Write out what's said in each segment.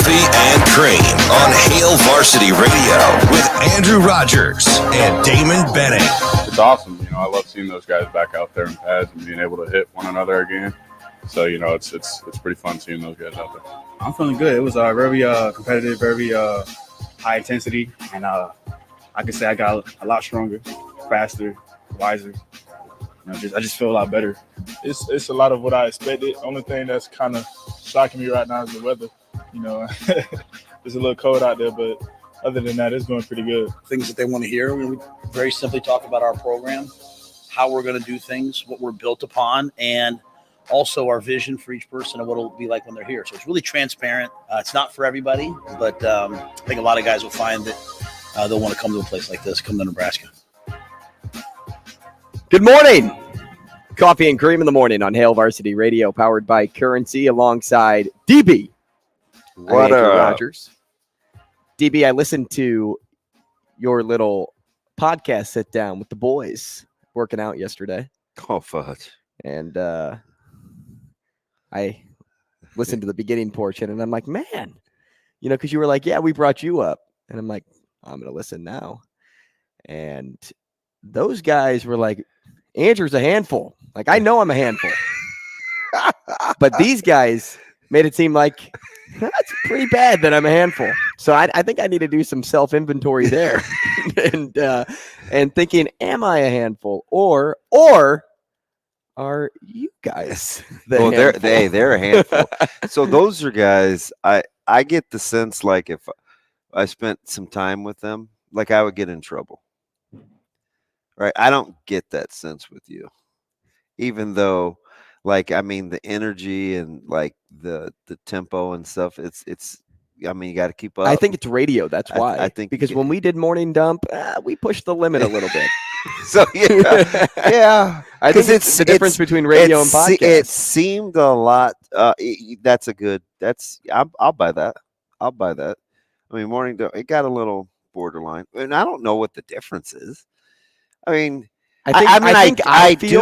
Coffee and Cream on Hail Varsity Radio with Andrew Rogers and Damon Benning. It's awesome. I love seeing those guys back out there in pads and being able to hit one another again. So, it's pretty fun seeing those guys out there. I'm feeling good. It was very competitive, very high intensity, and I could say I got a lot stronger, faster, wiser. I just feel a lot better. It's a lot of what I expected. Only thing that's kind of shocking me right now is the weather. It's a little cold out there, but other than that, it's going pretty good. Things that they want to hear. We very simply talk about our program, how we're going to do things, what we're built upon, and also our vision for each person and what it'll be like when they're here. So it's really transparent. It's not for everybody, but I think a lot of guys will find that they'll want to come to a place like this, come to Nebraska. Good morning. Coffee and Cream in the morning on Hail Varsity Radio, powered by Currency, alongside DB. What Rogers. DB, I listened to your little podcast sit down with the boys working out yesterday. Oh, fudge. And I listened to the beginning portion, and I'm like, man, because you were like, yeah, we brought you up. And I'm like, I'm going to listen now. And those guys were like, Andrew's a handful. Like, I know I'm a handful. But these guys made it seem like that's pretty bad that I'm a handful. So I think I need to do some self-inventory there. and thinking, am I a handful? Or are you guys they're a handful. So those are guys, I get the sense like if I spent some time with them, like I would get in trouble. Right? I don't get that sense with you. Even though, the energy and the tempo and stuff, it's you got to keep up. I think it's radio. That's why. I think because when we did morning dump, we pushed the limit a little bit. So yeah. I think it's the difference between radio and podcast. It seemed a lot. I'll buy that. I mean, morning dump, it got a little borderline, and I don't know what the difference is. I mean, I do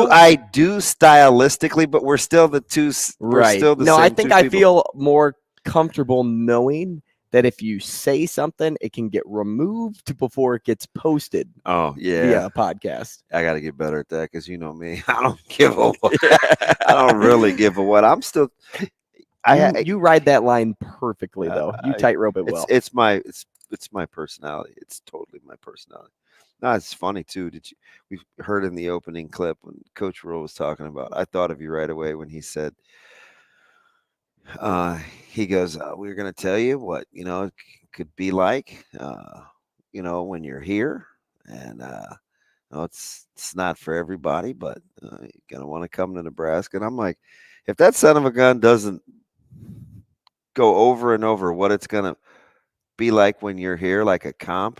stylistically, but we're still the two. Right. Still the no, same I think I feel more comfortable knowing that if you say something, it can get removed before it gets posted. Oh, yeah. Via a podcast. I got to get better at that because you know me. I don't give a what. I don't really give a what. I'm still. You ride that line perfectly, though. You tightrope it well. It's my personality. It's totally my personality. No, it's funny too. We heard in the opening clip when Coach Rowe was talking about, I thought of you right away when he said, he goes, we're going to tell you what, it could be like, when you're here. And it's not for everybody, but you're going to want to come to Nebraska. And I'm like, if that son of a gun doesn't go over and over what it's going to be like when you're here, like a comp,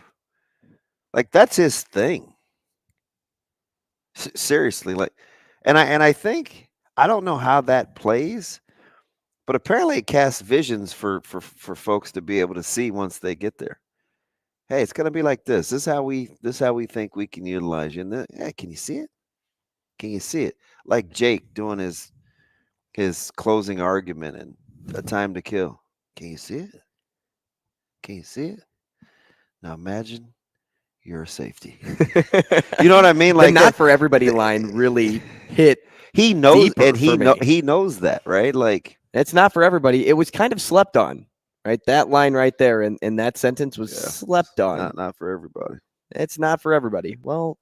that's his thing. Seriously, and I think, I don't know how that plays, but apparently it casts visions for folks to be able to see once they get there. Hey, it's gonna be like this. This is how we think we can utilize you. And hey, can you see it? Can you see it? Like Jake doing his closing argument and A Time to Kill. Can you see it? Can you see it? Now imagine you're a safety. You know what I mean? The not for everybody line really hit. He knows, and he knows that, right? It's not for everybody. It was kind of slept on, right? That line right there in that sentence was slept on. Not for everybody. It's not for everybody. Well,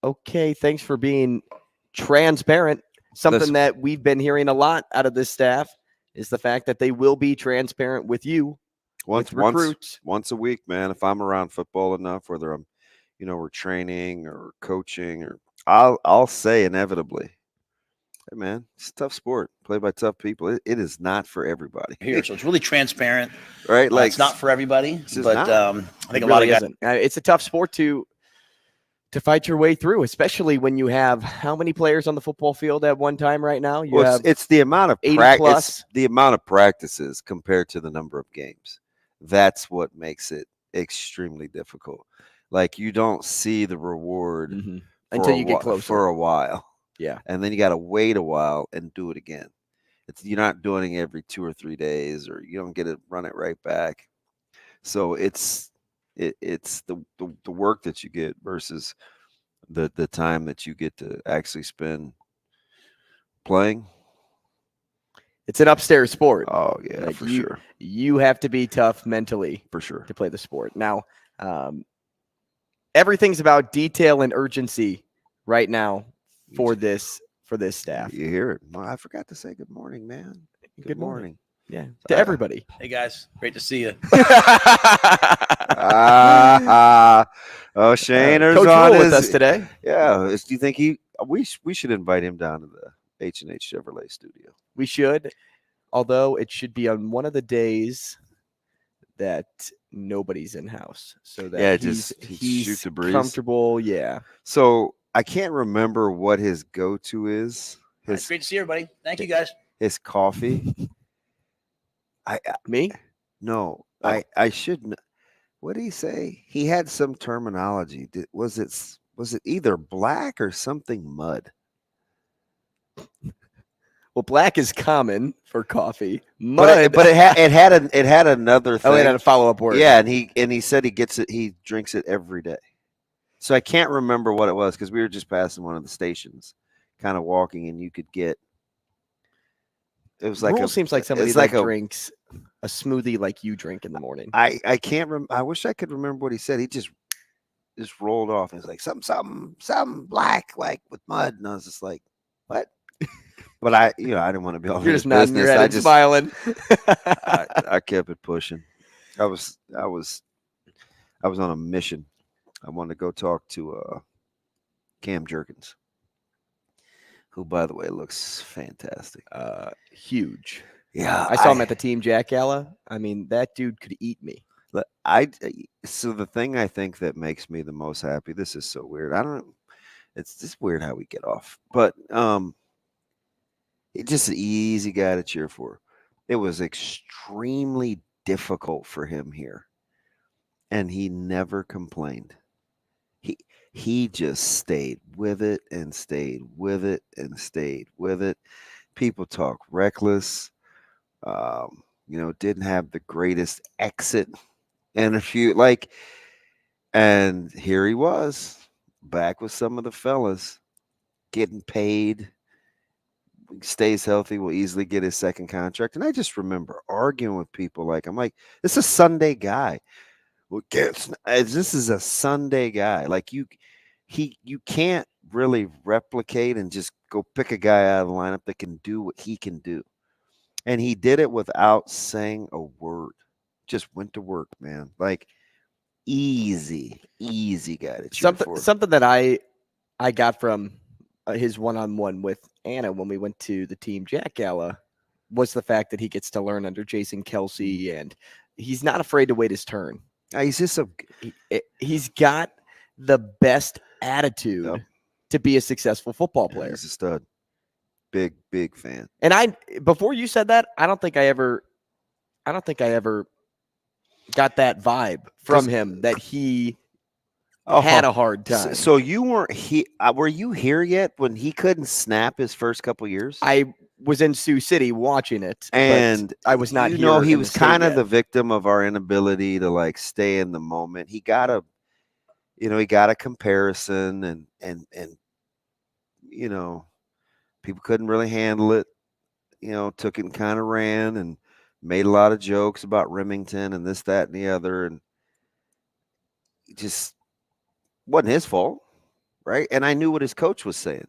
okay. Thanks for being transparent. Something that we've been hearing a lot out of this staff is the fact that they will be transparent with you. Once a week, man. If I'm around football enough, whether I'm, we're training or coaching, or I'll say inevitably, hey man, it's a tough sport, played by tough people. It is not for everybody. Here, so it's really transparent, right? It's not for everybody, but I think a lot of guys. It's a tough sport to fight your way through, especially when you have how many players on the football field at one time right now? It's the amount of 80 practice, the amount of practices compared to the number of games. That's what makes it extremely difficult. You don't see the reward until you get closer for a while. Yeah. And then you got to wait a while and do it again. You're not doing it every 2 or 3 days, or you don't get to run it right back. So it's the work that you get versus the time that you get to actually spend playing. It's an upstairs sport. Oh yeah, Like, for sure. You have to be tough mentally For sure. to play the sport. Now, everything's about detail and urgency right now for this staff. You hear it. Well, I forgot to say good morning, man. Good morning. Yeah, to everybody. Hey guys, great to see you. Oh, Shaner's Coach on Rule with us today. Yeah. Do you think we should invite him down to the H&H Chevrolet studio? We should, although it should be on one of the days that nobody's in house, so that he's shoot the breeze. Comfortable. Yeah. So I can't remember what his go-to is. It's great to see everybody. Thank you guys. His coffee. Me? No, Oh. I shouldn't. What did he say? He had some terminology. Was it either black or something mud? Well, black is common for coffee. Mud, But it had another thing. oh, it had a follow-up word. Yeah, and he said he gets it. He drinks it every day. So I can't remember what it was because we were just passing one of the stations, kind of walking, and you could get. It was like Rule seems like somebody it's that like drinks a smoothie like you drink in the morning. I can't remember. I wish I could remember what he said. He just rolled off. And it's like something black like with mud, and I was just like, what? But I didn't want to be all. You're just nodding your head and smiling. I kept it pushing. I was on a mission. I wanted to go talk to Cam Jurgens, who, by the way, looks fantastic. Huge. Yeah, I saw him at the Team Jack Gala. I mean, that dude could eat me. So the thing I think that makes me the most happy. This is so weird. It's just weird how we get off, but he's just an easy guy to cheer for. It was extremely difficult for him here, and he never complained. He just stayed with it and stayed with it and stayed with it. People talk reckless. Didn't have the greatest exit and and here he was back with some of the fellas getting paid, stays healthy, will easily get his second contract. And I just remember arguing with people I'm like, this is a Sunday guy. This is a Sunday guy. Like you can't really replicate and just go pick a guy out of the lineup that can do what he can do. And he did it without saying a word. Just went to work, man. Like easy guy to cheer for. Something that I got from his one-on-one with Anna when we went to the Team Jack Gala was the fact that he gets to learn under Jason Kelsey, and he's not afraid to wait his turn. He's just he's got the best attitude to be a successful football player. He's a stud. Big fan. And before you said that, I don't think I ever got that vibe from him that he had a hard time. So you weren't were you here yet when he couldn't snap his first couple years? I was in Sioux City watching it, and I was not here. He was kind of the victim of our inability to stay in the moment. He got a comparison and people couldn't really handle it. Took it and kind of ran and made a lot of jokes about Remington and this, that, and the other. And it just wasn't his fault, right? And I knew what his coach was saying.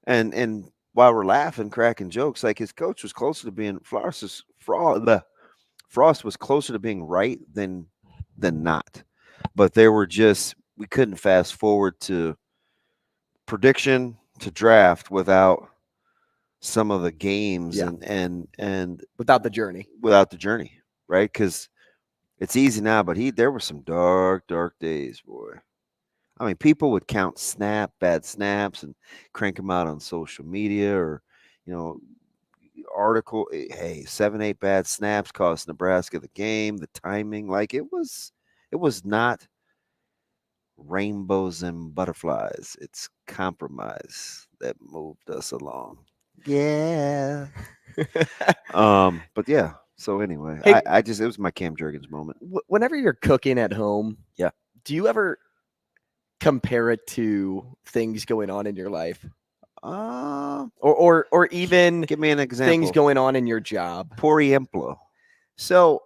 And while we're laughing, cracking jokes, his coach was closer to being Frost was closer to being right than not. But we couldn't fast forward to prediction to draft without some of the games and without the journey, right? Because it's easy now, but there were some dark days, boy. I mean, people would count bad snaps and crank them out on social media or, article. Hey, 7-8 bad snaps cost Nebraska the game, the timing. It was not rainbows and butterflies. It's compromise that moved us along. Yeah. But yeah. So anyway, Hey- I just it was my Cam Jurgens moment. Whenever you're cooking at home, Yeah. do you ever compare it to things going on in your life, or even Give me an example. things going on in your job? Por ejemplo. So,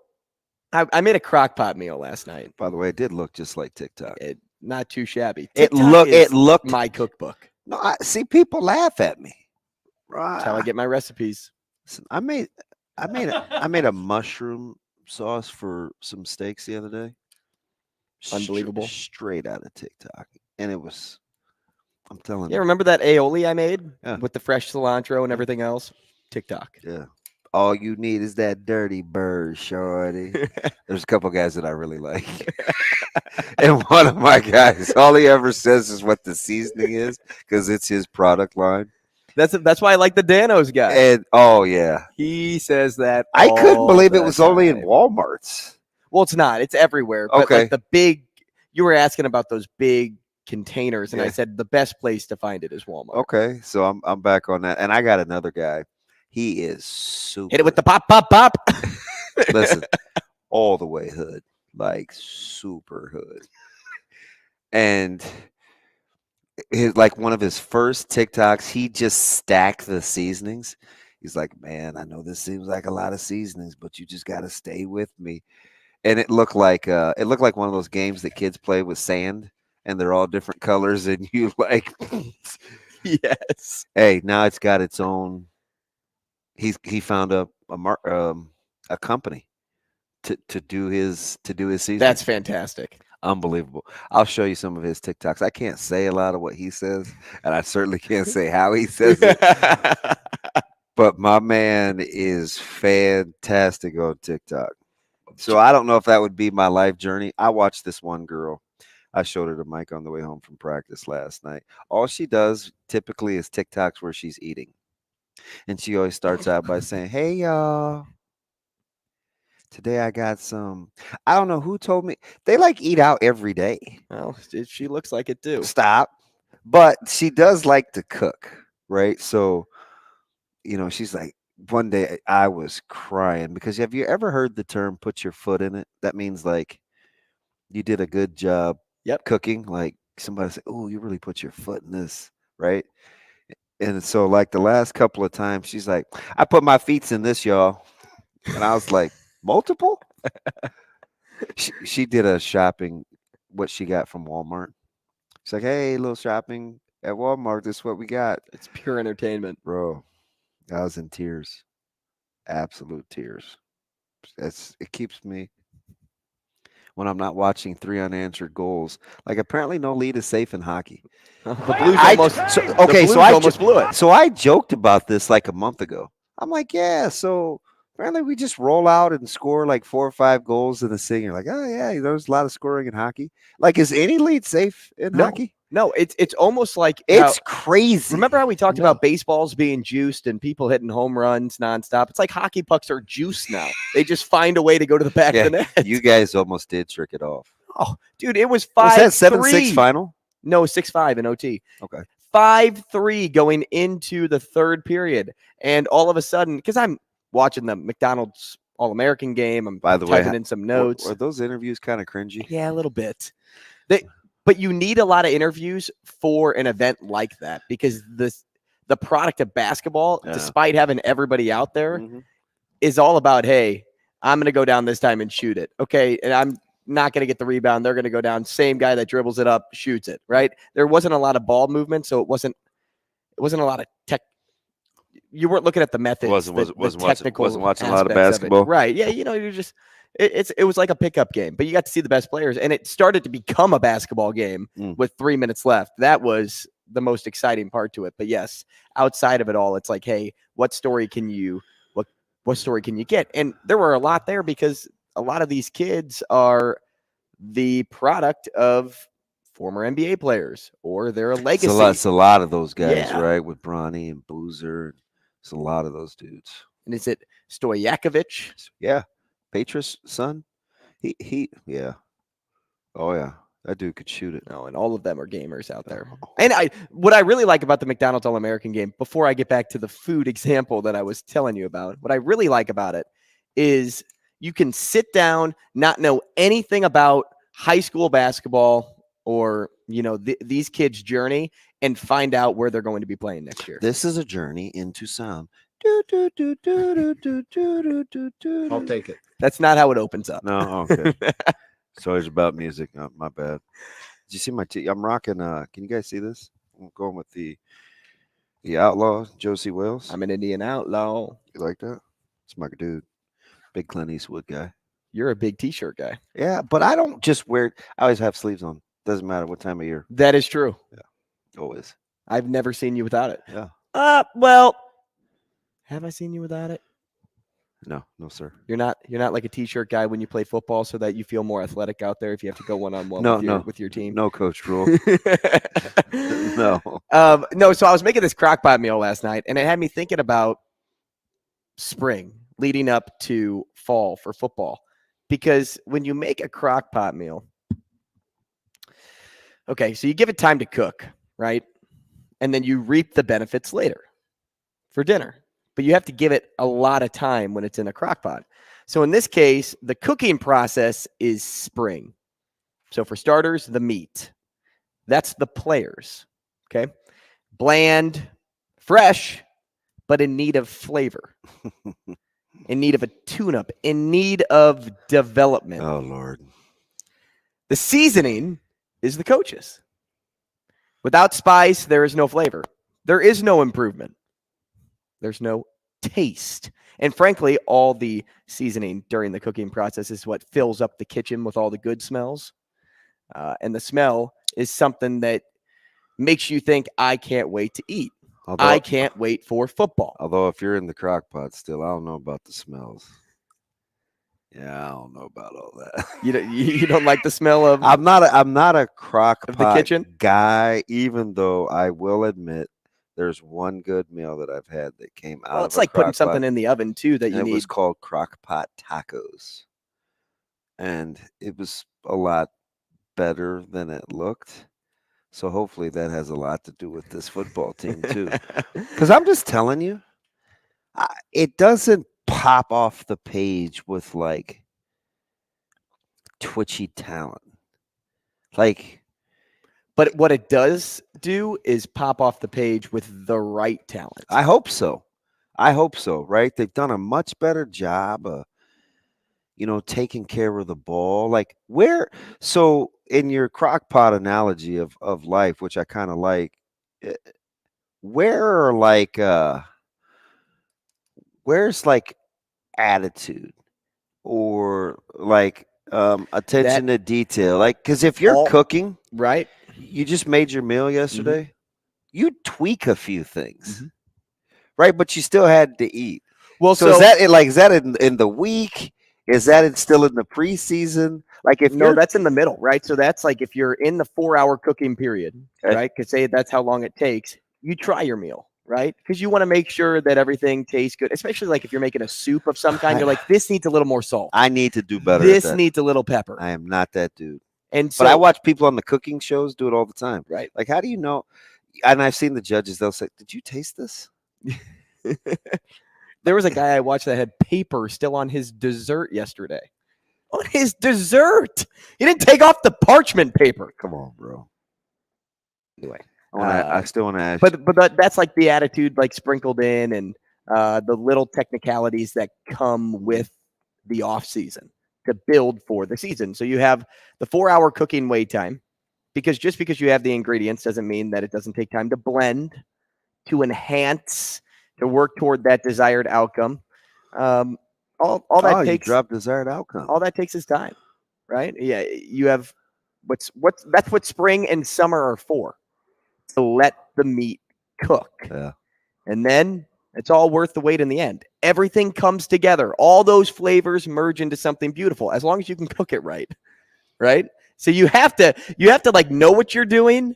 I made a crock pot meal last night. By the way, it did look just like TikTok. Not too shabby. It TikTok is looked my cookbook. No, I see people laugh at me. That's how I get my recipes. Listen, I made a mushroom sauce for some steaks the other day. Unbelievable. Straight out of TikTok. And it was, I'm telling Yeah, you. remember that aioli I made Yeah. with the fresh cilantro and everything else? TikTok. Yeah. All you need is that dirty bird, shorty. There's a couple guys that I really like. And one of my guys, all he ever says is what the seasoning is because it's his product line. That's why I like the Danos guy. And oh yeah. He says that. I couldn't all believe it the was only in time. Walmarts. Well, it's not. It's everywhere. But Okay. like the big, you were asking about those big containers, and I Yeah. said the best place to find it is Walmart. Okay, so I'm back on that. And I got another guy. He is super. Hit it with the pop, pop, pop. Listen, all the way hood, like super hood. And like one of his first TikToks, he just stacked the seasonings. He's like, man, I know this seems like a lot of seasonings, but you just got to stay with me. And it looked like one of those games that kids play with sand, and they're all different colors, and you like, Yes. hey, now it's got its own. He found a company to do his season. That's fantastic. Unbelievable. I'll show you some of his TikToks. I can't say a lot of what he says, and I certainly can't say how he says it. But my man is fantastic on TikTok. So I don't know if that would be my life journey. I watched this one girl. I showed her to Mike on the way home from practice last night. All she does typically is TikToks where she's eating. And she always starts out by saying, hey, y'all. Today I got some. I don't know who told me. They like eat out every day. Well, she looks like it too. Stop. But she does like to cook, right? So, she's like, one day I was crying because have you ever heard the term put your foot in it? That means like you did a good job cooking. Like somebody said, oh, you really put your foot in this, right? And so like the last couple of times she's like, I put my feet in this, y'all. And I was like, multiple? She did a shopping, what she got from Walmart. She's like, hey, little shopping at Walmart. This is what we got. It's pure entertainment. Bro, I was in tears. Absolute tears. It keeps me when I'm not watching 3 unanswered goals. Like apparently no lead is safe in hockey. The Blues almost blew it. So I joked about this like a month ago. I'm like, yeah, so apparently we just roll out and score like 4 or 5 goals in the thing. You're like, oh yeah, there's a lot of scoring in hockey. Like, is any lead safe in hockey? No, it's almost like it's crazy. Remember how we talked about baseballs being juiced and people hitting home runs nonstop? It's like hockey pucks are juiced now. They just find a way to go to the back of the net. You guys almost did trick it off. Oh, dude, it was 5-3. Was that 7-6 final? No, 6-5 in OT. Okay. 5-3 going into the third period. And all of a sudden, because I'm watching the McDonald's All-American game, I'm typing in some notes. Are those interviews kind of cringy? Yeah, a little bit. But you need a lot of interviews for an event like that because the product of basketball, despite having everybody out there, is all about, hey, I'm going to go down this time and shoot it. Okay, and I'm not going to get the rebound. They're going to go down. Same guy that dribbles it up, shoots it, right? There wasn't a lot of ball movement, so it wasn't a lot of tech. You weren't looking at the methods. Wasn't watching a lot of basketball. Right. Yeah, you're just it was like a pickup game, but you got to see the best players, and it started to become a basketball game with 3 minutes left. That was the most exciting part to it. But yes, outside of it all, it's like, hey, what story can you get? And there were a lot there because a lot of these kids are the product of former NBA players or their legacy. It's a lot of those guys, right? With Bronny and Boozer. It's a lot of those dudes. And is it Stojakovic? Yeah. Petrus' son. He yeah. Oh yeah. That dude could shoot it. No, and all of them are gamers out there. And what I really like about the McDonald's All-American game, before I get back to the food example that I was telling you about, what I really like about it is you can sit down, not know anything about high school basketball or, these kids' journey, and find out where they're going to be playing next year. This is a journey into sound. I'll take it. That's not how it opens up. No, okay. It's always about music. Oh, my bad. Did you see my I'm rocking can you guys see this? I'm going with the Outlaw, Josie Wales. I'm an Indian outlaw. You like that? It's my dude. Big Clint Eastwood guy. You're a big t-shirt guy. Yeah, but I don't just wear I always have sleeves on. Doesn't matter what time of year. That is true. Yeah. Always. I've never seen you without it. Yeah. Well, have I seen you without it? No, sir. You're not like a t-shirt guy when you play football, so that you feel more athletic out there if you have to go one-on-one with your team. No, Coach Rule. No. No, so I was making this crock-pot meal last night, and it had me thinking about spring leading up to fall for football. Because when you make a crock-pot meal, okay, so you give it time to cook, right? And then you reap the benefits later for dinner. But you have to give it a lot of time when it's in a crock pot. So in this case, the cooking process is spring. So for starters, the meat. That's the players, okay? Bland, fresh, but in need of flavor, in need of a tune-up, in need of development. Oh, Lord. The seasoning is the coaches. Without spice, there is no flavor. There is no improvement. There's no taste. And frankly, all the seasoning during the cooking process is what fills up the kitchen with all the good smells. And the smell is something that makes you think, I can't wait to eat. I can't wait for football. Although if you're in the crock pot still, I don't know about the smells. Yeah, I don't know about all that. You don't like the smell of I'm not a crock pot the kitchen guy, even though I will admit there's one good meal that I've had that came out. Well, it's like putting something in the oven too that you need. It was called crock pot tacos, and it was a lot better than it looked. So hopefully that has a lot to do with this football team too. Because I'm just telling you, it doesn't pop off the page with like twitchy talent, like. But what it does do is pop off the page with the right talent. I hope so. Right? They've done a much better job of, taking care of the ball. Like so in your crock pot analogy of life, which I kind of like, where's like attitude or like attention to detail? Like, because if you're cooking, right? You just made your meal yesterday. Mm-hmm. You tweak a few things, right? But you still had to eat. Well, so is that in the week? Is that still in the preseason? Like that's in the middle, right? So that's like if you're in the 4-hour cooking period, right? Because say that's how long it takes. You try your meal, right? Because you want to make sure that everything tastes good, especially like if you're making a soup of some kind. You're like, this needs a little more salt. I need to do better. This needs a little pepper. I am not that dude. But I watch people on the cooking shows do it all the time. Right. Like, how do you know? And I've seen the judges, they'll say, did you taste this? There was a guy I watched that had paper still on his dessert yesterday. On his dessert. He didn't take off the parchment paper. Come on, bro. Anyway. I still want to ask. But that's like the attitude like sprinkled in and the little technicalities that come with the off season to build for the season. So you have the 4-hour cooking wait time, because just because you have the ingredients doesn't mean that it doesn't take time to blend, to enhance, to work toward that desired outcome. All that takes drop desired outcome. All that takes is time, right? Yeah, you have that's what spring and summer are for. To let the meat cook. Yeah. And then it's all worth the wait in the end. Everything comes together. All those flavors merge into something beautiful as long as you can cook it right. Right? So you have to like know what you're doing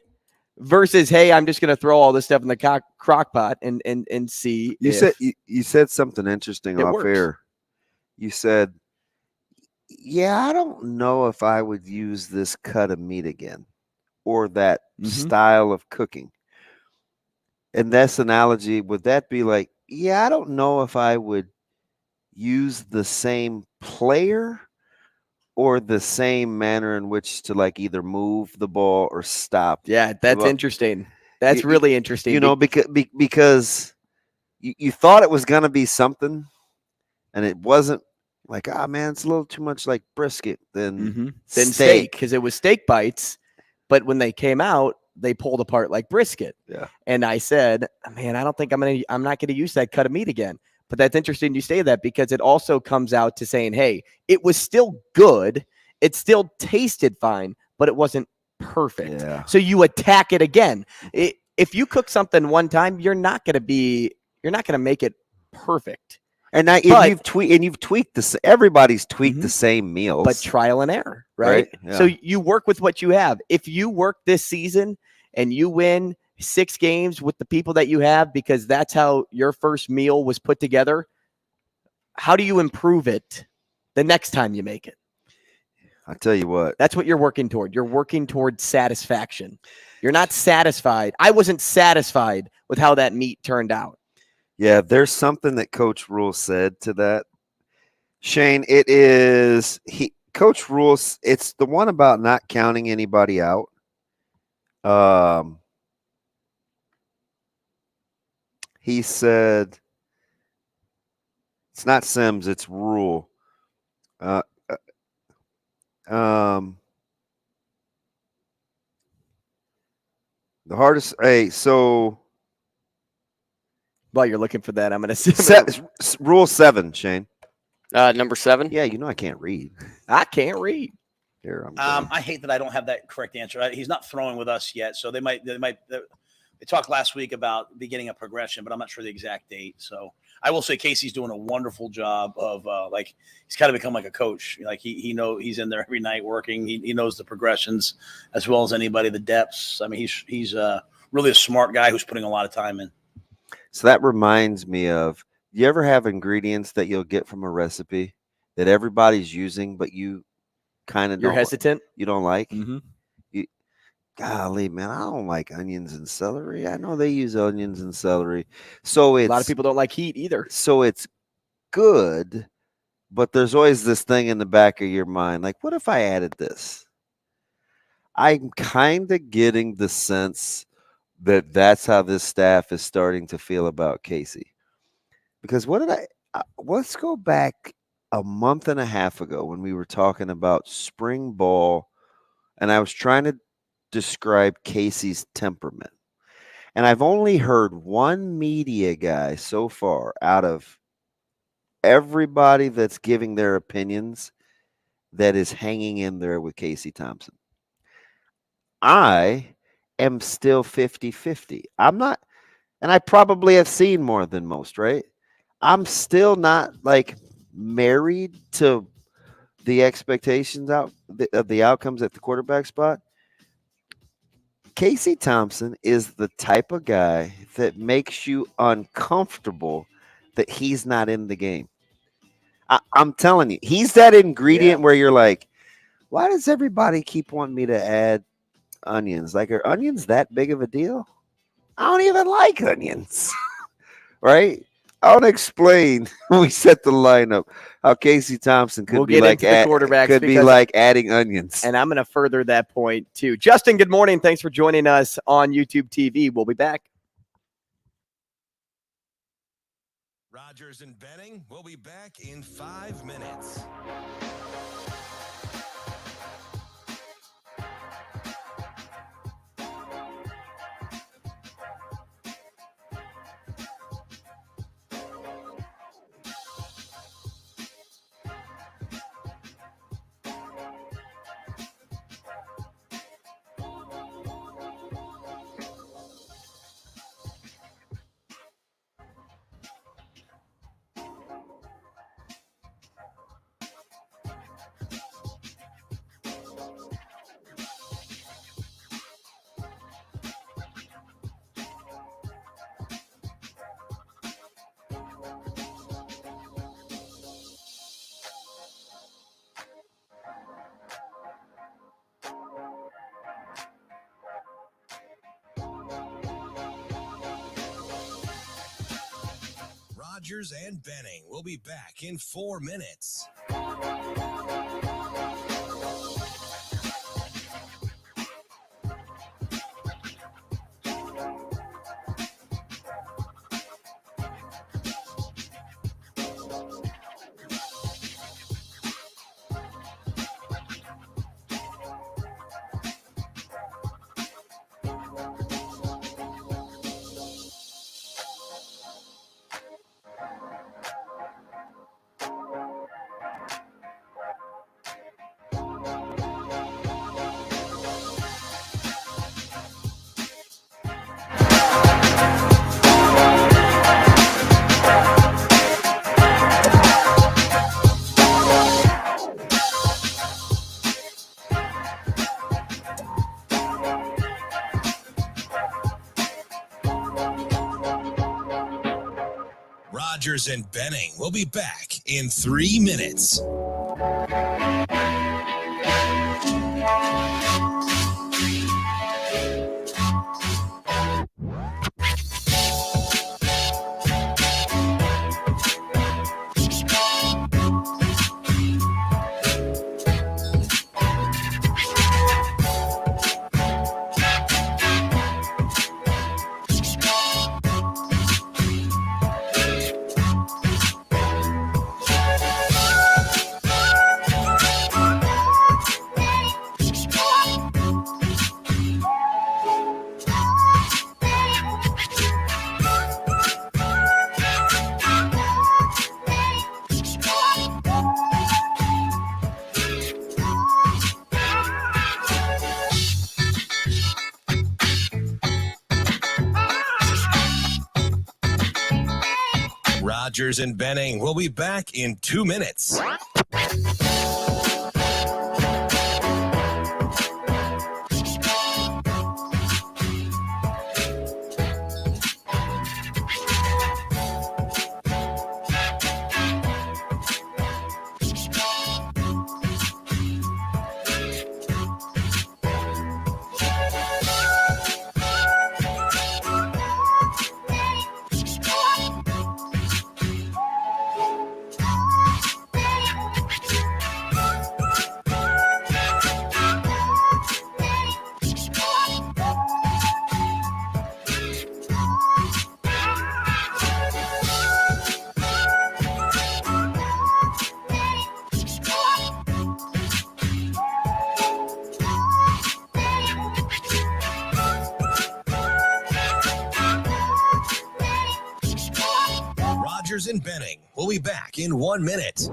versus, hey, I'm just going to throw all this stuff in the crock pot and see. You said something interesting off air. You said yeah, I don't know if I would use this cut of meat again or that style of cooking. And this analogy, would that be like, yeah, I don't know if I would use the same player or the same manner in which to like either move the ball or stop. Yeah, that's interesting. That's really interesting. Because you thought it was going to be something and it wasn't. Like, ah, man, it's a little too much like brisket than steak, because it was steak bites, but when they came out, they pulled apart like brisket. Yeah. And I said, man, I don't think I'm not gonna use that cut of meat again. But that's interesting you say that, because it also comes out to saying, hey, it was still good, it still tasted fine, but it wasn't perfect. Yeah. So you attack it again. If you cook something one time, you're not gonna make it perfect. And now you've tweaked this. Everybody's tweaked the same meals, but trial and error, right? Yeah. So you work with what you have. If you work this season and you win 6 games with the people that you have, because that's how your first meal was put together, how do you improve it the next time you make it? I'll tell you what. That's what you're working toward. You're working toward satisfaction. You're not satisfied. I wasn't satisfied with how that meat turned out. Yeah, there's something that Coach Rule said to that. Shane, it is Coach Rule, it's the one about not counting anybody out. He said it's not Sims, it's Rule. The hardest, so while you're looking for that, I'm going to Rule 7, Shane. Number 7. Yeah, you know I can't read. I can't read. Here, I hate that I don't have that correct answer. He's not throwing with us yet, so they talked last week about beginning a progression, but I'm not sure the exact date. So I will say Casey's doing a wonderful job of he's kind of become like a coach. Like he he's in there every night working. He knows the progressions as well as anybody, the depths. I mean, he's really a smart guy who's putting a lot of time in. So that reminds me of, you ever have ingredients that you'll get from a recipe that everybody's using, but you kind of you're hesitant? You don't like? Mm-hmm. Golly, man, I don't like onions and celery. I know they use onions and celery. So a lot of people don't like heat either. So it's good, but there's always this thing in the back of your mind, like, what if I added this? I'm kind of getting the sense that that's how this staff is starting to feel about Casey. Because let's go back a month and a half ago when we were talking about spring ball, and I was trying to describe Casey's temperament. And I've only heard one media guy so far out of everybody that's giving their opinions that is hanging in there with Casey Thompson. I am still 50-50. I'm not, and I probably have seen more than most, right? I'm still not like married to the expectations of the outcomes at the quarterback spot. Casey Thompson is the type of guy that makes you uncomfortable that he's not in the game. I'm telling you, he's that ingredient where you're like, why does everybody keep wanting me to add onions? Like, are onions that big of a deal? I don't even like onions, right? I want to explain when we set the lineup how Casey Thompson could be like adding onions. And I'm going to further that point too. Justin, good morning. Thanks for joining us on YouTube TV. We'll be back. Rogers and Benning will be back in 5 minutes. Rogers and Benning will be back in 4 minutes. Rogers and Benning will be back in 3 minutes. Rogers and Benning will be back in 2 minutes. Rogers and Benning will be back in 1 minute.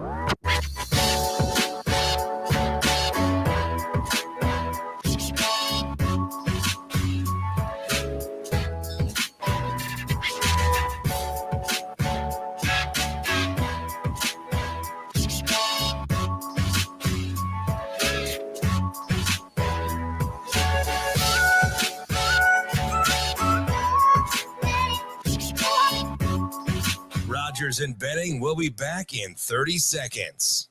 Rogers and Benning will be back in 30 seconds.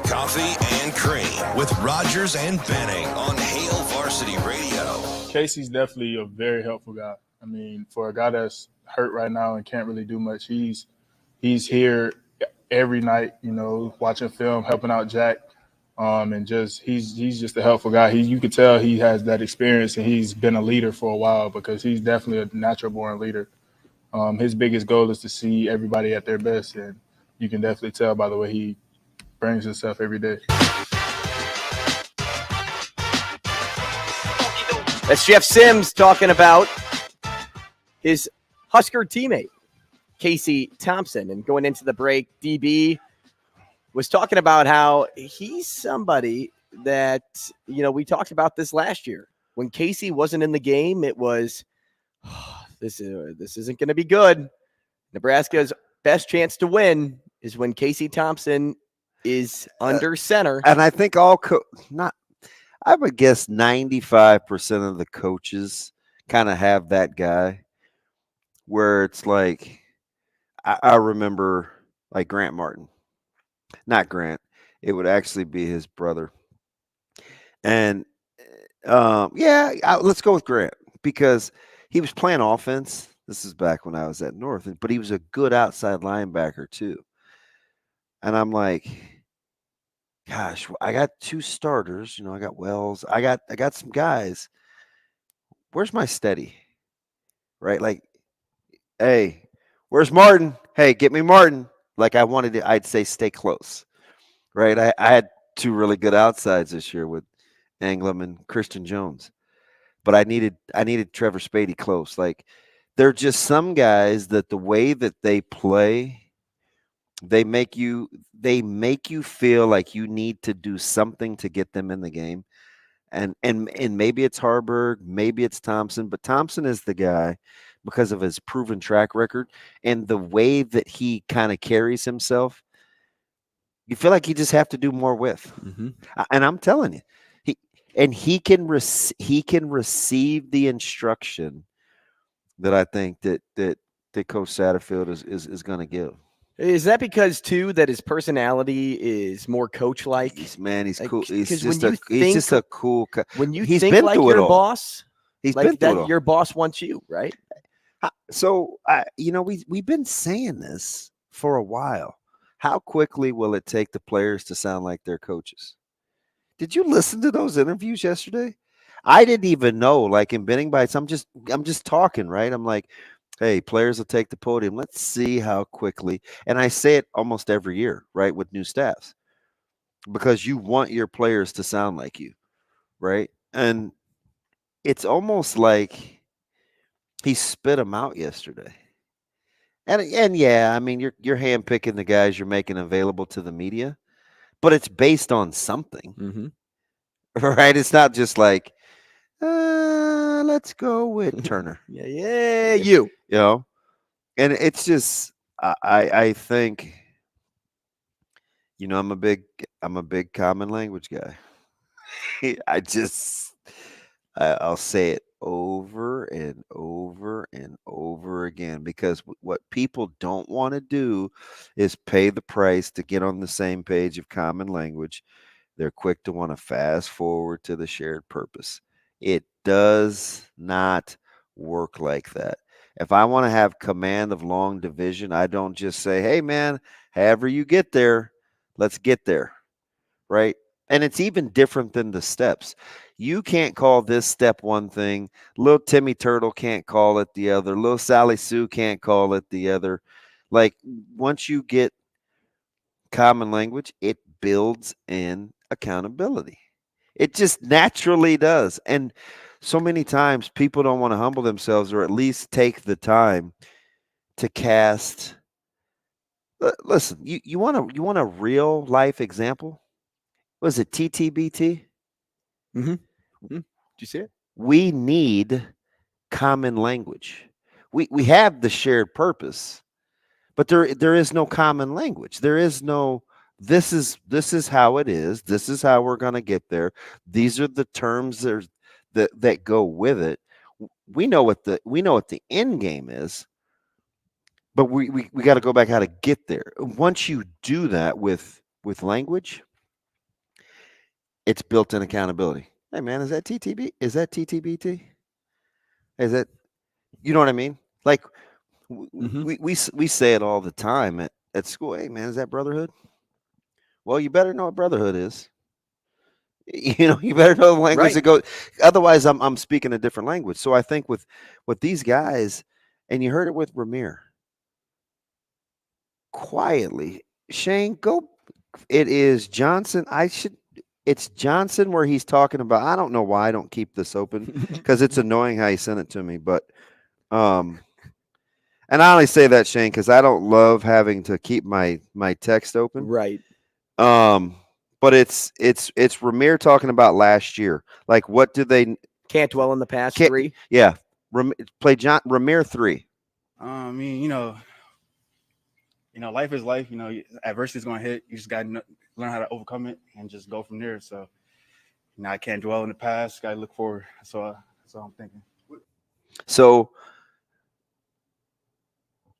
Coffee and Cream with Rogers and Benning on Hail Varsity Radio. Casey's definitely a very helpful guy. I mean, for a guy that's hurt right now and can't really do much, he's here every night, you know, watching film, helping out Jack, and just he's just a helpful guy. You could tell he has that experience and he's been a leader for a while because he's definitely a natural born leader. His biggest goal is to see everybody at their best, and you can definitely tell by the way he brings himself every day. That's Jeff Sims talking about his Husker teammate, Casey Thompson. And going into the break, DB was talking about how he's somebody that, you know, we talked about this last year. When Casey wasn't in the game, it was, this isn't going to be good. Nebraska's best chance to win is when Casey Thompson is under center. And I think I would guess 95% of the coaches kind of have that guy where it's like, I remember like Grant Martin, not Grant. It would actually be his brother. And let's go with Grant because he was playing offense. This is back when I was at North, but he was a good outside linebacker too. And I'm like, gosh, I got 2 starters. I got Wells. I got some guys. Where's my steady? Right? Like, hey, where's Martin? Hey, get me Martin. Like I'd say stay close. Right? I had 2 really good outsides this year with Anglem and Christian Jones. But I needed Trevor Spady close. Like, they're just some guys that the way that they play, they make you feel like you need to do something to get them in the game. And maybe it's Harburg, maybe it's Thompson, but Thompson is the guy because of his proven track record and the way that he kind of carries himself. You feel like you just have to do more with. Mm-hmm. And I'm telling you, he can receive the instruction that I think that Coach Satterfield is going to give. Is that because too that his personality is more coach-like? He's like, cool. He's he's just a cool. When you he's think been like through your it all. boss, He's like been through it that, all. your boss wants you, right? So we've been saying this for a while. How quickly will it take the players to sound like their coaches? Did you listen to those interviews yesterday? I didn't even know. Like in Benning Bites, I'm just talking, right? I'm like, hey, players will take the podium. Let's see how quickly. And I say it almost every year, right, with new staffs, because you want your players to sound like you, right? And it's almost like he spit them out yesterday. And yeah, I mean, you're handpicking the guys you're making available to the media, but it's based on something, Mm-hmm. right? It's not just like, let's go with Turner. You. And it's just, I think, I'm a big common language guy. I'll say it over and over and over again because what people don't want to do is pay the price to get on the same page of common language. They're quick to want to fast forward to the shared purpose. It does not work like that. If I want to have command of long division, I don't just say, hey, man, however you get there, let's get there, right? And it's even different than the steps. You can't call this step one thing. Little Timmy Turtle can't call it the other. Little Sally Sue can't call it the other. Like, once you get common language, it builds in accountability. It just naturally does. And so many times people don't want to humble themselves or at least take the time to cast. Listen, you want a real life example? Was it TTBT? Mm-hmm. Did you see it? We need common language. We have the shared purpose, but there is no common language. There is no this is how it is. This is how we're going to get there. These are the terms that go with it. We know what the end game is, but we got to go back how to get there. Once you do that with language, it's built-in accountability. Hey man, is that TTB? Is that TTBT? Is that, you know what I mean? Like we say it all the time at school. Hey man, is that brotherhood? Well, you better know what brotherhood is. You better know the language that goes. Otherwise, I'm speaking a different language. So I think with these guys, and you heard it with Ramir. Quietly, Shane, go. It is Johnson. It's Johnson where he's talking about. I don't know why I don't keep this open because it's annoying how he sent it to me. But, and I only say that, Shane, because I don't love having to keep my text open. Right. But it's Ramir talking about last year. Like, what do they can't dwell in the past? 3. Yeah, play Ramir 3. I mean, life is life. Adversity is going to hit. You just got to learn how to overcome it and just go from there. So, I can't dwell in the past. Got to look forward. So that's all I'm thinking. So,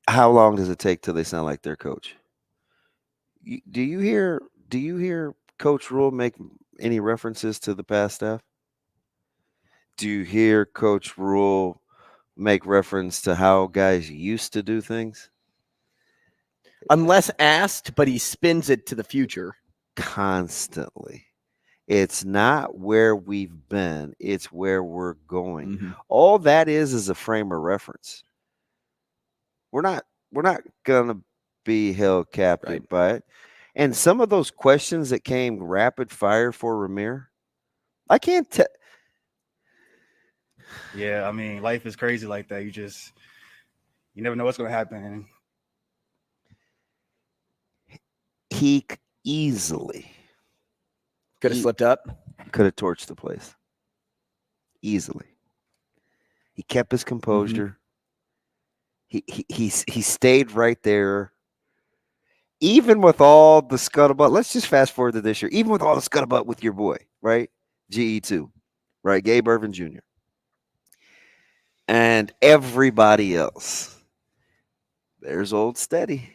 how long does it take till they sound like their coach? Do you hear Coach Rule make any references to the past staff? Do you hear Coach Rule make reference to how guys used to do things? Unless asked, but he spins it to the future. Constantly. It's not where we've been, it's where we're going. Mm-hmm. All that is a frame of reference. We're not gonna be held captive by it. And some of those questions that came rapid fire for Ramir, I can't tell. Yeah, life is crazy like that. You never know what's going to happen. He easily could have slipped up. Could have torched the place. Easily. He kept his composure. He stayed right there. Even with all the scuttlebutt, let's just fast forward to this year. Even with all the scuttlebutt with your boy, right? GE2, right? Gabe Irvin Jr. And everybody else. There's old Steady.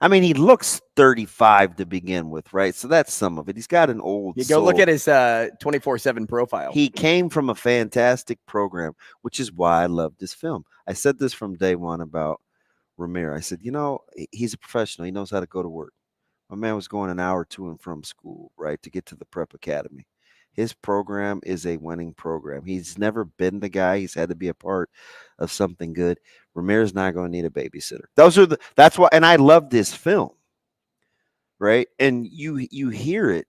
He looks 35 to begin with, right? So that's some of it. He's got an old soul. Look at his 24/7 profile. He came from a fantastic program, which is why I loved this film. I said this from day one about Ramir. I said, he's a professional. He knows how to go to work. My man was going an hour to and from school, right, to get to the prep academy. His program is a winning program. He's never been the guy. He's had to be a part of something good. Ramir's not going to need a babysitter. That's why, and I love this film, right? And you hear it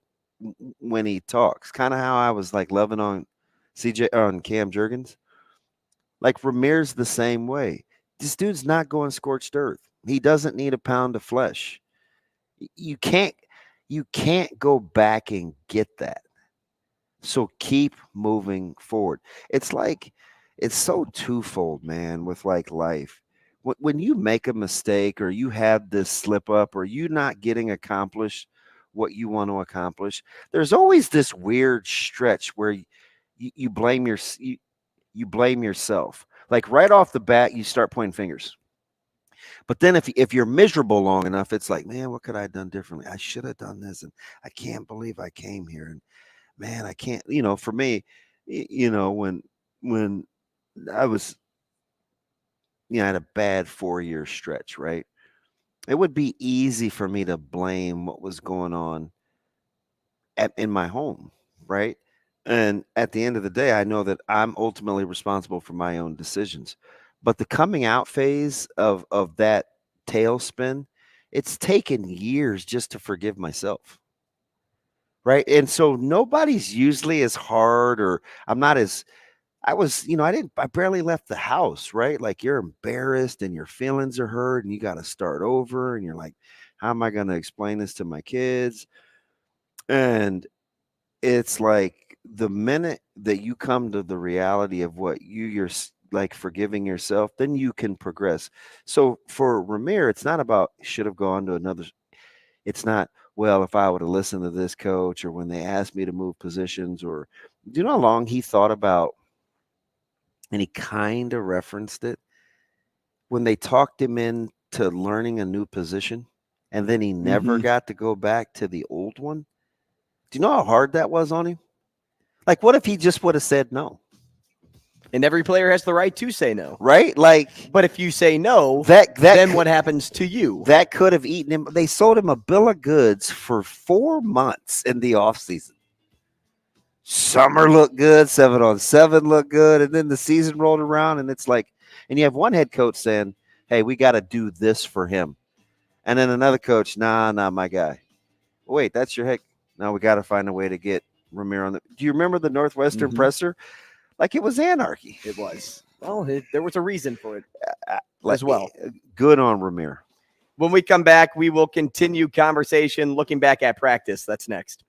when he talks, kind of how I was like loving on Cam Jurgens. Like Ramir's the same way. This dude's not going scorched earth. He doesn't need a pound of flesh. You can't go back and get that. So keep moving forward. It's so twofold, man, with like life. When you make a mistake or you have this slip up or you not getting accomplished what you want to accomplish, there's always this weird stretch where you blame yourself. Like right off the bat, you start pointing fingers. But then if you're miserable long enough, it's like, man, what could I have done differently? I should have done this, and I can't believe I came here. And man, I can't, for me, when I was, I had a bad 4-year stretch, right? It would be easy for me to blame what was going on in my home, right? And at the end of the day, I know that I'm ultimately responsible for my own decisions. But the coming out phase of that tailspin, it's taken years just to forgive myself. Right. And so nobody's usually as hard, or I'm not as, I barely left the house, right? Like you're embarrassed and your feelings are hurt and you got to start over. And you're like, how am I going to explain this to my kids? And it's like the minute that you come to the reality of what you're like forgiving yourself, then you can progress. So for Ramir, it's not about should have gone to another. It's not, well, if I would have listened to this coach, or when they asked me to move positions, or do you know how long he thought about, and he kind of referenced it when they talked him into learning a new position, and then he never got to go back to the old one. Do you know how hard that was on him? Like, what if he just would have said no? And every player has the right to say no. Right? Like, but if you say no, then what happens to you? That could have eaten him. They sold him a bill of goods for 4 months in the offseason. Summer looked good, 7-on-7 looked good, and then the season rolled around, and it's like, and you have one head coach saying, hey, we got to do this for him. And then another coach, nah, my guy. Wait, that's your head. No, we got to find a way to get Ramir on the. Do you remember the Northwestern presser? Like it was anarchy. It was. Well, there was a reason for it as well. Good on Ramir. When we come back, we will continue conversation looking back at practice. That's next.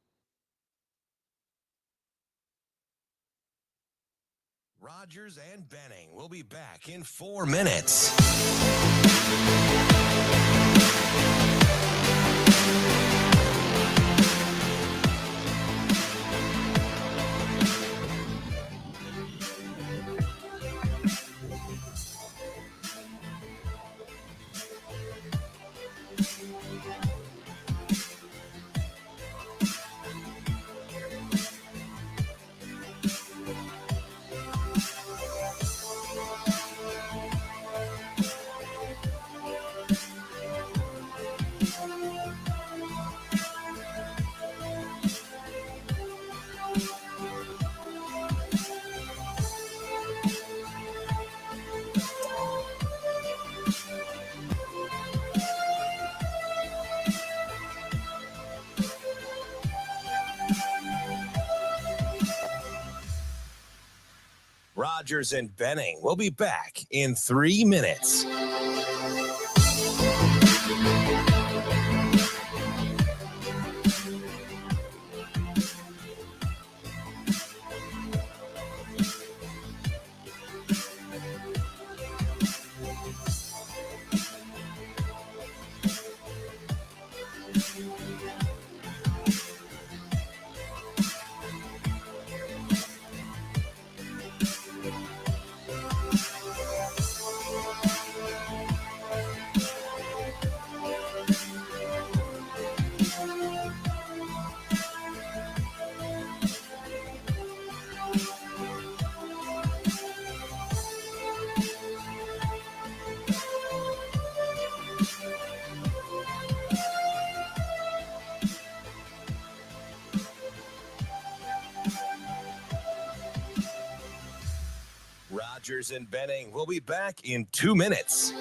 Rogers and Benning will be back in 4 minutes. Rogers and Benning will be back in 3 minutes. Rogers and Benning will be back in 2 minutes.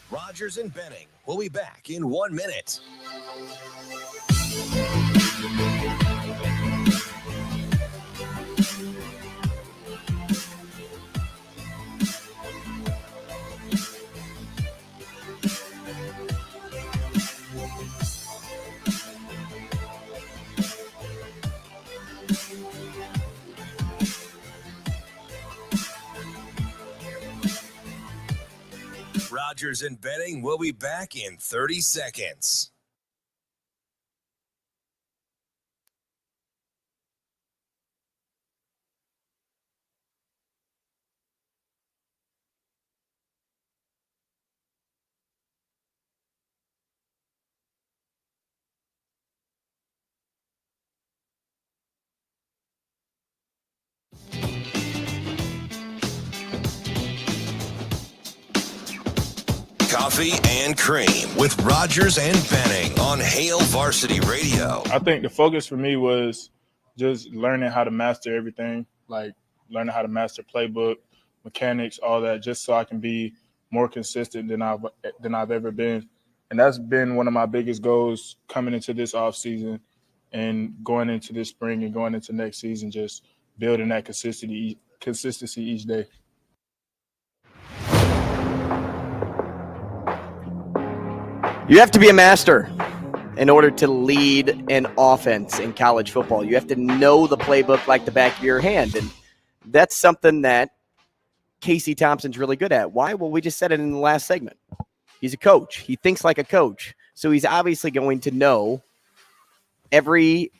Rogers and Benning will be back in 1 minute. Rogers and Benning will be back in 30 seconds. Coffee and Cream with Rogers and Benning on Hail Varsity Radio. I think the focus for me was just learning how to master everything, like learning how to master playbook, mechanics, all that, just so I can be more consistent than I've ever been. And that's been one of my biggest goals coming into this offseason and going into this spring and going into next season, just building that consistency each day. You have to be a master in order to lead an offense in college football. You have to know the playbook like the back of your hand. And that's something that Casey Thompson's really good at. Why? Well, we just said it in the last segment. He's a coach. He thinks like a coach. So he's obviously going to know every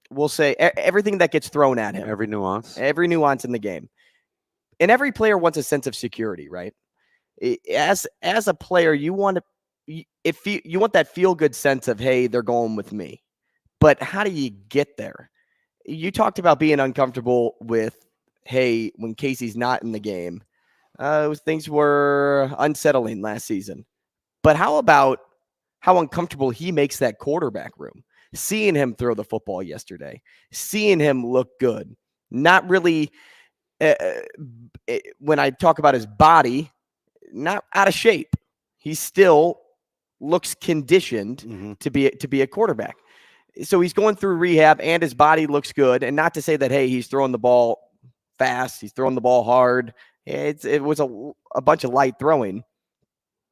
we'll say everything that gets thrown at him. Every nuance in the game. And every player wants a sense of security, right? As a player, you want you want that feel good sense of, hey, they're going with me. But how do you get there? You talked about being uncomfortable with, hey, when Casey's not in the game, things were unsettling last season. But how about how uncomfortable he makes that quarterback room? Seeing him throw the football yesterday, seeing him look good, not really, when I talk about his body, not out of shape. He still looks conditioned to be a quarterback. So he's going through rehab and his body looks good. And not to say that, hey, he's throwing the ball fast, he's throwing the ball hard. It was a bunch of light throwing.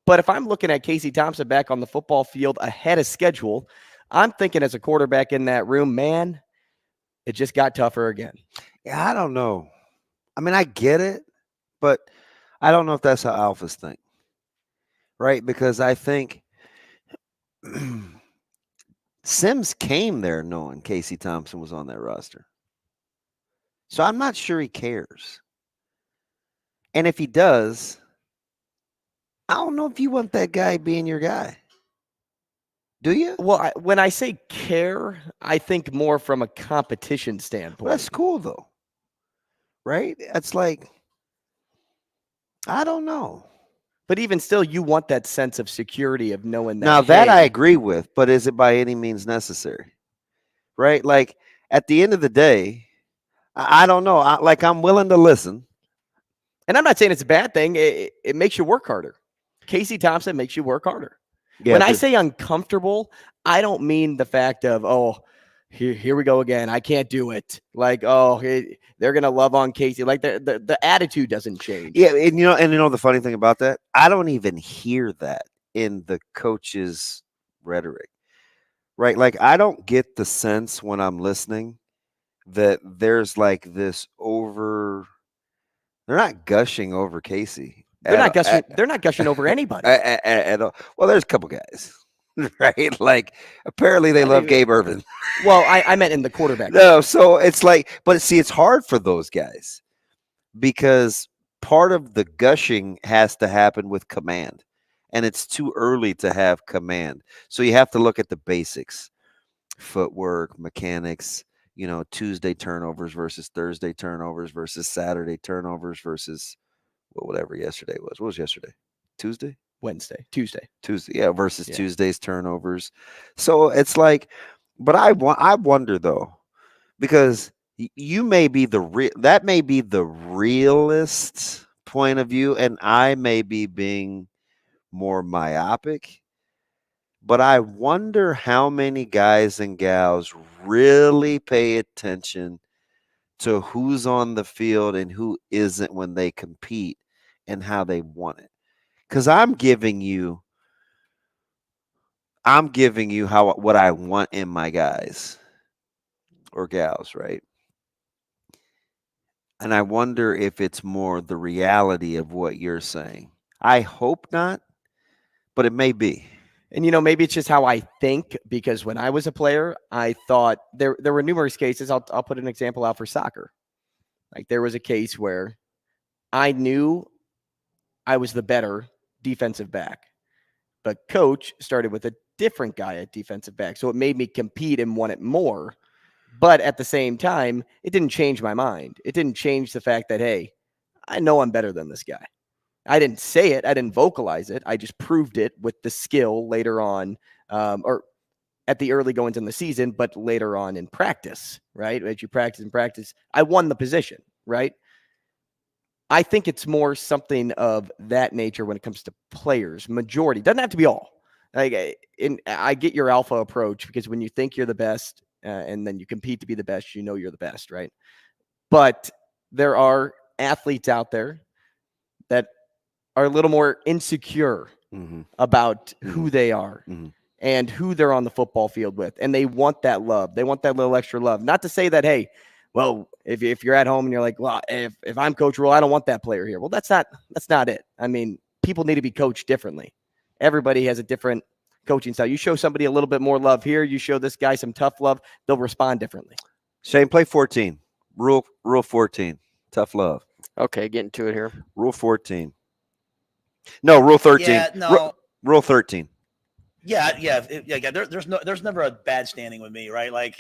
But if I'm looking at Casey Thompson back on the football field ahead of schedule, I'm thinking as a quarterback in that room, man, it just got tougher again. Yeah, I don't know. I mean, I get it, but I don't know if that's how alphas think, right? Because I think Sims came there knowing Casey Thompson was on that roster. So I'm not sure he cares. And if he does, I don't know if you want that guy being your guy. Do you? Well, when I say care, I think more from a competition standpoint. Well, that's cool, though. Right? It's like, I don't know. But even still, you want that sense of security of knowing that. Now, that I agree with, but is it by any means necessary? Right? Like, at the end of the day, I don't know. I'm willing to listen. And I'm not saying it's a bad thing. It makes you work harder. Casey Thompson makes you work harder. Yeah, when I say uncomfortable, I don't mean the fact of, oh, here we go again. I can't do it. Like, oh, they're going to love on Casey. Like the attitude doesn't change. Yeah. And you know, the funny thing about that, I don't even hear that in the coach's rhetoric, right? Like, I don't get the sense when I'm listening that there's like this they're not gushing over Casey. They're not gushing over anybody. At all. Well, there's a couple guys, right? Like, apparently they love Gabe Ervin. Well, I meant in the quarterback. No, so it's like, but see, it's hard for those guys because part of the gushing has to happen with command, and it's too early to have command. So you have to look at the basics, footwork, mechanics, Tuesday turnovers versus Thursday turnovers versus Saturday turnovers versus whatever yesterday was. What was yesterday? Tuesday? Tuesday. Yeah, versus Tuesday's turnovers. So it's like, but I wonder though, because you may be that may be the realist point of view, and I may be being more myopic. But I wonder how many guys and gals really pay attention to who's on the field and who isn't when they compete and how they want it. Because I'm giving you what I want in my guys or gals, right? And I wonder if it's more the reality of what you're saying. I hope not, but it may be. And, maybe it's just how I think, because when I was a player, I thought there were numerous cases. I'll put an example out for soccer. Like, there was a case where I knew I was the better defensive back, but coach started with a different guy at defensive back. So it made me compete and want it more. But at the same time, it didn't change my mind. It didn't change the fact that, hey, I know I'm better than this guy. I didn't say it. I didn't vocalize it. I just proved it with the skill later on, or at the early goings in the season, but later on in practice, right? As you practice, I won the position, right? I think it's more something of that nature when it comes to players. Majority doesn't have to be all. Like, I get your alpha approach, because when you think you're the best and then you compete to be the best, you're the best, right? But there are athletes out there that are a little more insecure about who they are and who they're on the football field with. And they want that love. They want that little extra love. Not to say that, hey, well, if you're at home and you're like, well, if I'm Coach Rule, I don't want that player here. Well, that's not it. I mean, people need to be coached differently. Everybody has a different coaching style. You show somebody a little bit more love here, you show this guy some tough love, they'll respond differently. Shane, play 14. Rule 14. Tough love. Okay, getting to it here. Rule 14. No, Rule 13. Yeah, no. Rule 13. Yeah. There's never a bad standing with me, right? Like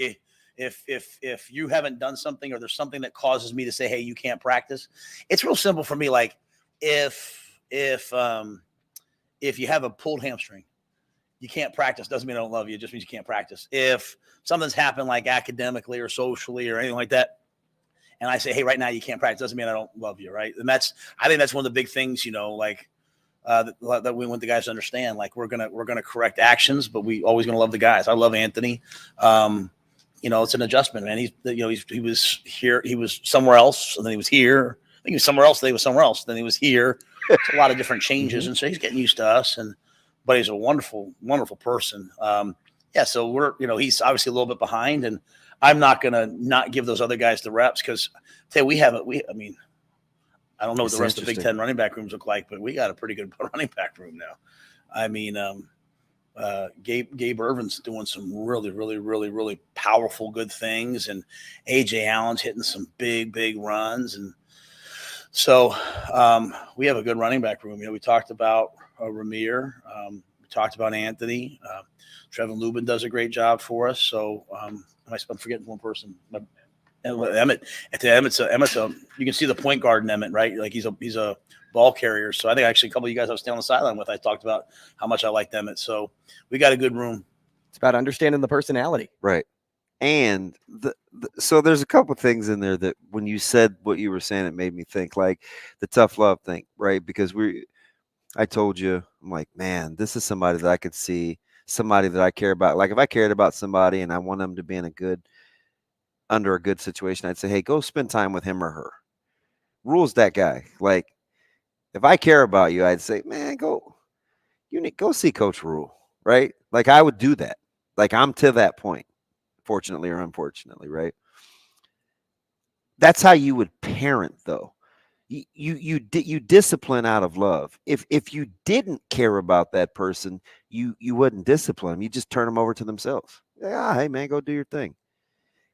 if you haven't done something or there's something that causes me to say, hey, you can't practice, it's real simple for me. Like if you have a pulled hamstring, you can't practice. Doesn't mean I don't love you. It just means you can't practice. If something's happened like academically or socially or anything like that, and I say, hey, right now you can't practice, doesn't mean I don't love you, right? And I think that's one of the big things, like that we want the guys to understand. Like we're gonna correct actions, but we always gonna love the guys. I love Anthony. It's an adjustment, man. He was here, he was somewhere else, and then he was here. I think he was somewhere else. Then he was somewhere else. Then he was here. It's a lot of different changes, and so he's getting used to us. But he's a wonderful, wonderful person. So we're, he's obviously a little bit behind, and I'm not gonna not give those other guys the reps because I don't know what the rest of the Big Ten running back rooms look like, but we got a pretty good running back room now. I mean, Gabe Irvin's doing some really, really, really, really powerful, good things, and AJ Allen's hitting some big, big runs, and so we have a good running back room. We talked about Ramir, we talked about Anthony. Trevin Lubin does a great job for us. So I'm forgetting one person. Emmett. Emmett's you can see the point guard in Emmett, right? Like he's a ball carrier. So I think actually a couple of you guys I was staying on the sideline with, I talked about how much I liked Emmett. So we got a good room. It's about understanding the personality. Right. And so there's a couple of things in there that when you said what you were saying, it made me think, like the tough love thing, right? Because I told you, I'm like, man, this is somebody that I could see, somebody that I care about. Like if I cared about somebody and I want them to be under a good situation, I'd say, hey, go spend time with him or her. Rule's that guy. Like if I care about you, I'd say, man, go see Coach Rule, right? Like I would do that. Like I'm to that point, fortunately or unfortunately, right? That's how you would parent, though. You discipline out of love. If you didn't care about that person, you wouldn't discipline them. You just turn them over to themselves. Hey man, go do your thing.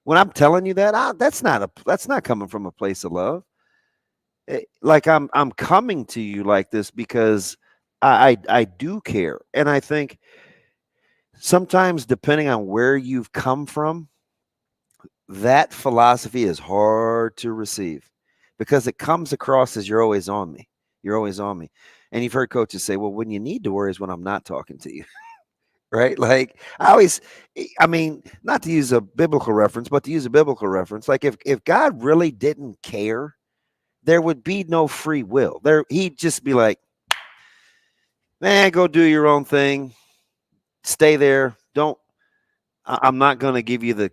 When I'm telling you that, that's not coming from a place of love. Like I'm coming to you like this because I do care, and I think sometimes depending on where you've come from, that philosophy is hard to receive because it comes across as you're always on me. You're always on me. And you've heard coaches say, well, when you need to worry is when I'm not talking to you. Right? Like not to use a biblical reference, but to use a biblical reference, like if God really didn't care, there would be no free will. He'd just be like, man, go do your own thing. Stay there. I'm not going to give you the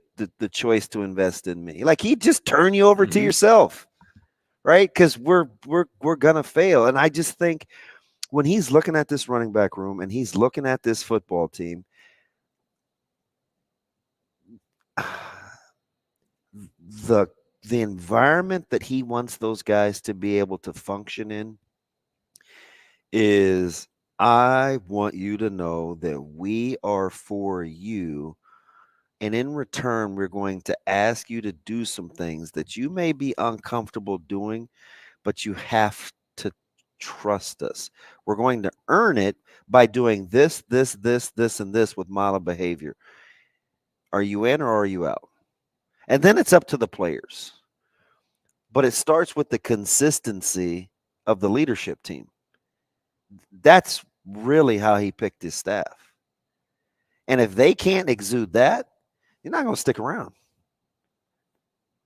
choice to invest in me. Like he'd just turn you over to yourself, right? Because we're going to fail. And I just think when he's looking at this running back room and he's looking at this football team, the environment that he wants those guys to be able to function in is, I want you to know that we are for you. And in return, we're going to ask you to do some things that you may be uncomfortable doing, but you have to trust us. We're going to earn it by doing this, and this with model behavior. Are you in or are you out? And then it's up to the players. But it starts with the consistency of the leadership team. That's really how he picked his staff. And if they can't exude that, you're not going to stick around.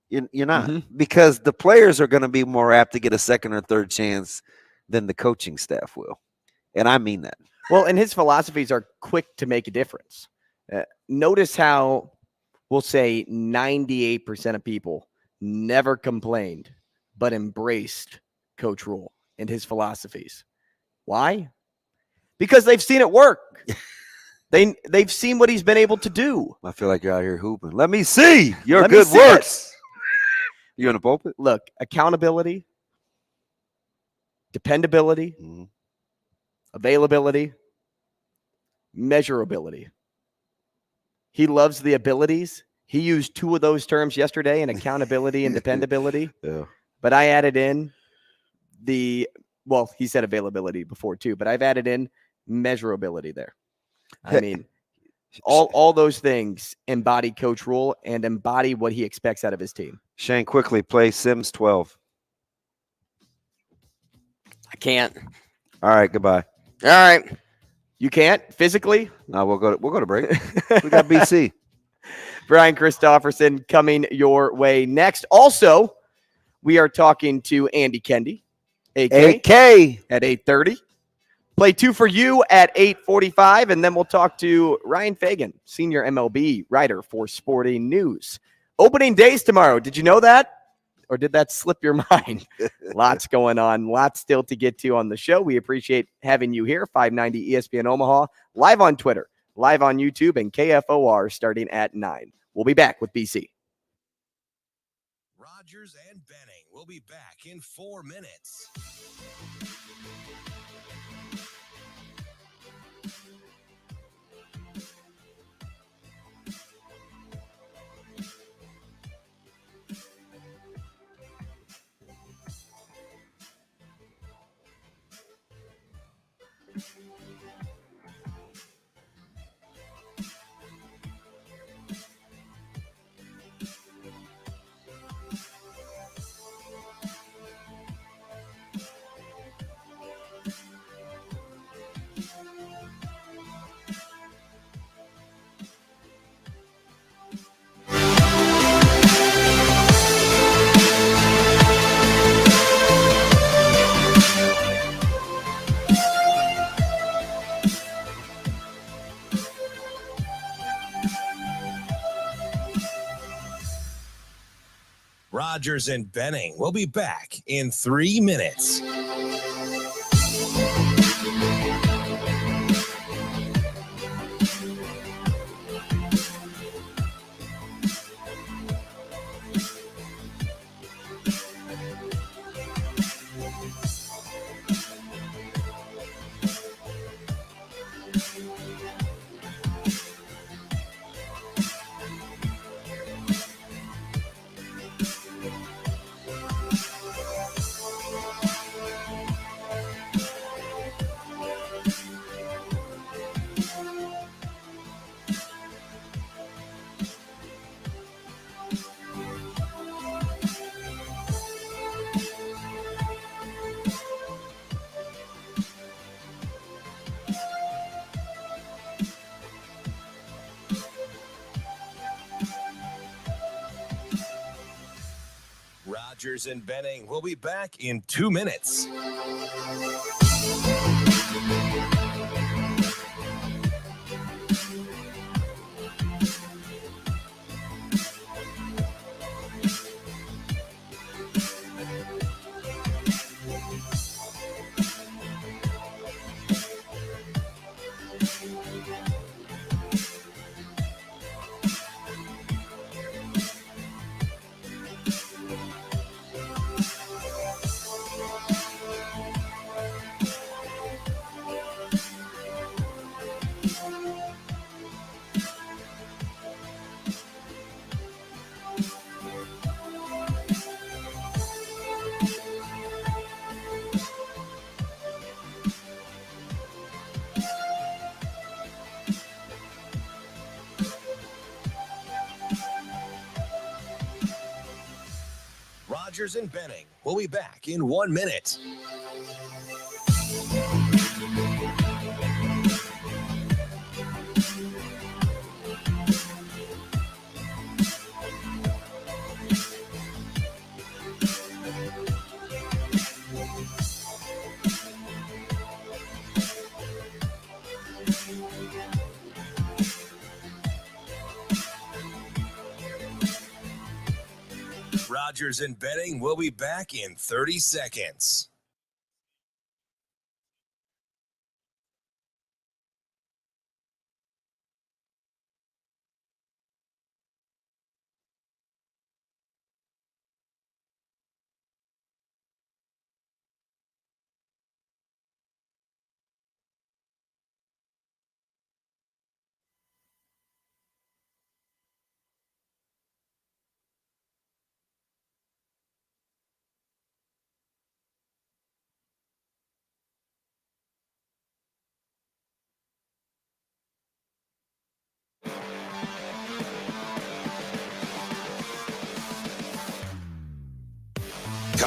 You're not, because the players are going to be more apt to get a second or third chance than the coaching staff will. And I mean that. Well, and his philosophies are quick to make a difference. Notice how we'll say 98% of people never complained, but embraced Coach Rule and his philosophies. Why? Because they've seen it work. They've seen what he's been able to do. I feel like you're out here hooping. Let me see your good works. You in the pulpit? Look, accountability, dependability, availability, measurability. He loves the abilities. He used two of those terms yesterday in accountability and dependability. Yeah. But I added in he said availability before too, but I've added in measurability there. I mean, all those things embody Coach Rule and embody what he expects out of his team. Shane, quickly play Sims 12. I can't. All right, goodbye. All right. You can't physically? No, we'll go to break. We got BC. Brian Christopherson coming your way next. Also, we are talking to Andy Kendeigh, AK at 8:30. Play 2 for you at 8:45, and then we'll talk to Ryan Fagan, senior MLB writer for Sporting News. Opening days tomorrow. Did you know that? Or did that slip your mind? Lots going on. Lots still to get to on the show. We appreciate having you here. 590 ESPN Omaha, live on Twitter, live on YouTube, and KFOR starting at 9. We'll be back with BC. Rogers and Benning will be back in 4 minutes. Rogers and Benning will be back in 3 minutes. Rogers and Benning will be back in 2 minutes. Rogers and Benning will be back in 1 minute. Rogers and Benning will be back in 30 seconds.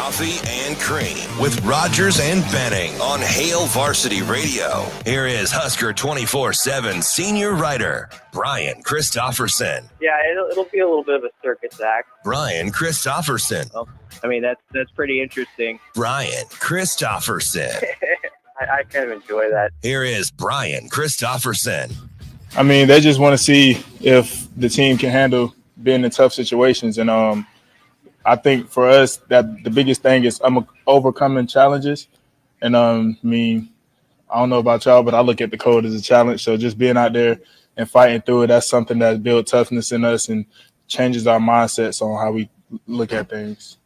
Coffee and Cream with Rogers and Benning on Hail Varsity Radio. Here is Husker 24/7 senior writer, Brian Christopherson. Yeah, it'll be a little bit of a circus act. Brian Christopherson. Well, I mean, that's pretty interesting. Brian Christopherson. I kind of enjoy that. Here is Brian Christopherson. I mean, they just want to see if the team can handle being in tough situations. And I think for us, that the biggest thing is overcoming challenges. And I mean, I don't know about y'all, but I look at the code as a challenge. So just being out there and fighting through it, that's something that builds toughness in us and changes our mindsets on how we look at things.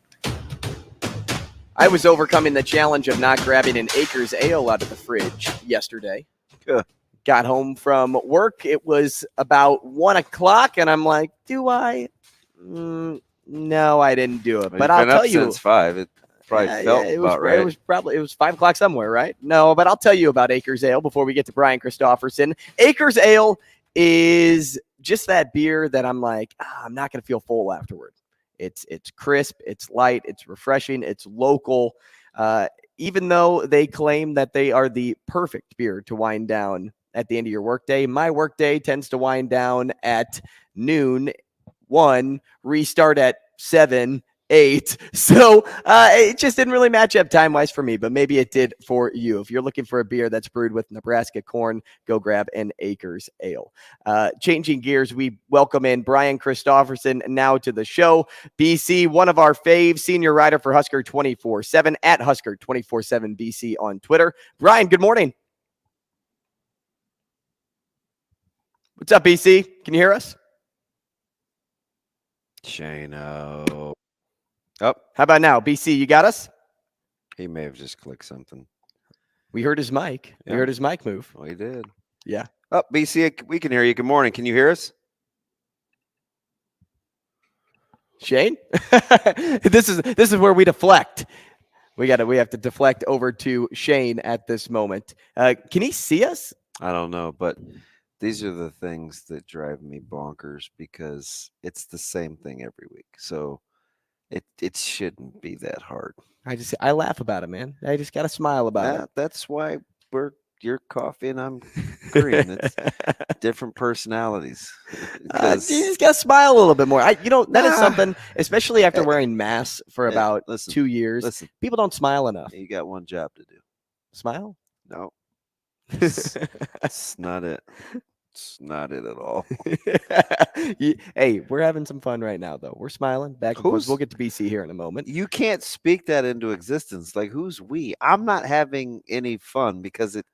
I was overcoming the challenge of not grabbing an Acres Ale out of the fridge yesterday. Good. Got home from work. It was about 1 o'clock, and I'm like, do I? No, I didn't do it. Well, but you've I'll been up tell you. since 5. It probably felt it was, about right. It was 5 o'clock somewhere, right? No, but I'll tell you about Acres Ale before we get to Brian Christopherson. Acres Ale is just that beer that I'm like, I'm not going to feel full afterward. It's crisp, it's light, it's refreshing, it's local. Even though they claim that they are the perfect beer to wind down at the end of your workday, my workday tends to wind down at noon, 1, restart at 7, 8. So it just didn't really match up time-wise for me, but maybe it did for you. If you're looking for a beer that's brewed with Nebraska corn, go grab an Acres Ale. Changing gears, we welcome in Brian Christopherson now to the show. BC, one of our faves, senior writer for Husker 24/7 at Husker 24/7 BC on Twitter. Brian, good morning. What's up, BC? Can you hear us? Shano. Oh, How about now? BC, you got us? he may have just clicked something. We heard his mic. We Yeah. heard his mic move. Oh, he did. Yeah. Oh, BC, we can hear you. Good morning. Can you hear us? Shane? This is where we deflect. We have to deflect over to Shane at this moment. Can he see us? I don't know, but these are the things that drive me bonkers because it's the same thing every week. So it shouldn't be that hard. I laugh about it, man. I just got to smile about it. That's why you're coffee and I'm green. It's different personalities. You just got to smile a little bit more. That is something, especially after wearing masks for about 2 years. Listen, people don't smile enough. you got one job to do. Smile? No, it's not it. It's not it at all. Hey, we're having some fun right now, though. We're smiling back and forth. We'll get to BC here in a moment. You can't speak that into existence. Like, who's we? I'm not having any fun because it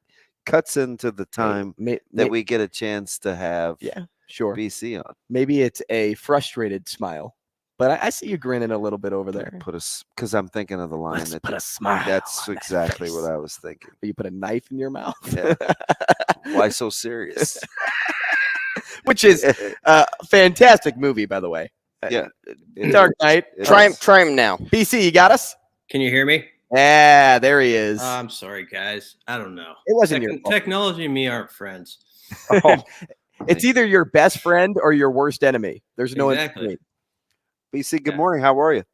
cuts into the time that we get a chance to have BC on. Maybe it's a frustrated smile, but I see you grinning a little bit over there. Because I'm thinking of the line. Put a smile. That's exactly what I was thinking. You put a knife in your mouth. Yeah. Why so serious? Which is a fantastic movie, by the way. Yeah. Dark Knight. Try him now. BC, you got us? Can you hear me? Yeah, there he is. I'm sorry, guys. I don't know. It wasn't your fault. Technology and me aren't friends. Oh, it's either your best friend or your worst enemy. There's no Exactly. BC, good morning. How are you?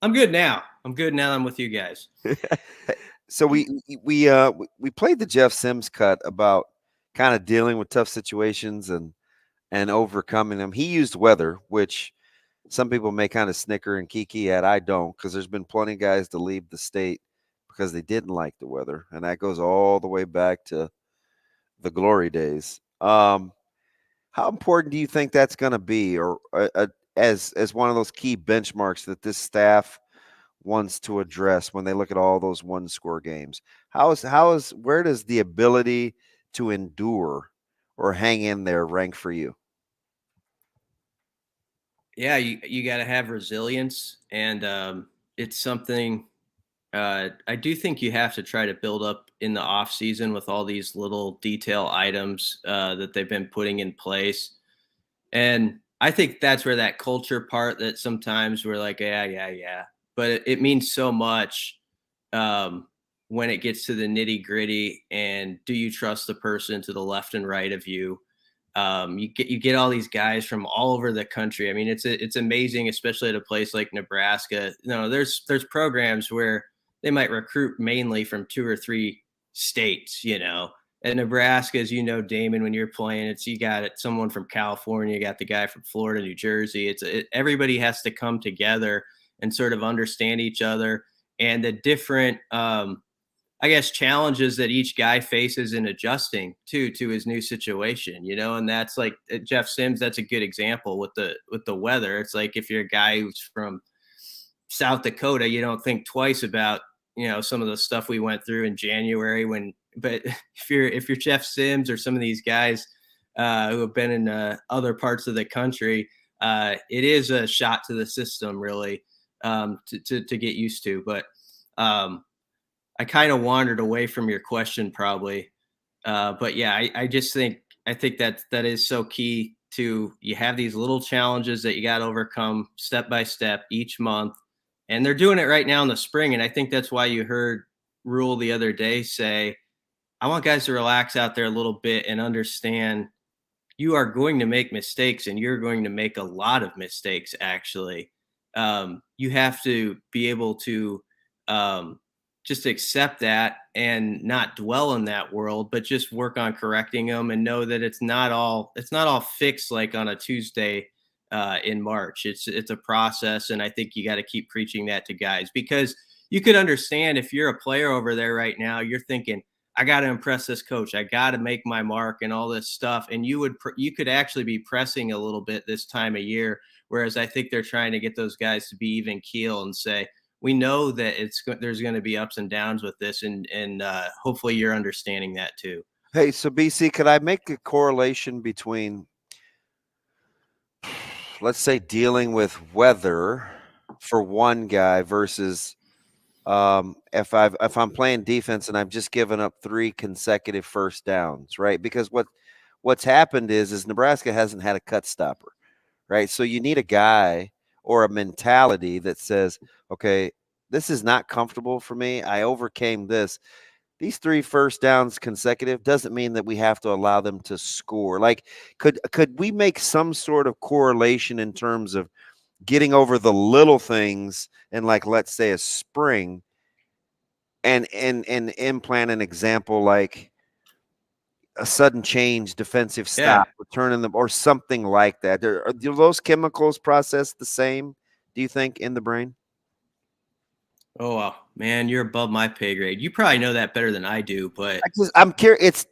I'm good now. I'm with you guys. So we played the Jeff Sims cut about kind of dealing with tough situations and overcoming them. He used weather, which some people may kind of snicker and kiki at. I don't, because there's been plenty of guys to leave the state because they didn't like the weather, and that goes all the way back to the glory days. How important do you think that's going to be, or as one of those key benchmarks that this staff wants to address when they look at all those one-score games? Where does the ability to endure or hang in there rank for you? Yeah, you got to have resilience, and it's something I do think you have to try to build up in the off season with all these little detail items that they've been putting in place. And I think that's where that culture part that sometimes we're like, yeah. But it means so much when it gets to the nitty gritty. And do you trust the person to the left and right of you? You get all these guys from all over the country. I mean, it's amazing, especially at a place like Nebraska. There's programs where they might recruit mainly from 2 or 3 states. At Nebraska, as Damon, when you're playing, you got someone from California, you got the guy from Florida, New Jersey. Everybody has to come together and sort of understand each other and the different, challenges that each guy faces in adjusting to his new situation, and that's like Jeff Sims. That's a good example with the weather. It's like if you're a guy who's from South Dakota, you don't think twice about, some of the stuff we went through in January but if you're Jeff Sims or some of these guys who have been in other parts of the country, it is a shot to the system really to get used to. But I kind of wandered away from your question probably. But yeah, I think that is so key to, you have these little challenges that you got to overcome step by step each month. And they're doing it right now in the spring. And I think that's why you heard Rule the other day say, I want guys to relax out there a little bit and understand you are going to make mistakes, and you're going to make a lot of mistakes, actually. You have to be able to just accept that and not dwell in that world, but just work on correcting them and know that it's not all fixed like on a Tuesday in March. It's a process. And I think you got to keep preaching that to guys, because you could understand if you're a player over there right now, you're thinking, I got to impress this coach. I got to make my mark and all this stuff. And you could actually be pressing a little bit this time of year. Whereas I think they're trying to get those guys to be even keel and say, we know that there's going to be ups and downs with this. And hopefully you're understanding that too. Hey, so BC, could I make a correlation between, let's say, dealing with weather for one guy versus if I'm playing defense and I've just given up 3 consecutive first downs, right? Because what's happened is Nebraska hasn't had a cut stopper, right? So you need a guy or a mentality that says, okay, this is not comfortable for me. I overcame this. These 3 first downs consecutive doesn't mean that we have to allow them to score. Like, could we make some sort of correlation in terms of getting over the little things and, like, let's say a spring, and implant an example like a sudden change, defensive stop, returning them, or something like that? Do those chemicals process the same, do you think, in the brain? Oh, wow, man, you're above my pay grade. You probably know that better than I do, but I'm curious.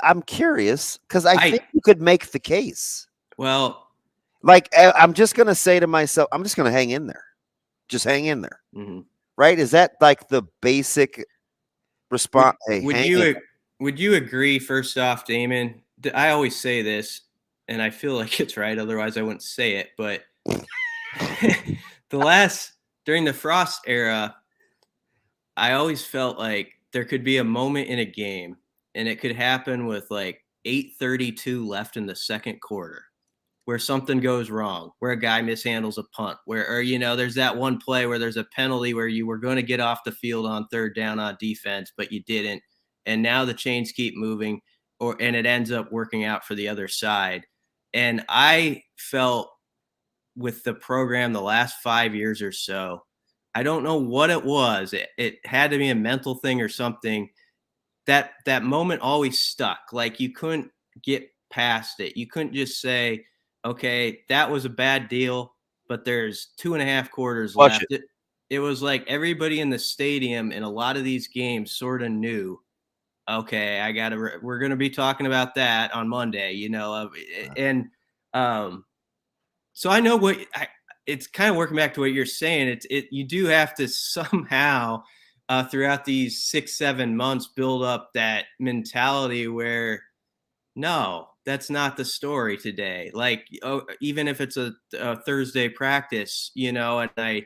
I'm curious because I think you could make the case. Well, like, I'm just going to say to myself, I'm just going to hang in there. Just hang in there. Mm-hmm. Right? Is that like the basic response? Would you agree, first off, Damon? I always say this, and I feel like it's right. Otherwise, I wouldn't say it. But during the Frost era, I always felt like there could be a moment in a game, and it could happen with like 8:32 left in the second quarter, where something goes wrong, where a guy mishandles a punt, or there's that one play where there's a penalty where you were going to get off the field on 3rd down on defense, but you didn't. And now the chains keep moving, and it ends up working out for the other side. And I felt with the program the last 5 years or so, I don't know what it was. It had to be a mental thing or something. That moment always stuck. Like, you couldn't get past it. You couldn't just say, okay, that was a bad deal, but there's 2.5 quarters left. It was like everybody in the stadium in a lot of these games sort of knew, okay, we're going to be talking about that on Monday, and so I know it's kind of working back to what you're saying. You do have to somehow throughout these 6-7 months build up that mentality where, no, that's not the story today. Like, even if it's a Thursday practice, and I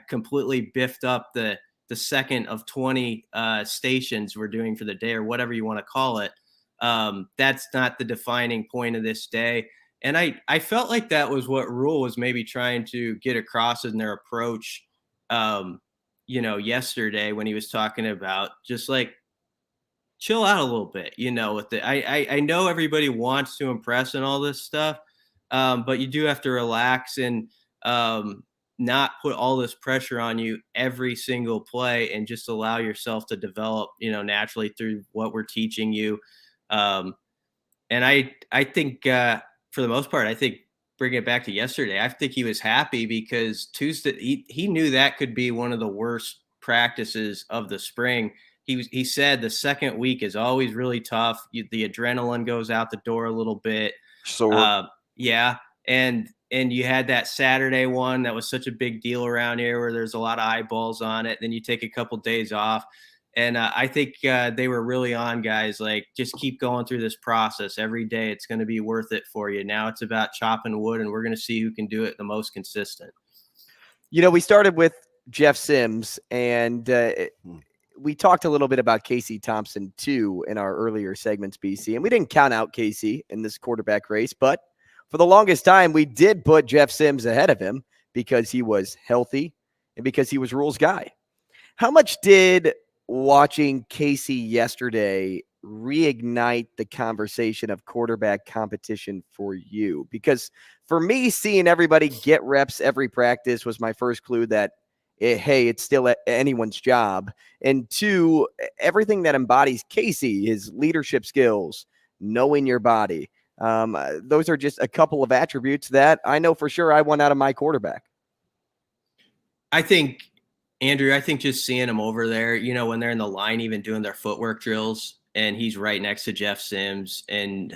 completely biffed up the second of 20 stations we're doing for the day, or whatever you want to call it. That's not the defining point of this day. And I felt like that was what Rule was maybe trying to get across in their approach, yesterday when he was talking about just like chill out a little bit, with it. I know everybody wants to impress and all this stuff, but you do have to relax and not put all this pressure on you every single play and just allow yourself to develop, naturally through what we're teaching you. And I think for the most part, I think bringing it back to yesterday, I think he was happy because Tuesday, he knew that could be one of the worst practices of the spring. He said the second week is always really tough. The adrenaline goes out the door a little bit. Yeah. And you had that Saturday one that was such a big deal around here where there's a lot of eyeballs on it. Then you take a couple days off. And I think they were really on guys, like, just keep going through this process every day. It's going to be worth it for you. Now it's about chopping wood, and we're going to see who can do it the most consistent. We started with Jeff Sims, and we talked a little bit about Casey Thompson too in our earlier segments, BC, and we didn't count out Casey in this quarterback race, but for the longest time, we did put Jeff Sims ahead of him because he was healthy and because he was Rule's guy. How much did watching Casey yesterday reignite the conversation of quarterback competition for you? Because for me, seeing everybody get reps every practice was my first clue that, hey, it's still anyone's job. And two, everything that embodies Casey, his leadership skills, knowing your body, those are just a couple of attributes that I know for sure I want out of my quarterback. I think, Andrew, just seeing him over there, when they're in the line, even doing their footwork drills, and he's right next to Jeff Sims, and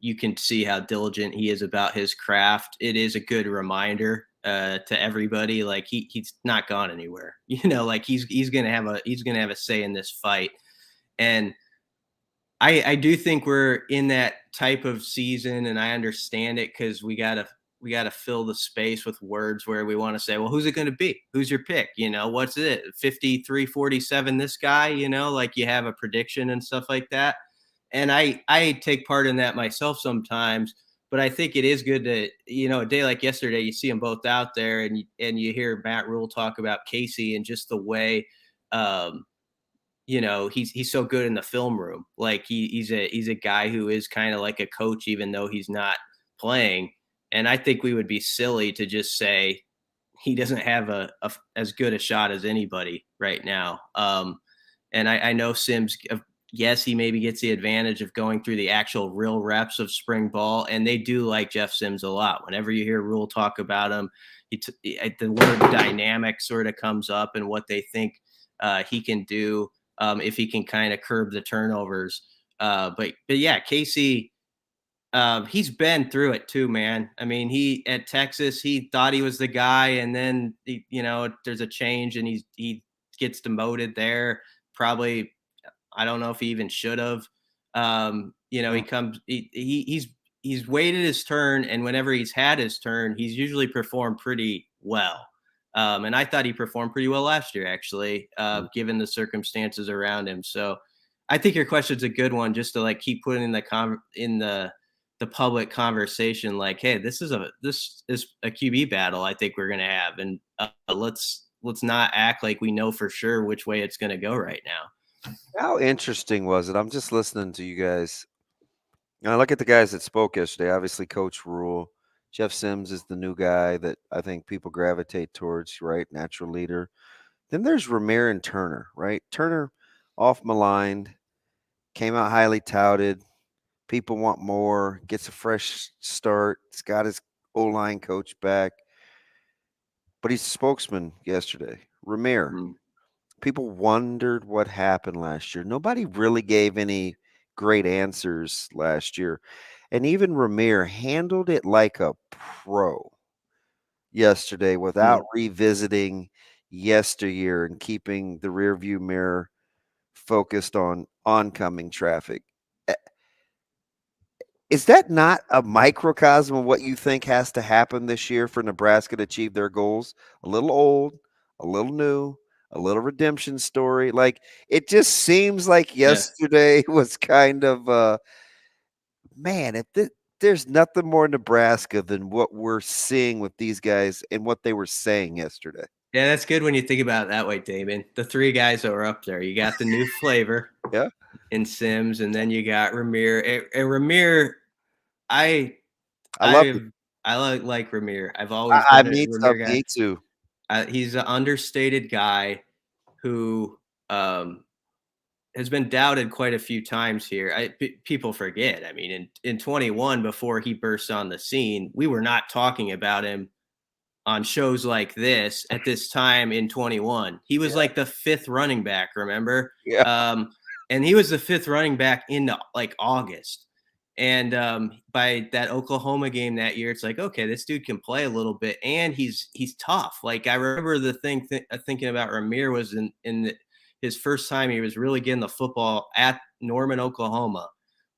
you can see how diligent he is about his craft. It is a good reminder to everybody, like he's not gone anywhere. Like he's gonna have a say in this fight, and I do think we're in that type of season, and I understand it because we gotta fill the space with words where we want to say, well, who's it going to be? Who's your pick? What's it? 53-47, this guy, like you have a prediction and stuff like that. And I take part in that myself sometimes, but I think it is good to, a day like yesterday, you see them both out there and you hear Matt Rule talk about Casey and just the way, he's so good in the film room. Like he's a guy who is kind of like a coach, even though he's not playing. And I think we would be silly to just say he doesn't have as good a shot as anybody right now. And I know Sims, yes, he maybe gets the advantage of going through the actual real reps of spring ball. And they do like Jeff Sims a lot. Whenever you hear Rule talk about him, the word dynamic sort of comes up and what they think he can do if he can kind of curb the turnovers. But yeah, Casey, he's been through it too, man. I mean, at Texas, he thought he was the guy, and then there's a change, and he gets demoted there. Probably, I don't know if he even should have. He comes, he's waited his turn, and whenever he's had his turn, he's usually performed pretty well. And I thought he performed pretty well last year, actually, given the circumstances around him. So I think your question's a good one, just to keep putting in the public conversation, like, hey, this is a QB battle I think we're going to have. And let's not act like we know for sure which way it's going to go right now. How interesting was it? I'm just listening to you guys. And I look at the guys that spoke yesterday, obviously Coach Rule. Jeff Sims is the new guy that I think people gravitate towards, right? Natural leader. Then there's Ramir and Turner, right? Turner off maligned, came out highly touted. People want more, gets a fresh start. He's got his O-line coach back. But he's a spokesman yesterday. Ramir. People wondered what happened last year. Nobody really gave any great answers last year. And even Ramir handled it like a pro yesterday without revisiting yesteryear and keeping the rearview mirror focused on oncoming traffic. Is that not a microcosm of what you think has to happen this year for Nebraska to achieve their goals? A little old, a little new, a little redemption story. Like, it just seems like yesterday was kind of, man, there's nothing more Nebraska than what we're seeing with these guys and what they were saying yesterday. Yeah, that's good when you think about it that way, Damon. The three guys that were up there, you got the new flavor. Yeah. and Sims, and then you got Ramir. And Ramir, I love him. I like Ramir. I've always I been a me Ramir guy. me too. He's an understated guy who has been doubted quite a few times here. People forget. I mean, in 21, before he burst on the scene, we were not talking about him on shows like this at this time in 21. He was like the 5th running back, remember? Yeah. And he was the 5th running back in like August. And by that Oklahoma game that year, it's like, okay, this dude can play a little bit, and he's tough. Like, I remember the thing thinking about Ramir was in his first time he was really getting the football at Norman, Oklahoma,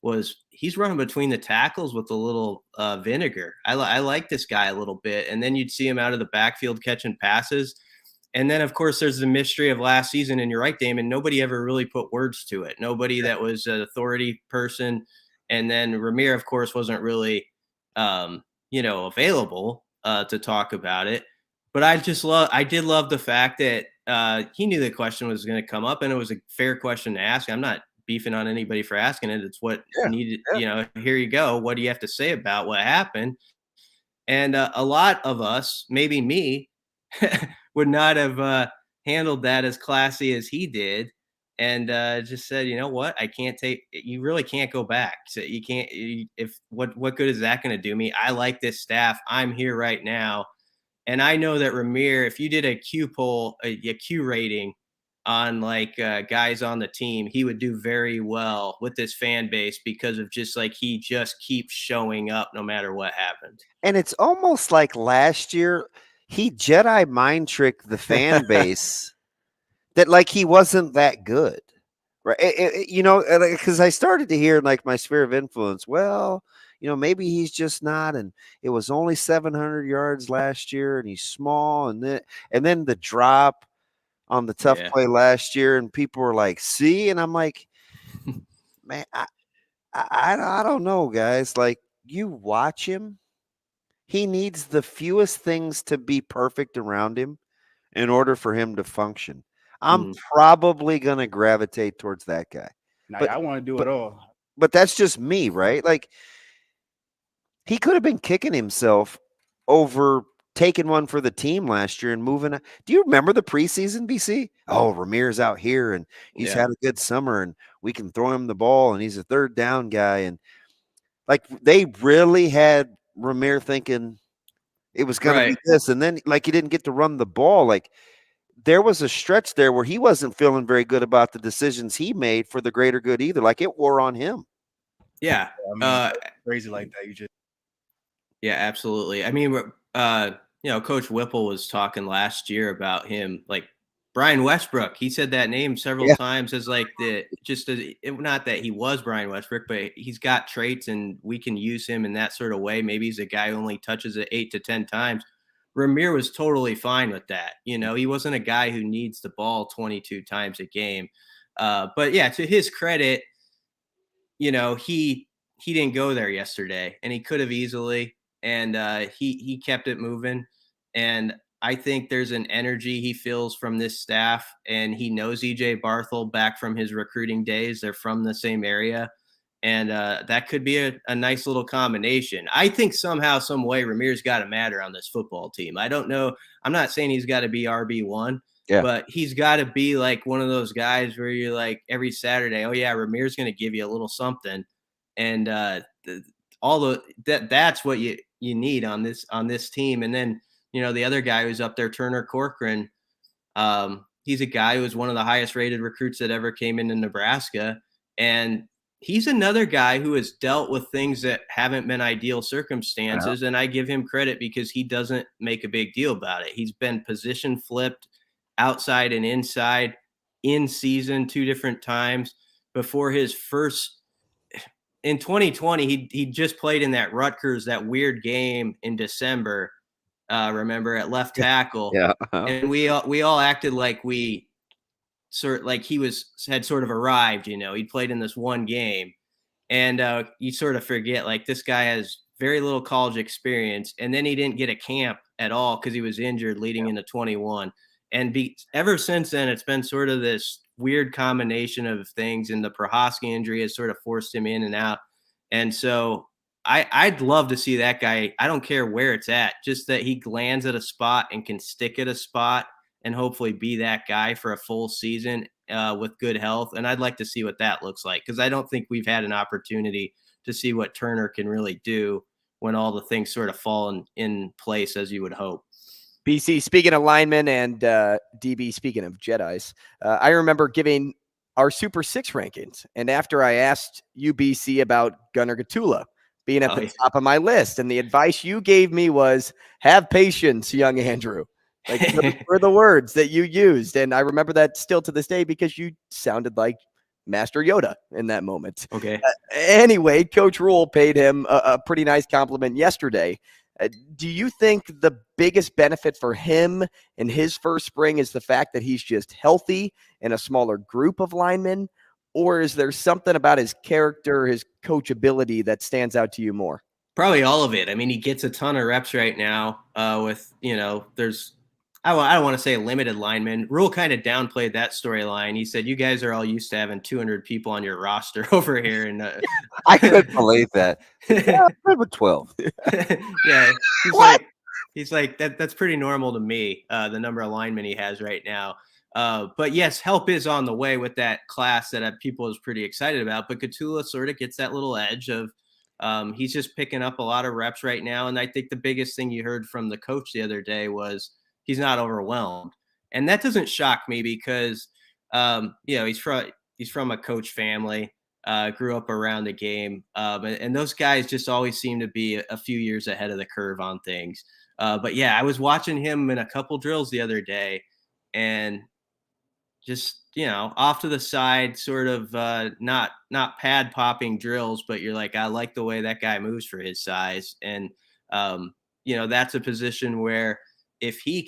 was he's running between the tackles with a little vinegar. I like this guy a little bit. And then you'd see him out of the backfield catching passes. And then, of course, there's the mystery of last season. And you're right, Damon, nobody ever really put words to it. Nobody that was an authority person. And then Ramir, of course, wasn't really, available to talk about it. But I did love the fact that he knew the question was going to come up, and it was a fair question to ask. I'm not beefing on anybody for asking it. It's what needed, here you go. What do you have to say about what happened? And a lot of us, maybe me, would not have handled that as classy as he did. And just said, you know what? You really can't go back. So you can't, what good is that going to do me? I like this staff. I'm here right now. And I know that Ramir, if you did a Q poll, a Q rating on like guys on the team, he would do very well with this fan base because of just like, he just keeps showing up no matter what happens. And it's almost like last year, he Jedi mind tricked the fan base that like he wasn't that good, right? Because I started to hear like my sphere of influence. Well, maybe he's just not, and it was only 700 yards last year, and he's small, and then the drop on the tough play last year, and people were like, "See," and I'm like, man, I don't know, guys. Like, you watch him, he needs the fewest things to be perfect around him in order for him to function. I'm probably going to gravitate towards that guy. Now, I want to do it all. But that's just me, right? Like, he could have been kicking himself over taking one for the team last year and moving. Do you remember the preseason, BC? Oh, Ramir's out here, and he's had a good summer, and we can throw him the ball, and he's a third down guy. And, like, they really had Ramir thinking it was going to be this. And then, like, he didn't get to run the ball. Like, there was a stretch there where he wasn't feeling very good about the decisions he made for the greater good either. Like, it wore on him. Yeah. Crazy like that. Yeah, absolutely. I mean, Coach Whipple was talking last year about him, like Brian Westbrook. He said that name several times as like not that he was Brian Westbrook, but he's got traits and we can use him in that sort of way. Maybe he's a guy who only touches it 8 to 10 times. He was totally fine with that. He wasn't a guy who needs the ball 22 times a game. But yeah, to his credit, he didn't go there yesterday, and he could have easily, and he kept it moving. And I think there's an energy he feels from this staff, and he knows EJ Barthel back from his recruiting days. They're from the same area. And that could be a nice little combination. I think somehow, some way, Ramir's got to matter on this football team. I don't know. I'm not saying he's got to be RB1, but he's got to be like one of those guys where you're like every Saturday, oh yeah, Ramir's going to give you a little something. And that's what you need on this team. And then, the other guy who's up there, Turner Corcoran, he's a guy who was one of the highest rated recruits that ever came into Nebraska. And he's another guy who has dealt with things that haven't been ideal circumstances. And I give him credit because he doesn't make a big deal about it. He's been position flipped outside and inside in season 2 different times. Before his first in 2020, he just played in that Rutgers, that weird game in December. Remember, at left tackle. And we all acted like he had sort of arrived, he played in this one game, and you sort of forget, like, this guy has very little college experience, and then he didn't get a camp at all because he was injured leading into 21. And ever since then, it's been sort of this weird combination of things, and the Prohaska injury has sort of forced him in and out. And so I'd love to see that guy. I don't care where it's at, just that he lands at a spot and can stick at a spot and hopefully be that guy for a full season with good health. And I'd like to see what that looks like, because I don't think we've had an opportunity to see what Turner can really do when all the things sort of fall in place as you would hope. BC, speaking of linemen, and DB, speaking of Jedis, I remember giving our Super 6 rankings. And after I asked you, BC, about Gunnar Gatula being at the top of my list, and the advice you gave me was, have patience, young Andrew. Like, those were the words that you used. And I remember that still to this day, because you sounded like Master Yoda in that moment. Okay. Anyway, Coach Rule paid him a pretty nice compliment yesterday. Do you think the biggest benefit for him in his first spring is the fact that he's just healthy in a smaller group of linemen? Or is there something about his character, his coachability that stands out to you more? Probably all of it. I mean, he gets a ton of reps right now with, there's, I don't want to say limited linemen. Rule kind of downplayed that storyline. He said, you guys are all used to having 200 people on your roster over here. And I couldn't believe that. Yeah, I'm with 12. Yeah. He's like, that's pretty normal to me, the number of linemen he has right now. But yes, help is on the way with that class that people is pretty excited about. But Gatula sort of gets that little edge of he's just picking up a lot of reps right now. And I think the biggest thing you heard from the coach the other day was he's not overwhelmed. And that doesn't shock me because, he's from a coach family, grew up around the game. And those guys just always seem to be a few years ahead of the curve on things. But yeah, I was watching him in a couple drills the other day, and just, off to the side, sort of not pad popping drills, but you're like, I like the way that guy moves for his size. And, that's a position where if he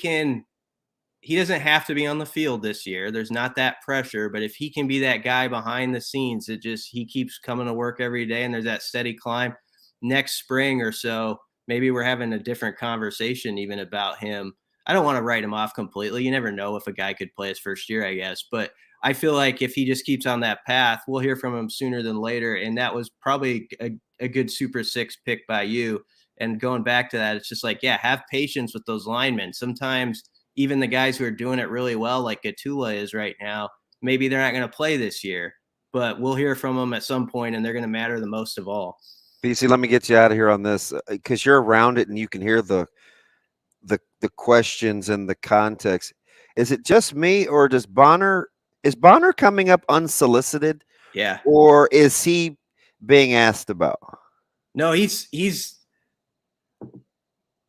doesn't have to be on the field this year. There's not that pressure, but if he can be that guy behind the scenes, he keeps coming to work every day and there's that steady climb. Next spring or so, maybe we're having a different conversation even about him. I don't want to write him off completely. You never know if a guy could play his first year, I guess. But I feel like if he just keeps on that path, we'll hear from him sooner than later. And that was probably a good Super 6 pick by you. And going back to that, it's just like, yeah, have patience with those linemen. Sometimes even the guys who are doing it really well, like Gatula is right now, maybe they're not going to play this year. But we'll hear from them at some point, and they're going to matter the most of all. BC, let me get you out of here on this, because you're around it and you can hear the questions and the context. Is it just me, or is Bonner coming up unsolicited? Yeah. Or is he being asked about? No, he's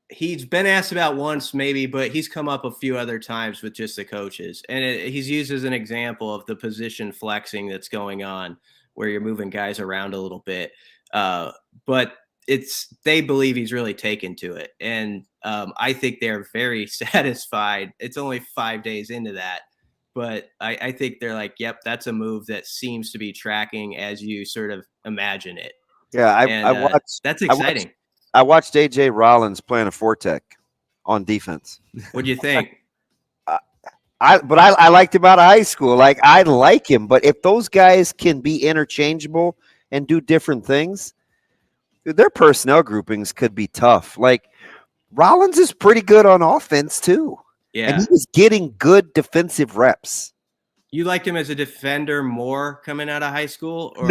been asked about once maybe, but he's come up a few other times with just the coaches. And he's used as an example of the position flexing that's going on, where you're moving guys around a little bit. But they believe he's really taken to it. And I think they're very satisfied. It's only 5 days into that, but I think they're like, yep, that's a move that seems to be tracking as you sort of imagine it. Yeah, I watched. That's exciting. I watched AJ Rollins playing a 4-tech on defense. What'd you think? I liked him out of high school. Like, I like him, but if those guys can be interchangeable and do different things, their personnel groupings could be tough. Like, Rollins is pretty good on offense too. Yeah. And he was getting good defensive reps. You liked him as a defender more coming out of high school? Or?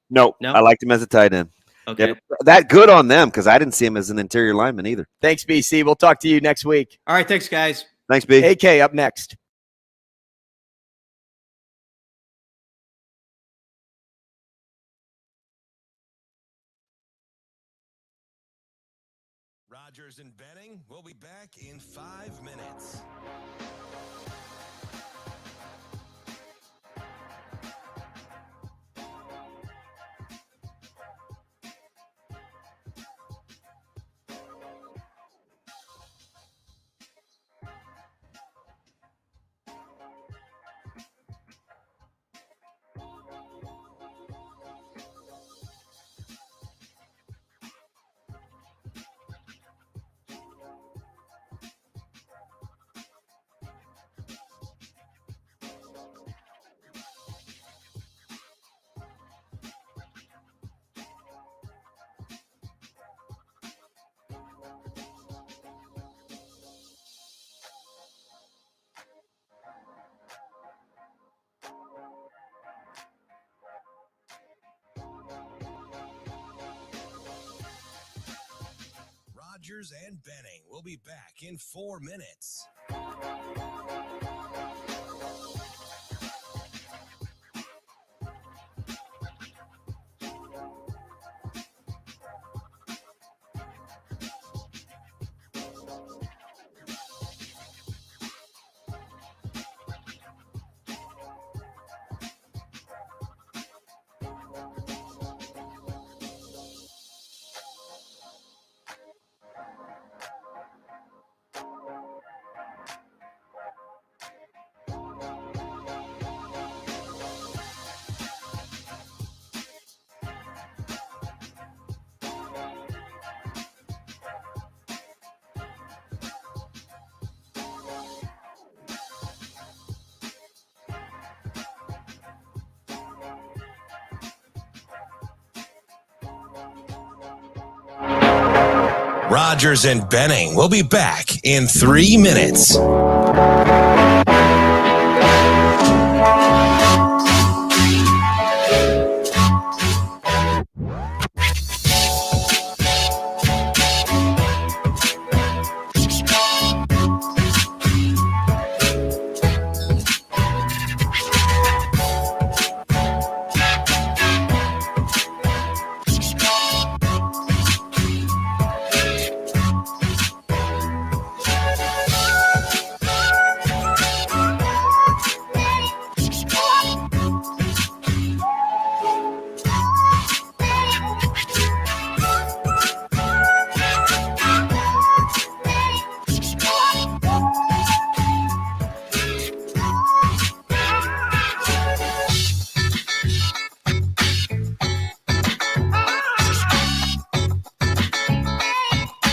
No. I liked him as a tight end. Okay. Yeah, that good on them, because I didn't see him as an interior lineman either. Thanks, BC. We'll talk to you next week. All right. Thanks, guys. Thanks, B. AK up next. Rogers and Benning will be back in 5 minutes. Rogers and Benning will be back in 4 minutes. Rogers and Benning will be back in 3 minutes.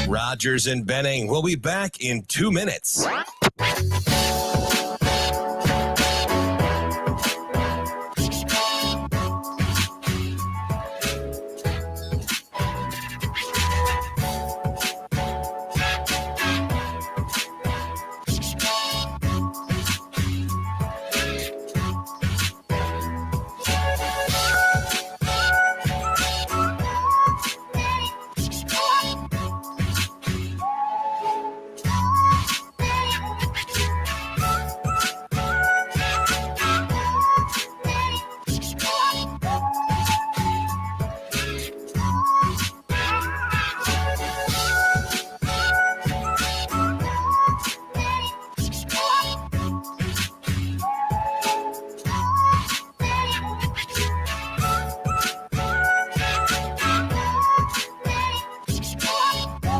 Rogers and Benning will be back in 2 minutes.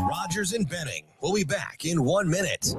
Rogers and Benning will be back in 1 minute.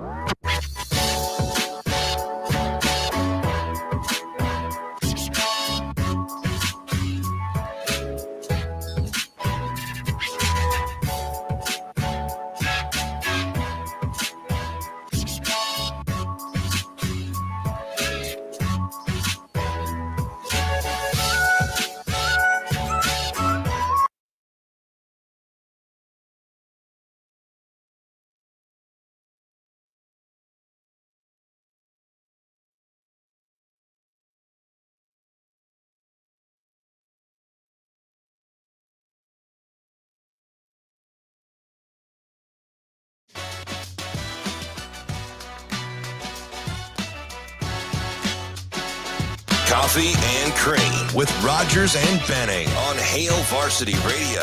Coffee and Cream with Rogers and Benning on Hail Varsity Radio.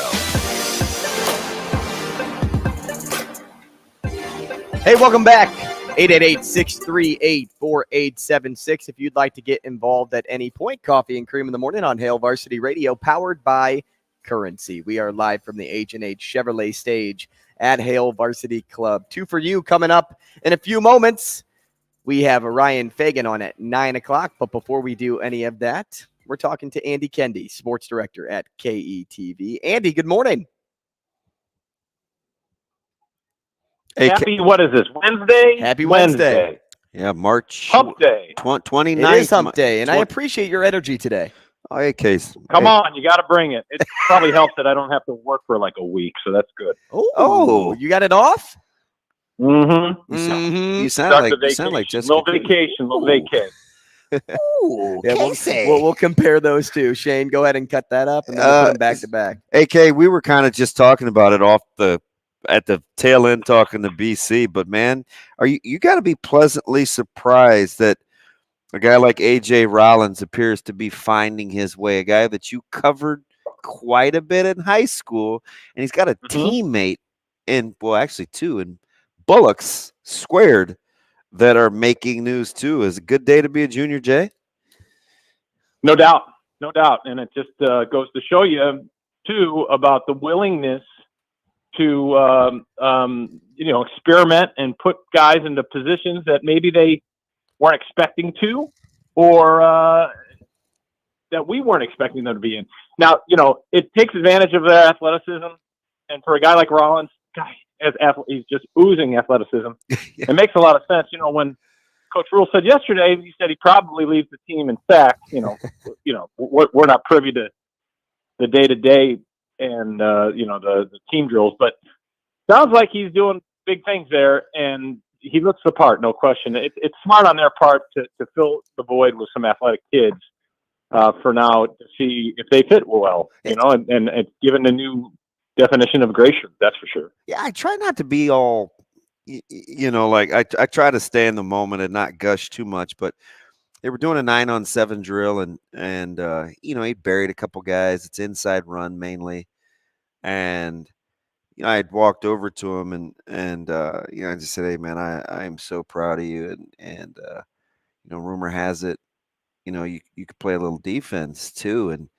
Hey, welcome back. 888-638-4876. If you'd like to get involved at any point, Coffee and Cream in the morning on Hail Varsity Radio, powered by Currency. We are live from the H&H Chevrolet stage at Hail Varsity Club. 2 for you coming up in a few moments. We have a Ryan Fagan on at 9 o'clock, but before we do any of that, we're talking to Andy Kendeigh, sports director at KETV. Andy, good morning. Hey, what is this, Wednesday? Happy Wednesday. Yeah, March Hump Day. 29th. It is Hump Day, and I appreciate your energy today. Oh, hey, Case. Come on, you got to bring it. It probably helps that I don't have to work for like a week, so that's good. Oh, you got it off? Mm-hmm. You sound like just little vacation. Ooh, yeah, we'll compare those two. Shane, go ahead and cut that up, and then we'll put them back to back. AK, we were kind of just talking about it off the at the tail end talking to BC, but man, you got to be pleasantly surprised that a guy like AJ Rollins appears to be finding his way, a guy that you covered quite a bit in high school, and he's got a teammate actually two in Bullocks Squared that are making news too. Is it a good day to be a junior, Jay? No doubt. And it just goes to show you too about the willingness to experiment and put guys into positions that maybe they weren't expecting to, or that we weren't expecting them to be in. Now, it takes advantage of their athleticism, and for a guy like Rollins, he's just oozing athleticism. Yeah. It makes a lot of sense. When Coach Rule said yesterday, he said he probably leaves the team in sacks. We're not privy to the day-to-day and the team drills, but sounds like he's doing big things there, and he looks the part, no question. It's smart on their part to fill the void with some athletic kids for now to see if they fit well, and it's given a new definition of Gratian, that's for sure. Yeah, I try not to be all, I try to stay in the moment and not gush too much, but they were doing a 9-on-7 drill, and he buried a couple guys. It's inside run mainly, and I had walked over to him and I just said, "Hey man, I am so proud of you, and rumor has it, you could play a little defense too." And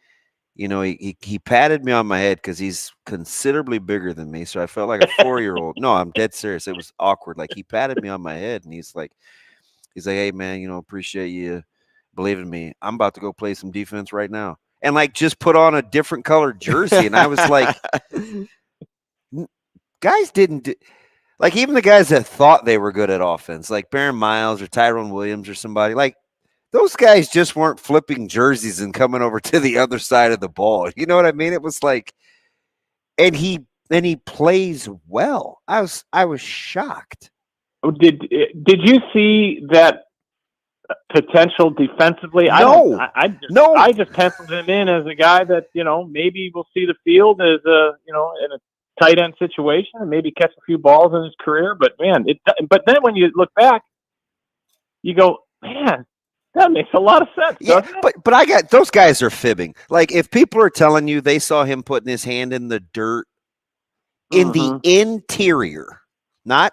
he patted me on my head because he's considerably bigger than me, so I felt like a 4-year-old. No, I'm dead serious. It was awkward. Like, he patted me on my head, and he's like, "Hey man, appreciate you believing in me. I'm about to go play some defense right now," and just put on a different colored jersey, and I was like. Guys didn't even the guys that thought they were good at offense, like Baron Miles or Tyrone Williams or somebody, those guys just weren't flipping jerseys and coming over to the other side of the ball. You know what I mean? It was and he plays well. I was shocked. Did you see that potential defensively? No. I just penciled him in as a guy that maybe we'll see the field as in a tight end situation and maybe catch a few balls in his career. But man, but then when you look back, you go, man, that makes a lot of sense. Yeah, but those guys are fibbing. If people are telling you they saw him putting his hand in the dirt in the interior, not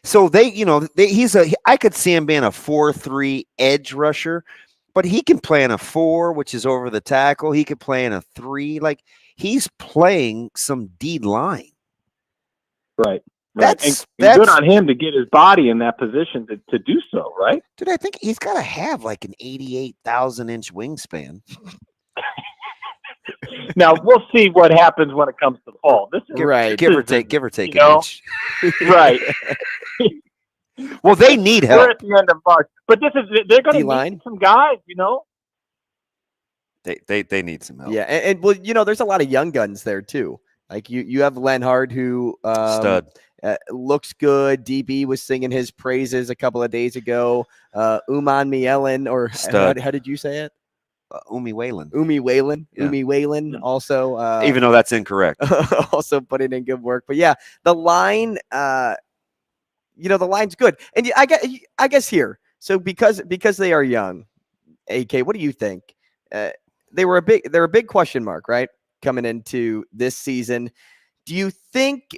so I could see him being a 4-3 edge rusher, but he can play in a 4, which is over the tackle. He could play in a 3. He's playing some D line. Right. That's good on him to get his body in that position to do so, right? Dude, I think he's got to have an 88,000-inch wingspan. Now, we'll see what happens when it comes to fall. This is right. Give or take an inch. Right. Well, they need help. We're at the end of March. But they're going to need some guys, They need some help. Yeah, and there's a lot of young guns there too. You have Lenhard, who stud looks good. DB was singing his praises a couple of days ago. Uman Mielen, or how did you say it? Umi Whalen. Yeah. Umi Whalen also. Even though that's incorrect. Also putting in good work. But yeah, the line, the line's good. And I guess here, so because they are young, AK, what do you think? They're a big question mark, right? Coming into this season. Do you think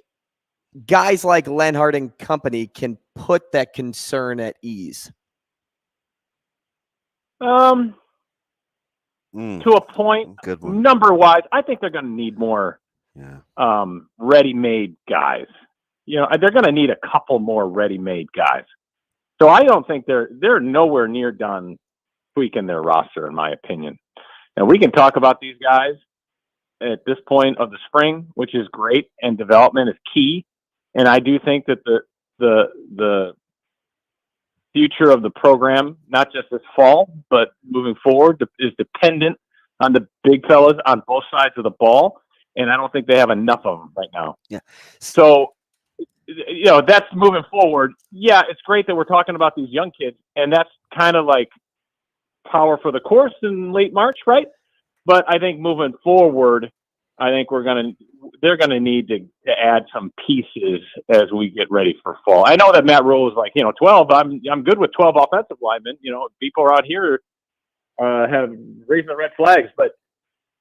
guys like Lenhard and company can put that concern at ease? To a point, number-wise, I think they're going to need more ready-made guys. They're going to need a couple more ready-made guys. So I don't think they're nowhere near done tweaking their roster, in my opinion. And we can talk about these guys at this point of the spring, which is great, and development is key. And I do think that the future of the program, not just this fall, but moving forward, is dependent on the big fellas on both sides of the ball. And I don't think they have enough of them right now. Yeah. So, that's moving forward. Yeah, it's great that we're talking about these young kids, and that's kind of like power for the course in late March, right? But I think moving forward, I think they're going to need to add some pieces as we get ready for fall. I know that Matt Rule is like, 12. I'm good with 12 offensive linemen. People around here have raised the red flags, but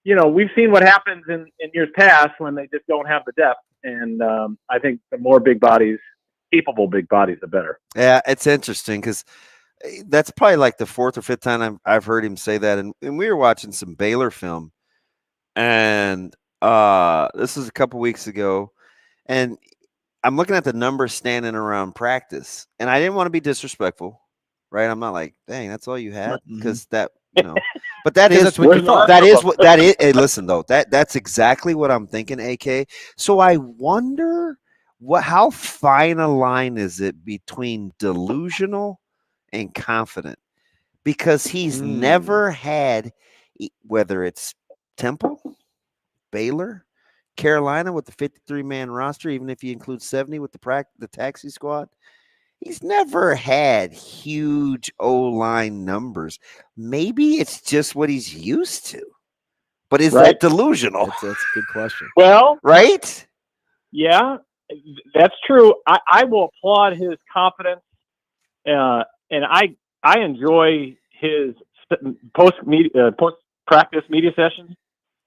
we've seen what happens in years past when they just don't have the depth. And I think the more big bodies, capable big bodies, the better. Yeah, it's interesting because that's probably like the fourth or fifth time I've heard him say that. And we were watching some Baylor film, and this was a couple weeks ago, and I'm looking at the numbers standing around practice, and I didn't want to be disrespectful, right? I'm not like, dang, that's all you had, because that, but that is what you thought. That is what that is. Hey, listen though, that's exactly what I'm thinking, AK. So I wonder how fine a line is it between delusional and confident, because he's never had, whether it's Temple, Baylor, Carolina with the 53-man roster, even if you include 70 with the taxi squad, he's never had huge O-line numbers. Maybe it's just what he's used to. But is that delusional? That's a good question. Well, right? Yeah, that's true. I will applaud his confidence, and I enjoy his post practice media sessions.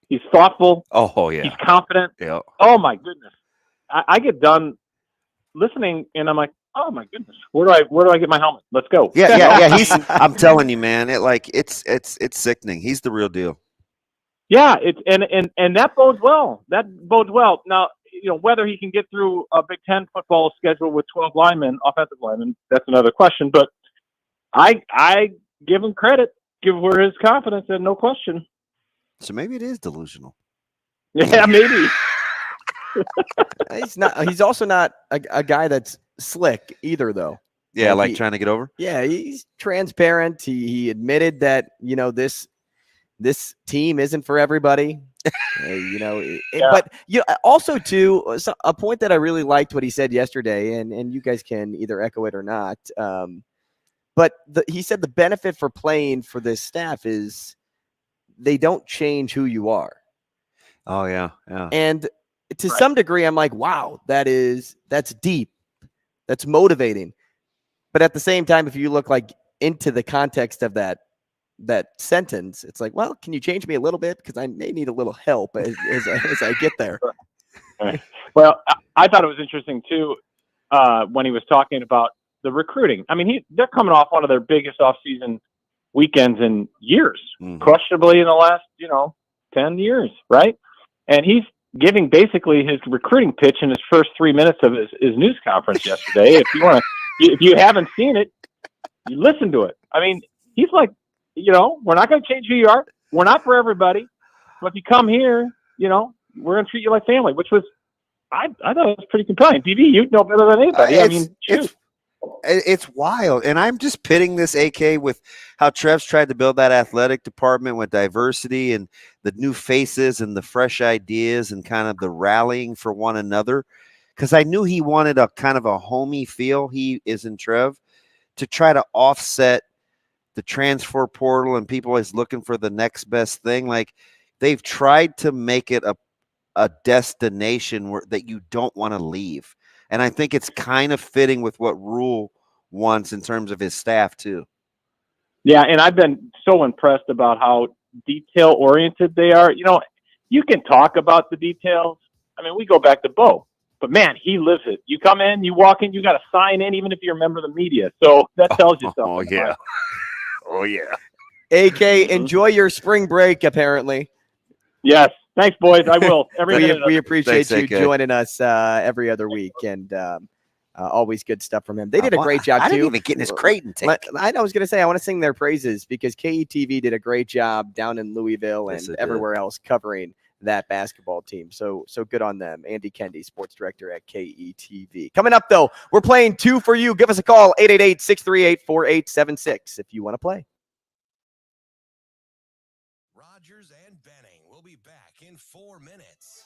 He's thoughtful. Oh yeah. He's confident. Yeah. Oh my goodness. I get done listening and I'm like, oh my goodness, where do I get my helmet? Let's go. Yeah. I'm telling you, man, it's sickening. He's the real deal. Yeah, and that bodes well. That bodes well. Now, whether he can get through a Big Ten football schedule with 12 linemen, offensive linemen, that's another question. But I give him credit, give where his confidence, and no question. So maybe it is delusional. Yeah, maybe. He's not. He's also not a guy that's slick either, though. Yeah, like trying to get over. Yeah, he's transparent. He admitted that this team isn't for everybody. But also too, a point that I really liked what he said yesterday, and you guys can either echo it or not. But he said the benefit for playing for this staff is they don't change who you are. Oh yeah. And to some degree, I'm like, wow, that's deep, that's motivating. But at the same time, if you look into the context of that sentence, it's like, well, can you change me a little bit, because I may need a little help as I get there. Well, I thought it was interesting too when he was talking about the recruiting. I mean, they're coming off one of their biggest off-season weekends in years, questionably in the last 10 years, right? And he's giving basically his recruiting pitch in his first 3 minutes of his news conference yesterday. If you haven't seen it, you listen to it. I mean, he's like, we're not going to change who you are. We're not for everybody. But if you come here, we're going to treat you like family, which was, I thought it was pretty compelling. DB, you know better than anybody. It's wild. And I'm just pitting this AK with how Trev's tried to build that athletic department with diversity and the new faces and the fresh ideas and kind of the rallying for one another. Because I knew he wanted a kind of a homey feel, he is in Trev, to try to offset the transfer portal and people always looking for the next best thing. Like, they've tried to make it a destination that you don't want to leave. And I think it's kind of fitting with what Rule wants in terms of his staff too. Yeah, and I've been so impressed about how detail-oriented they are. You can talk about the details. I mean, we go back to Bo, but man, he lives it. You come in, you walk in, you got to sign in, even if you're a member of the media. So that tells you something. Oh, yeah. Right? Oh, yeah. AK, enjoy your spring break, apparently. Yes. Thanks, boys. I will. We appreciate you joining us every other week, and always good stuff from him. They did a great job, too. I didn't even get in his Creighton take. I was going to say, I want to sing their praises, because KETV did a great job down in Louisville and everywhere else covering that basketball team. So good on them. Andy Kendeigh, sports director at KETV. Coming up, though, we're playing Two for You. Give us a call, 888-638-4876 if you want to play. Rogers and Benning will be back in 4 minutes.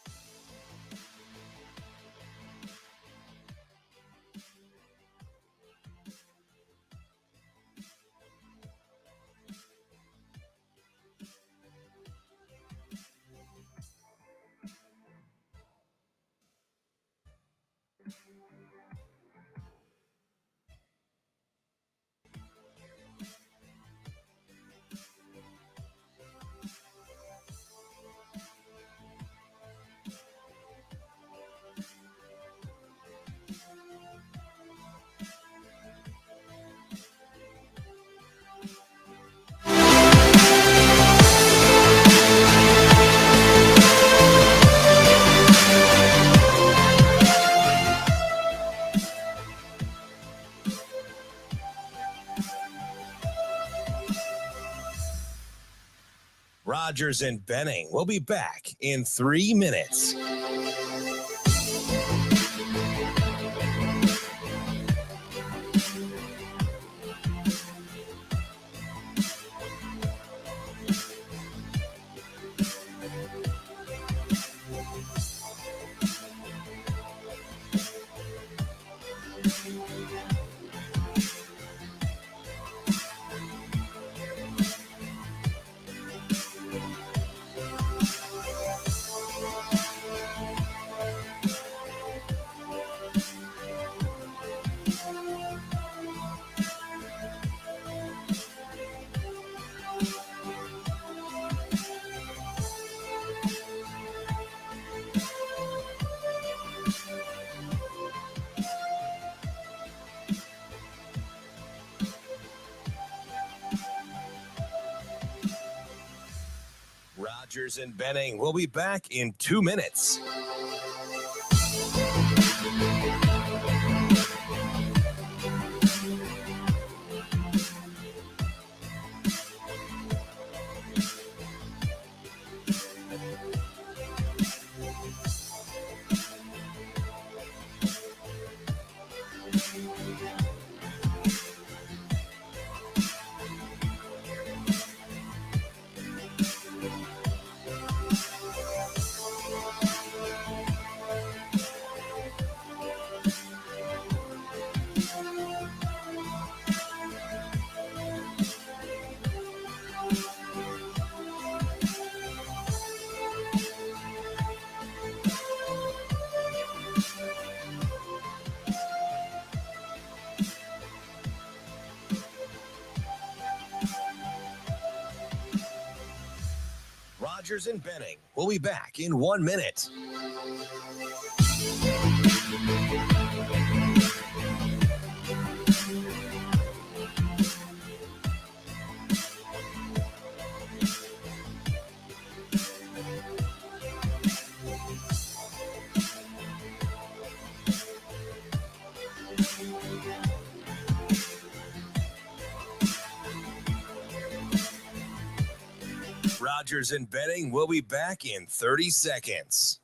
Rogers and Benning will be back in 3 minutes. Rogers and Benning will be back in 2 minutes. Rogers and Benning will be back in 1 minute. Rogers and Benning will be back in 30 seconds.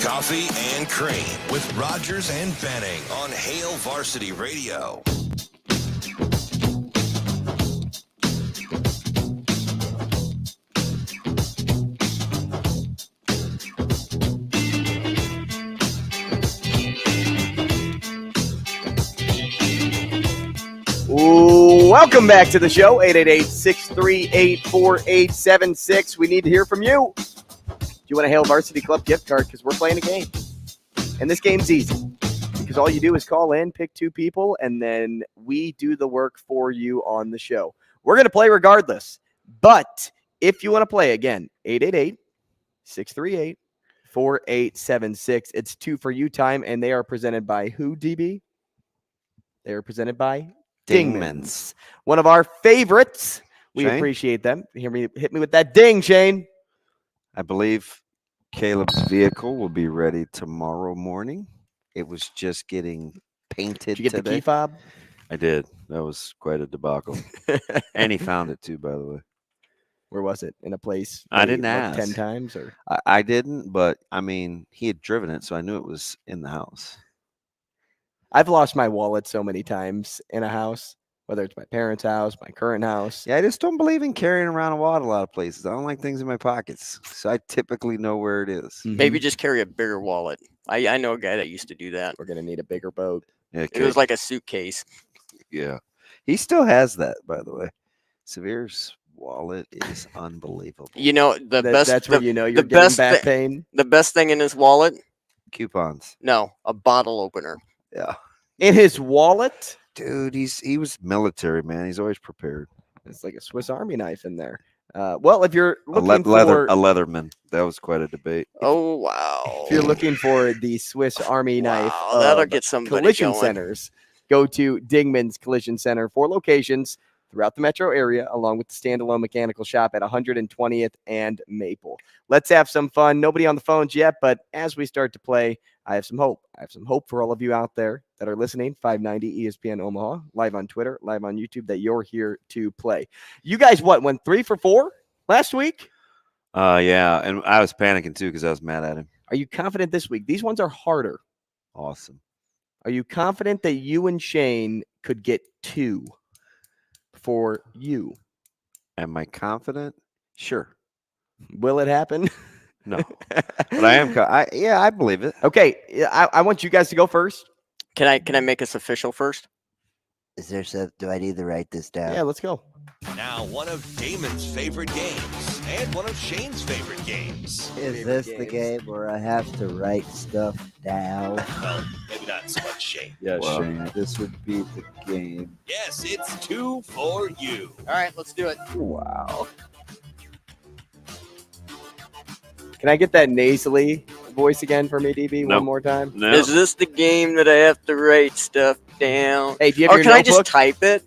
Coffee and Cream with Rogers and Benning on Hail Varsity Radio. Welcome back to the show, 888-638-4876. We need to hear from you. Do you want a Hail Varsity Club gift card? Because we're playing a game. And this game's easy. Because all you do is call in, pick two people, and then we do the work for you on the show. We're going to play regardless. But if you want to play, again, 888-638-4876. It's two for you time, and they are presented by who, DB? They are presented by Dingman's. One of our favorites. We Shane? appreciate them. Hit me with that ding, Shane. I believe Caleb's vehicle will be ready tomorrow morning. It was just getting painted Did you get today. the key fob? I did. That was quite a debacle. And he found it too, by the way. Where was it? In a place? I where you didn't looked ask. 10 times? Or I didn't, but I mean, he had driven it, so I knew it was in the house. I've lost my wallet so many times in a house, whether it's my parents' house, my current house. Yeah, I just don't believe in carrying around a wallet a lot of places. I don't like things in my pockets, so I typically know where it is. Maybe just carry a bigger wallet. I know a guy that used to do that. We're going to need a bigger boat. Yeah, It was like a suitcase. Yeah. He still has that, by the way. Severe's wallet is unbelievable. You know, that's where you know you're the getting best back pain. The best thing in his wallet Coupons. No, a bottle opener. Yeah. In his wallet? Dude, he was military, man. He's always prepared. It's like a Swiss Army knife in there. Well, if you're A looking leather for a Leatherman. That was quite a debate. Oh wow! if you're looking for the Swiss Army knife, Wow, that'll get somebody collision going. centers, go to Dingman's Collision Center, 4 locations throughout the metro area, along with the standalone mechanical shop at 120th and Maple. Let's have some fun. Nobody on the phones yet, but as we start to play, I have some hope. I have some hope for all of you out there that are listening. 590 ESPN Omaha, live on Twitter, live on YouTube, that you're here to play. You guys, went 3 for 4 last week? Yeah, and I was panicking too because I was mad at him. Are you confident this week? These ones are harder. Awesome. Are you confident that you and Shane could get 2 for you? Am I confident? Sure. Will it happen? No. But I am. I believe it. Okay, I want you guys to go first. Can I make us official first? Is there some? Do I need to write this down? Yeah, let's go. Now, one of Damon's favorite games and one of Shane's favorite games. Is this the game where I have to write stuff down? Well, maybe not so much Shane. Yeah, Well, Shane. this would be the game. Yes, it's 2 for you. All right, let's do it. Wow. Can I get that nasally voice again for me, DB, Nope. one more time? No. Is this the game that I have to write stuff down? Hey, do you have Or your can I just notebook? type it?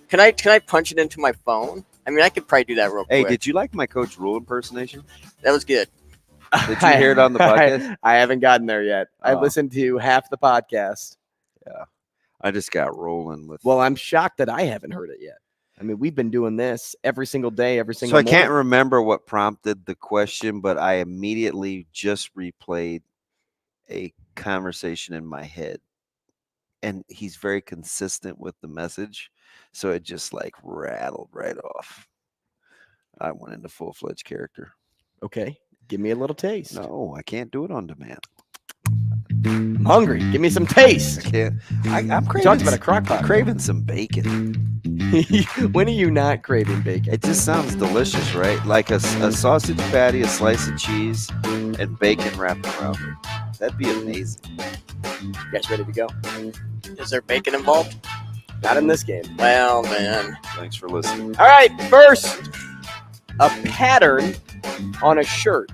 Can I punch it into my phone? I mean, I could probably do that real Hey, quick. did you like my Coach Rule impersonation? That was good. Did you hear it on the podcast? I haven't gotten there yet. I Oh. listened to half the podcast. Yeah. I just got rolling with. Well, I'm shocked that I haven't heard it yet. I mean, we've been doing this every single day, every So single I can't morning. remember what prompted the question, but I immediately just replayed a conversation in my head. And he's very consistent with the message. So it just like rattled right off. I went into full-fledged character. Okay, give me a little taste. No, I can't do it on demand. I'm hungry. Give me some taste. I can't. I'm You craving. talked about a crock pot. I'm craving some bacon. When are you not craving bacon? It just sounds delicious, right? Like a sausage patty, a slice of cheese, and bacon wrapped around it. That'd be amazing. You guys ready to go? Is there bacon involved? Not in this game. Well, man. Thanks for listening. All right, first, a pattern on a shirt.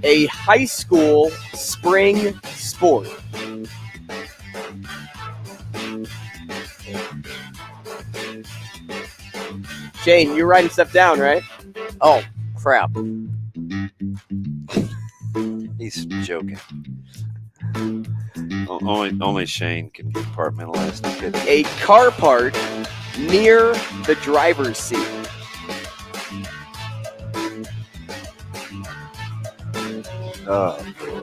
A high school spring sport. Shane, you're writing stuff down, right? Oh, crap. He's joking. Only Shane can compartmentalize the kid. A car part near the driver's seat. Oh, boy.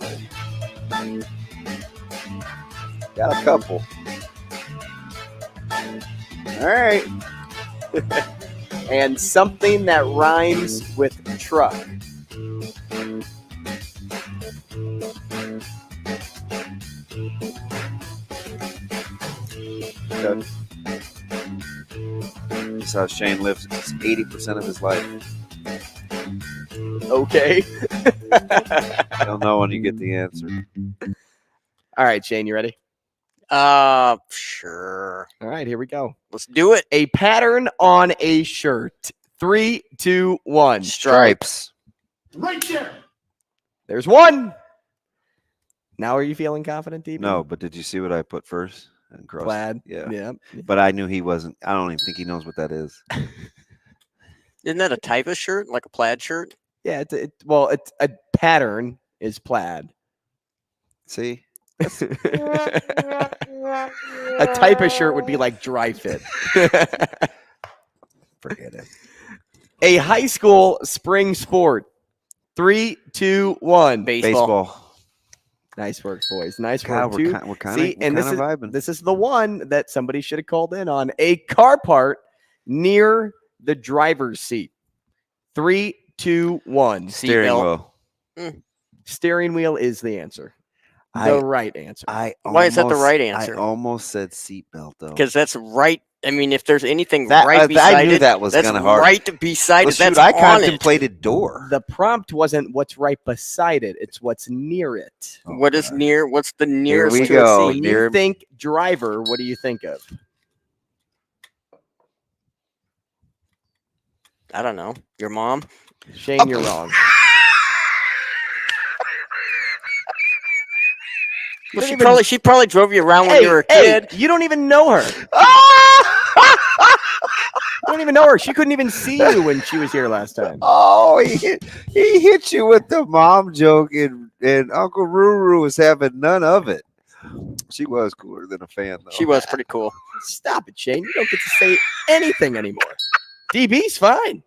Got a couple. All right. And something that rhymes with truck. Okay. This is how Shane lives 80% of his life. Okay. You'll know when you get the answer. All right, Shane, you ready? Sure. All right, here we go. Let's do it. A pattern on a shirt. 3, 2, 1. Stripes. Right there. There's one. Now are you feeling confident, DB? No, but did you see what I put first? And crossed? Plaid. Yeah. Yeah. But I knew he wasn't. I don't even think he knows what that is. Isn't that a type of shirt, like a plaid shirt? Yeah, it's a pattern is plaid. See? A type of shirt would be like dry fit. Forget it. A high school spring sport. 3, 2, 1. Baseball. Nice work, boys. Nice God, work, too. we're kind See, and of this is vibing. this is the one that somebody should have called in on. A car part near the driver's seat. 3, 2, 1. Steering wheel. Steering wheel is the answer. The right answer. Why is that the right answer? I almost said seatbelt though. Because that's right I mean, if there's anything That right beside I knew it, that was that's kind of hard. right beside Well, it. That's shoot, I on it. contemplated door. The prompt wasn't what's right beside it; it's what's near it. What is near? What's the nearest we to go. a When seat? you think driver, what do you think of? I don't know. Your mom? Shane, you're wrong. Well, she probably drove you around when you were a kid. You don't even know her. You don't even know her. She couldn't even see you when she was here last time. Oh, he hit you with the mom joke, and Uncle Ruru was having none of it. She was cooler than a fan, though. She was pretty cool. Stop it, Shane. You don't get to say anything anymore. DB's fine.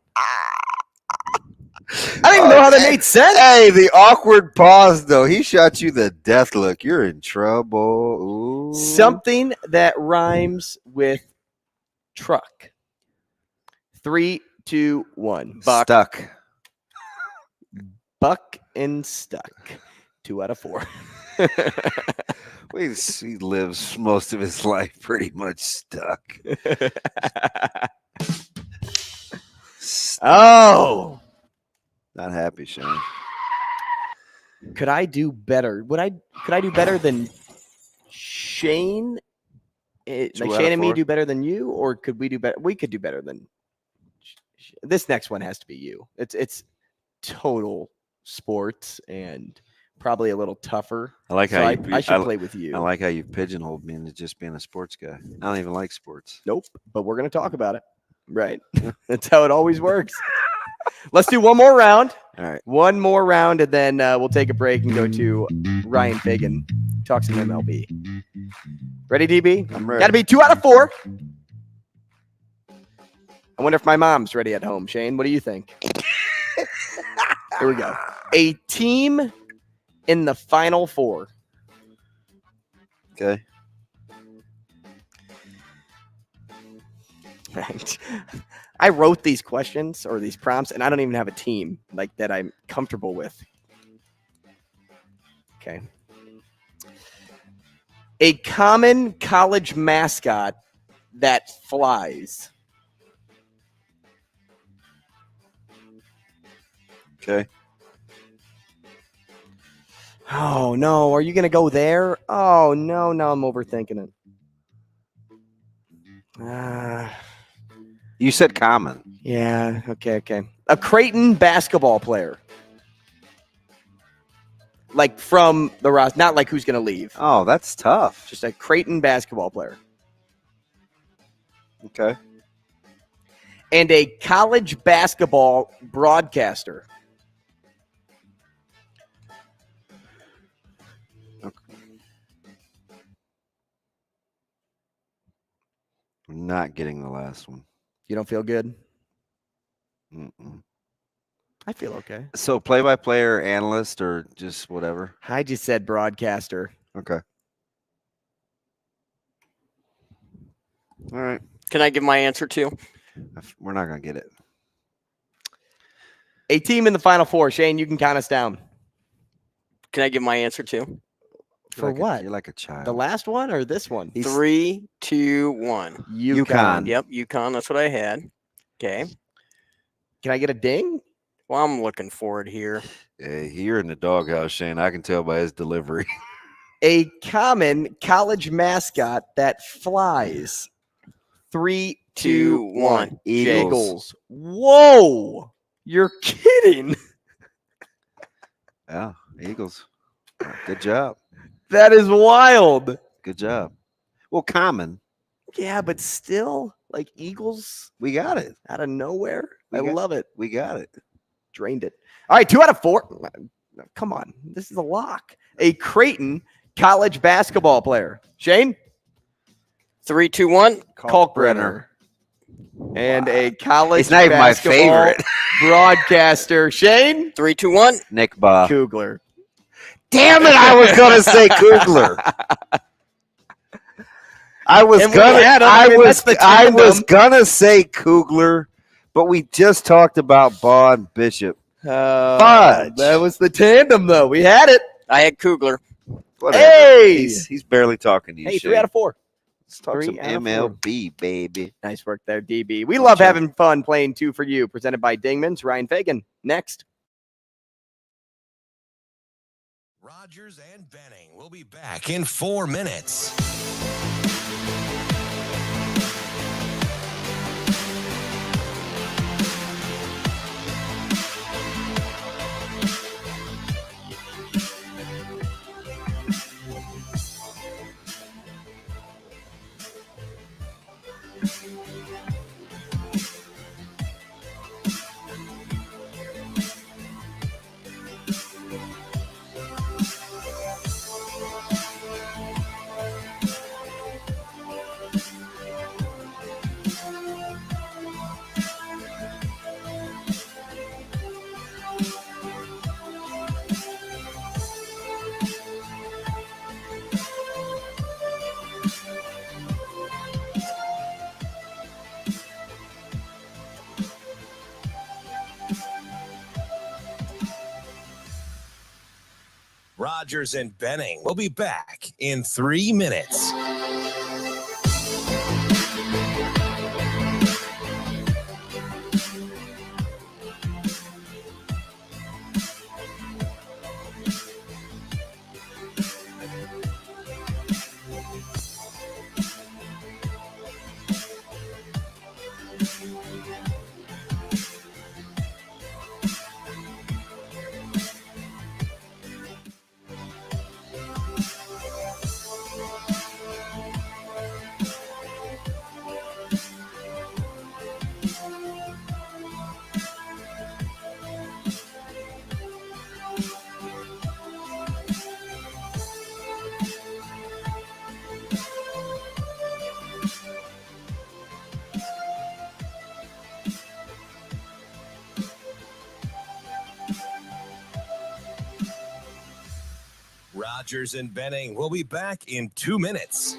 I don't even know how that made sense. Hey, the awkward pause, though. He shot you the death look. You're in trouble. Ooh. Something that rhymes with truck. 3, 2, 1. Buck. Stuck. Buck and stuck. 2 out of 4. He lives most of his life pretty much stuck. Oh. Not happy, Shane. Could I do better? Could I do better than Shane? Like Shane and me do better than you, or could we do better? We could do better than this. Next one has to be you. It's total sports and probably a little tougher. I like how I should play with you. I like how you pigeonholed me into just being a sports guy. I don't even like sports. Nope, but we're gonna talk about it. Right. That's how it always works. Let's do one more round. All right. One more round, and then we'll take a break and go to Ryan Fagan. Talk some MLB. Ready, DB? I'm ready. Got to be 2 out of 4. I wonder if my mom's ready at home. Shane, what do you think? Here we go. A team in the Final Four. Okay. I wrote these questions or these prompts, and I don't even have a team like that I'm comfortable with. Okay. A common college mascot that flies. Okay. Oh, no. Are you going to go there? Oh, no. Now I'm overthinking it. You said common. Yeah. Okay. A Creighton basketball player. Like from the roster, not like who's going to leave. Oh, that's tough. Just a Creighton basketball player. Okay. And a college basketball broadcaster. I'm not getting the last one. You don't feel good? Mm-mm. I feel okay. So play-by-player, analyst, or just whatever? I just said broadcaster. Okay. All right. Can I give my answer too? We're not going to get it. A team in the Final Four. Shane, you can count us down. Can I give my answer too? For what? You're like a child. The last one or this one? 3, 2, 1. UConn. Yep, UConn. That's what I had. Okay. Can I get a ding? Well, I'm looking forward here. Hey, you're in the doghouse, Shane. I can tell by his delivery. A common college mascot that flies. 3, 2, 1. Eagles. Whoa! You're kidding. Yeah, Eagles. Good job. That is wild. Good job. Well, common. Yeah, but still, like Eagles We got it. out of nowhere. I love it. We got it. Drained it. All right, 2 out of 4. Come on. This is a lock. A Creighton college basketball player. Shane? 3, 2, 1. Kalkbrenner. And a college It's not even my basketball favorite. broadcaster. Shane? 3, 2, 1. Nick Baugh. Kugler. Damn it, I was going to say Kugler. I was gonna say Kugler, but we just talked about Baugh and Bishop. Fudge. That was the tandem, though. We had it. I had Kugler. Whatever. Hey! He's barely talking to you. Hey, Shane. 3 out of 4. Let's talk 3 some out of 4. MLB, baby. Nice work there, DB. We love job. having fun playing 2 for You, presented by Dingman's. Ryan Fagan, next. Rogers and Benning will be back in 4 minutes. Rogers and Benning will be back in 3 minutes. Rogers and Benning will be back in 2 minutes.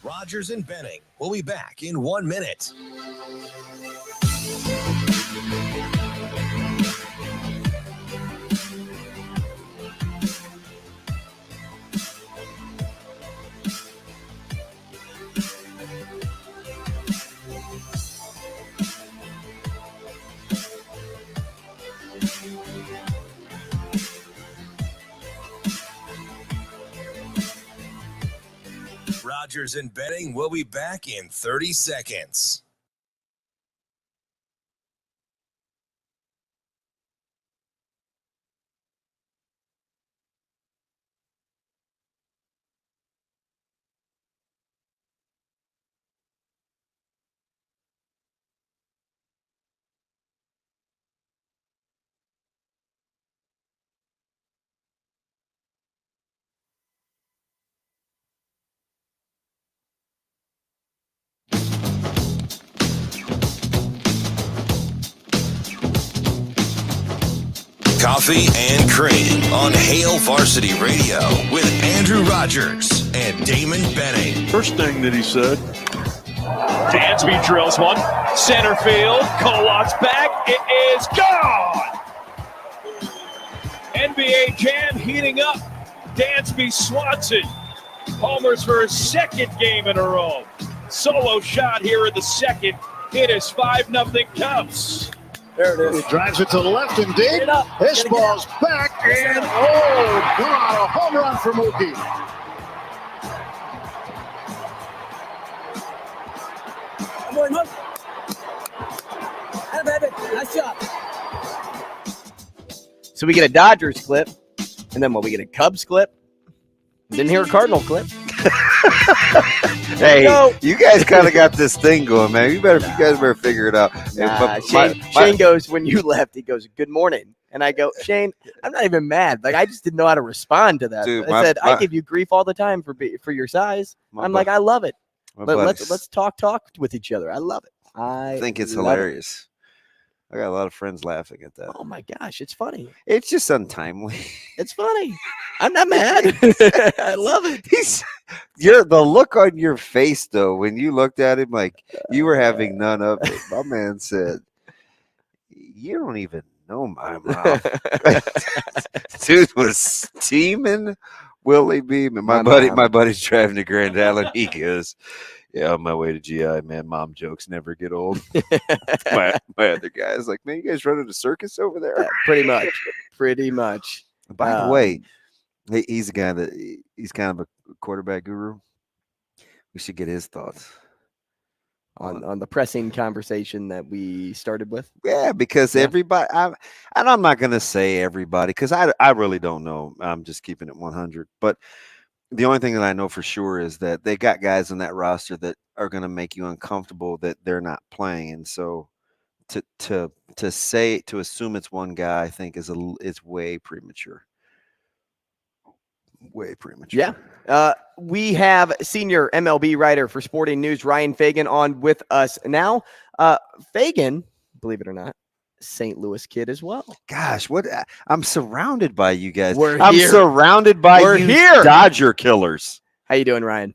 Rogers and Benning will be back in 1 minute. Rogers and Benning will be back in 30 seconds. Coffee and Cream on Hail Varsity Radio with Andrew Rogers and Damon Benning. First thing that he said. Dansby drills one. Center field. Kowat's back. It is gone. NBA Jam heating up. Dansby Swanson homers for his second game in a row. Solo shot here in the second. It is 5-0 Cubs. There it is. He drives it to the left and deep. This ball's back, and oh, God, a home run for Mookie. baby. Nice job. So we get a Dodgers clip, and then we get a Cubs clip. Didn't hear a Cardinal clip. Hey, you guys kind of got this thing going, man. You guys better figure it out. Shane goes, when you left, he goes, good morning. And I go, Shane, I'm not even mad. Like, I just didn't know how to respond to that. Dude, I said, I give you grief all the time for your size. I'm like, I love it. Let's talk with each other. I love it. I think it's hilarious. I got a lot of friends laughing at that. Oh my gosh, it's funny. It's just untimely. It's funny. I'm not mad. I love it. The look on your face though, when you looked at him like you were having none of it. My man said, "You don't even know my mom." Dude was steaming, Willie beaming. My buddy's driving to Grand Island. He goes, "Yeah, on my way to GI, man. Mom jokes never get old." my other guy's like, "Man, you guys running a circus over there?" Pretty much. By the way, he's a guy he's kind of a quarterback guru. We should get his thoughts on the pressing conversation that we started with. Yeah, because everybody, and I'm not going to say everybody because I really don't know. I'm just keeping it 100. But the only thing that I know for sure is that they got guys on that roster that are going to make you uncomfortable that they're not playing. And so to assume it's one guy, I think is way premature. Way premature. Yeah. We have senior MLB writer for Sporting News, Ryan Fagan, on with us now. Fagan, believe it or not, St. Louis kid as well. Gosh, I'm surrounded by you guys. I'm surrounded by you Dodger killers. How you doing, Ryan?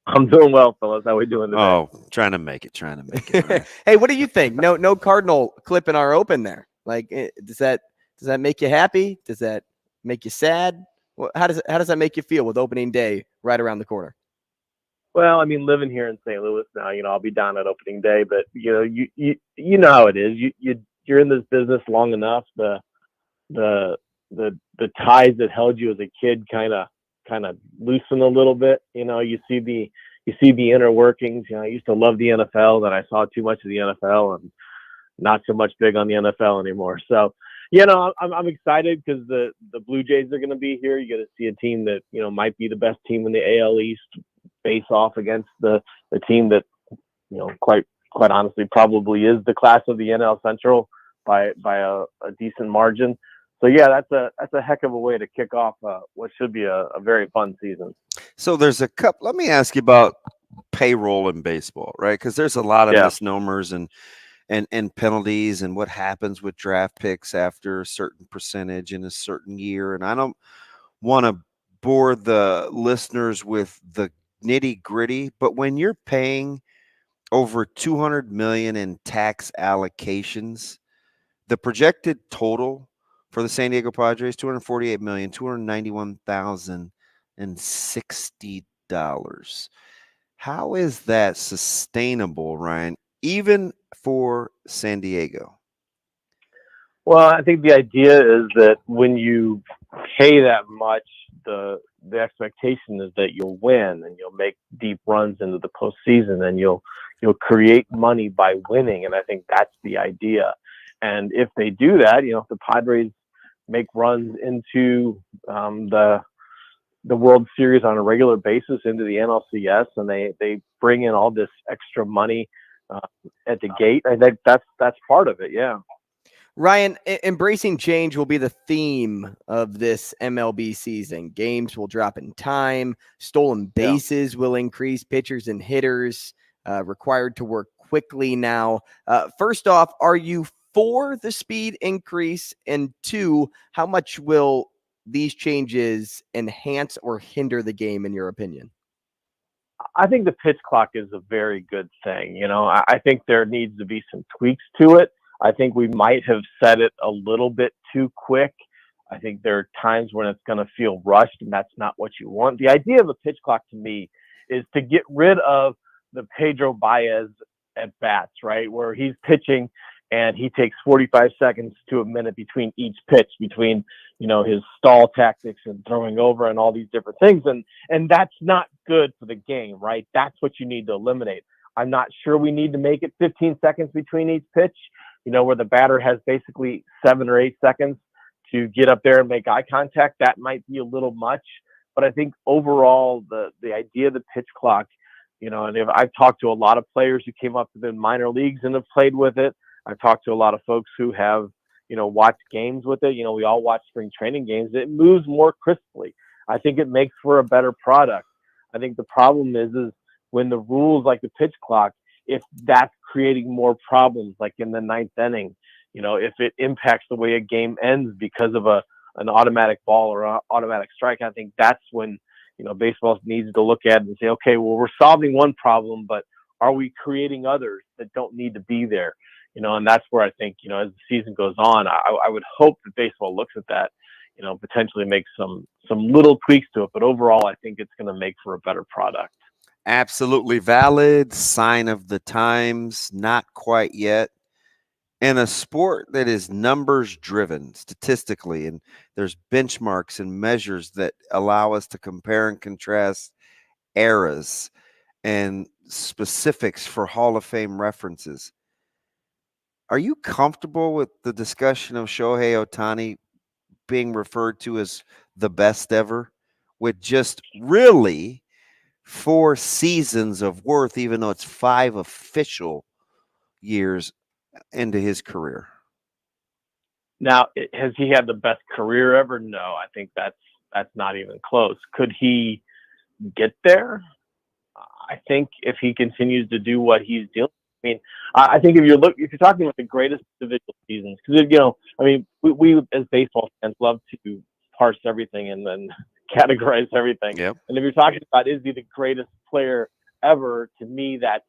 I'm doing well, fellas. How we doing today? Oh, trying to make it. Right? Hey, what do you think? No Cardinal clip in our open there. Like, does that make you happy? Does that make you sad? How does that make you feel with opening day right around the corner? Well, I mean, living here in St. Louis now, I'll be down at opening day, but you know how it is. You're in this business long enough. The ties that held you as a kid kind of loosen a little bit. You see the inner workings. I used to love the NFL, then I saw too much of the NFL and not so much big on the NFL anymore. So, I'm excited because the Blue Jays are going to be here. You got to see a team that, might be the best team in the AL East face off against the team that, quite honestly, probably is the class of the NL Central by a decent margin. So yeah, that's a heck of a way to kick off what should be a very fun season. So there's a couple. Let me ask you about payroll in baseball, right? Because there's a lot of misnomers and penalties and what happens with draft picks after a certain percentage in a certain year. And I don't want to bore the listeners with the nitty gritty, but when you're paying over $200 million in tax allocations, the projected total for the San Diego Padres, $248,291,060. How is that sustainable, Ryan, even for San Diego? Well, I think the idea is that when you pay that much, the expectation is that you'll win and you'll make deep runs into the postseason and you'll create money by winning. And I think that's the idea. And if they do that, if the Padres make runs into the World Series on a regular basis, into the NLCS, and they bring in all this extra money at the gate, I think that's part of it. Yeah. Ryan, embracing change will be the theme of this MLB season. Games will drop in time. Stolen bases will increase. Pitchers and hitters required to work quickly now. First off, are you for the speed increase? And two, how much will these changes enhance or hinder the game, in your opinion? I think the pitch clock is a very good thing. I think there needs to be some tweaks to it. I think we might have set it a little bit too quick. I think there are times when it's going to feel rushed, and that's not what you want. The idea of a pitch clock to me is to get rid of the Pedro Baez at bats, right? Where he's pitching and he takes 45 seconds to a minute between each pitch, between, his stall tactics and throwing over and all these different things. And that's not good for the game, right? That's what you need to eliminate. I'm not sure we need to make it 15 seconds between each pitch, where the batter has basically 7 or 8 seconds to get up there and make eye contact. That might be a little much, but I think overall the idea of the pitch clock, and if I've talked to a lot of players who came up to the minor leagues and have played with it. I've talked to a lot of folks who have, watched games with it. We all watch spring training games. It moves more crisply. I think it makes for a better product. I think the problem is when the rules like the pitch clock, if that's creating more problems, like in the 9th inning, if it impacts the way a game ends because of an automatic ball or automatic strike, I think that's when, baseball needs to look at it and say, okay, well, we're solving one problem, but are we creating others that don't need to be there? And that's where I think, as the season goes on, I would hope that baseball looks at that, potentially make some little tweaks to it. But overall, I think it's going to make for a better product. Absolutely valid, sign of the times, not quite yet. In a sport that is numbers driven statistically, and there's benchmarks and measures that allow us to compare and contrast eras and specifics for Hall of Fame references. Are you comfortable with the discussion of Shohei Ohtani being referred to as the best ever with just really 4 seasons of worth, even though it's 5 official years into his career? Now, has he had the best career ever? No, I think that's not even close. Could he get there? I think if he continues to do what he's doing. I mean, I think if you're talking about the greatest individual seasons, because we as baseball fans love to parse everything and then categorize everything. Yep. And if you're talking about is he the greatest player ever, to me that's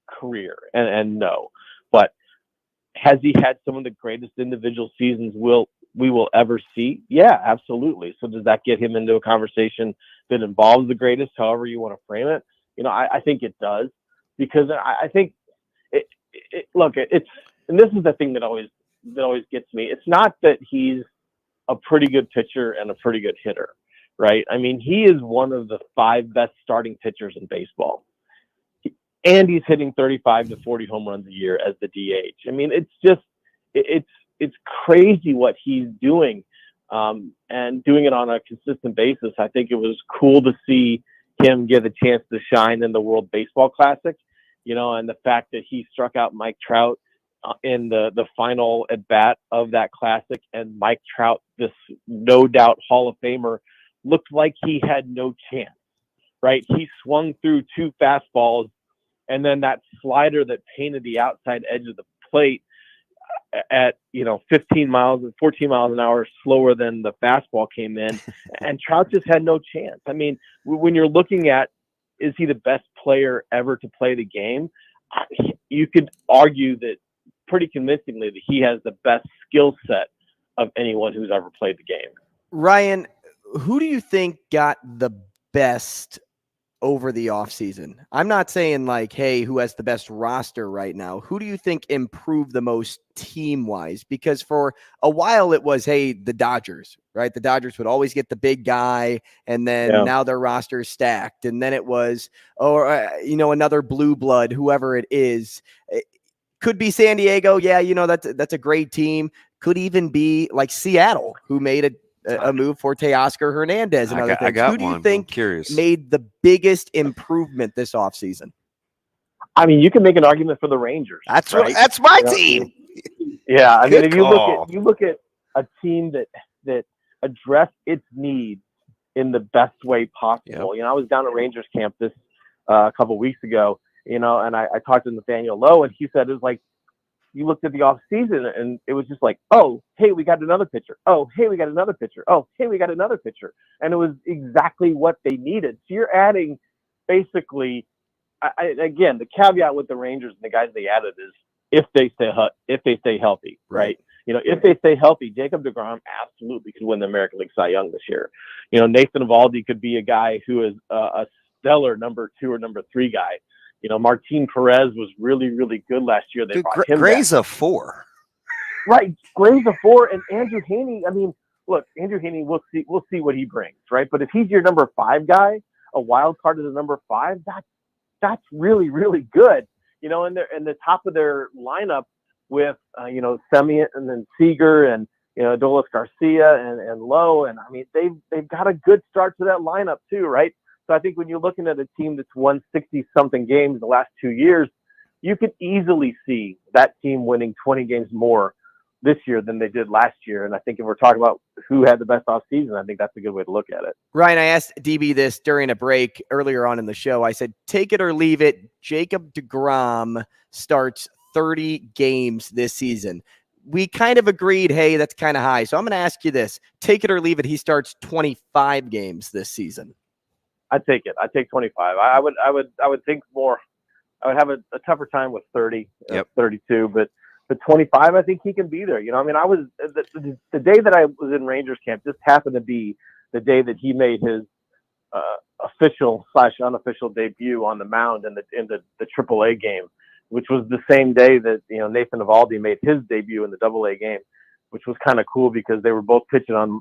career. And no, but has he had some of the greatest individual seasons we will ever see? Yeah, absolutely. So does that get him into a conversation that involves the greatest, however you want to frame it? I think it does, because I think and this is the thing that always gets me. It's not that he's a pretty good pitcher and a pretty good hitter, right? I mean, he is one of the 5 best starting pitchers in baseball. And he's hitting 35 to 40 home runs a year as the DH. I mean, it's just, it's crazy what he's doing, and doing it on a consistent basis. I think it was cool to see him get a chance to shine in the World Baseball Classic, and the fact that he struck out Mike Trout in the final at bat of that classic, and Mike Trout, this no doubt Hall of Famer, looked like he had no chance, right? He swung through 2 fastballs, and then that slider that painted the outside edge of the plate at 14 miles an hour slower than the fastball came in, and Trout just had no chance. I mean, when you're looking at, is he the best player ever to play the game? You could argue that pretty convincingly that he has the best skill set of anyone who's ever played the game. Ryan, who do you think got the best over the offseason? I'm not saying like, hey, who has the best roster right now? Who do you think improved the most team-wise? Because for a while it was, hey, the Dodgers, right? The Dodgers would always get the big guy, and then now their roster is stacked. And then it was, another blue blood, whoever it is. It could be San Diego. Yeah, that's a great team. Could even be like Seattle, who made a move for Teoscar Hernandez and other things. Who do you think made the biggest improvement this offseason? I mean, you can make an argument for the Rangers. That's right? That's my team. Yeah, I mean, if you look at a team that addressed its needs in the best way possible. Yep. I was down at Rangers camp this a couple of weeks ago, and I talked to Nathaniel Lowe, and he said it was like, you looked at the off season and it was just like, oh, hey, we got another pitcher. Oh, hey, we got another pitcher. Oh, hey, we got another pitcher. And it was exactly what they needed. So you're adding basically, again, the caveat with the Rangers and the guys they added is if they stay healthy, right? If they stay healthy, Jacob deGrom absolutely could win the American League Cy Young this year. Nathan Eovaldi could be a guy who is a stellar number 2 or number 3 guy. Martin Perez was really, really good last year. They brought him Gray's a 4. Right. Gray's a 4. And Andrew Haney, I mean, look, Andrew Haney, we'll see what he brings, right? But if he's your number 5 guy, a wild card is a number 5, that's really, really good. And the top of their lineup with Semien and then Seager and Adolis Garcia and Lowe, and I mean they've got a good start to that lineup too, right? So I think when you're looking at a team that's won 60-something games the last 2 years, you could easily see that team winning 20 games more this year than they did last year. And I think if we're talking about who had the best offseason, I think that's a good way to look at it. Ryan, I asked DB this during a break earlier on in the show. I said, take it or leave it. Jacob deGrom starts 30 games this season. We kind of agreed, hey, that's kind of high. So I'm going to ask you this. Take it or leave it. He starts 25 games this season. I'd take it. I'd take 25. I would think more. I would have a tougher time with 30, 32, but 25, I think he can be there. I mean, I was the day that I was in Rangers camp just happened to be the day that he made his official/unofficial debut on the mound in the AAA game, which was the same day that Nathan Eovaldi made his debut in the AA game, which was kind of cool because they were both pitching on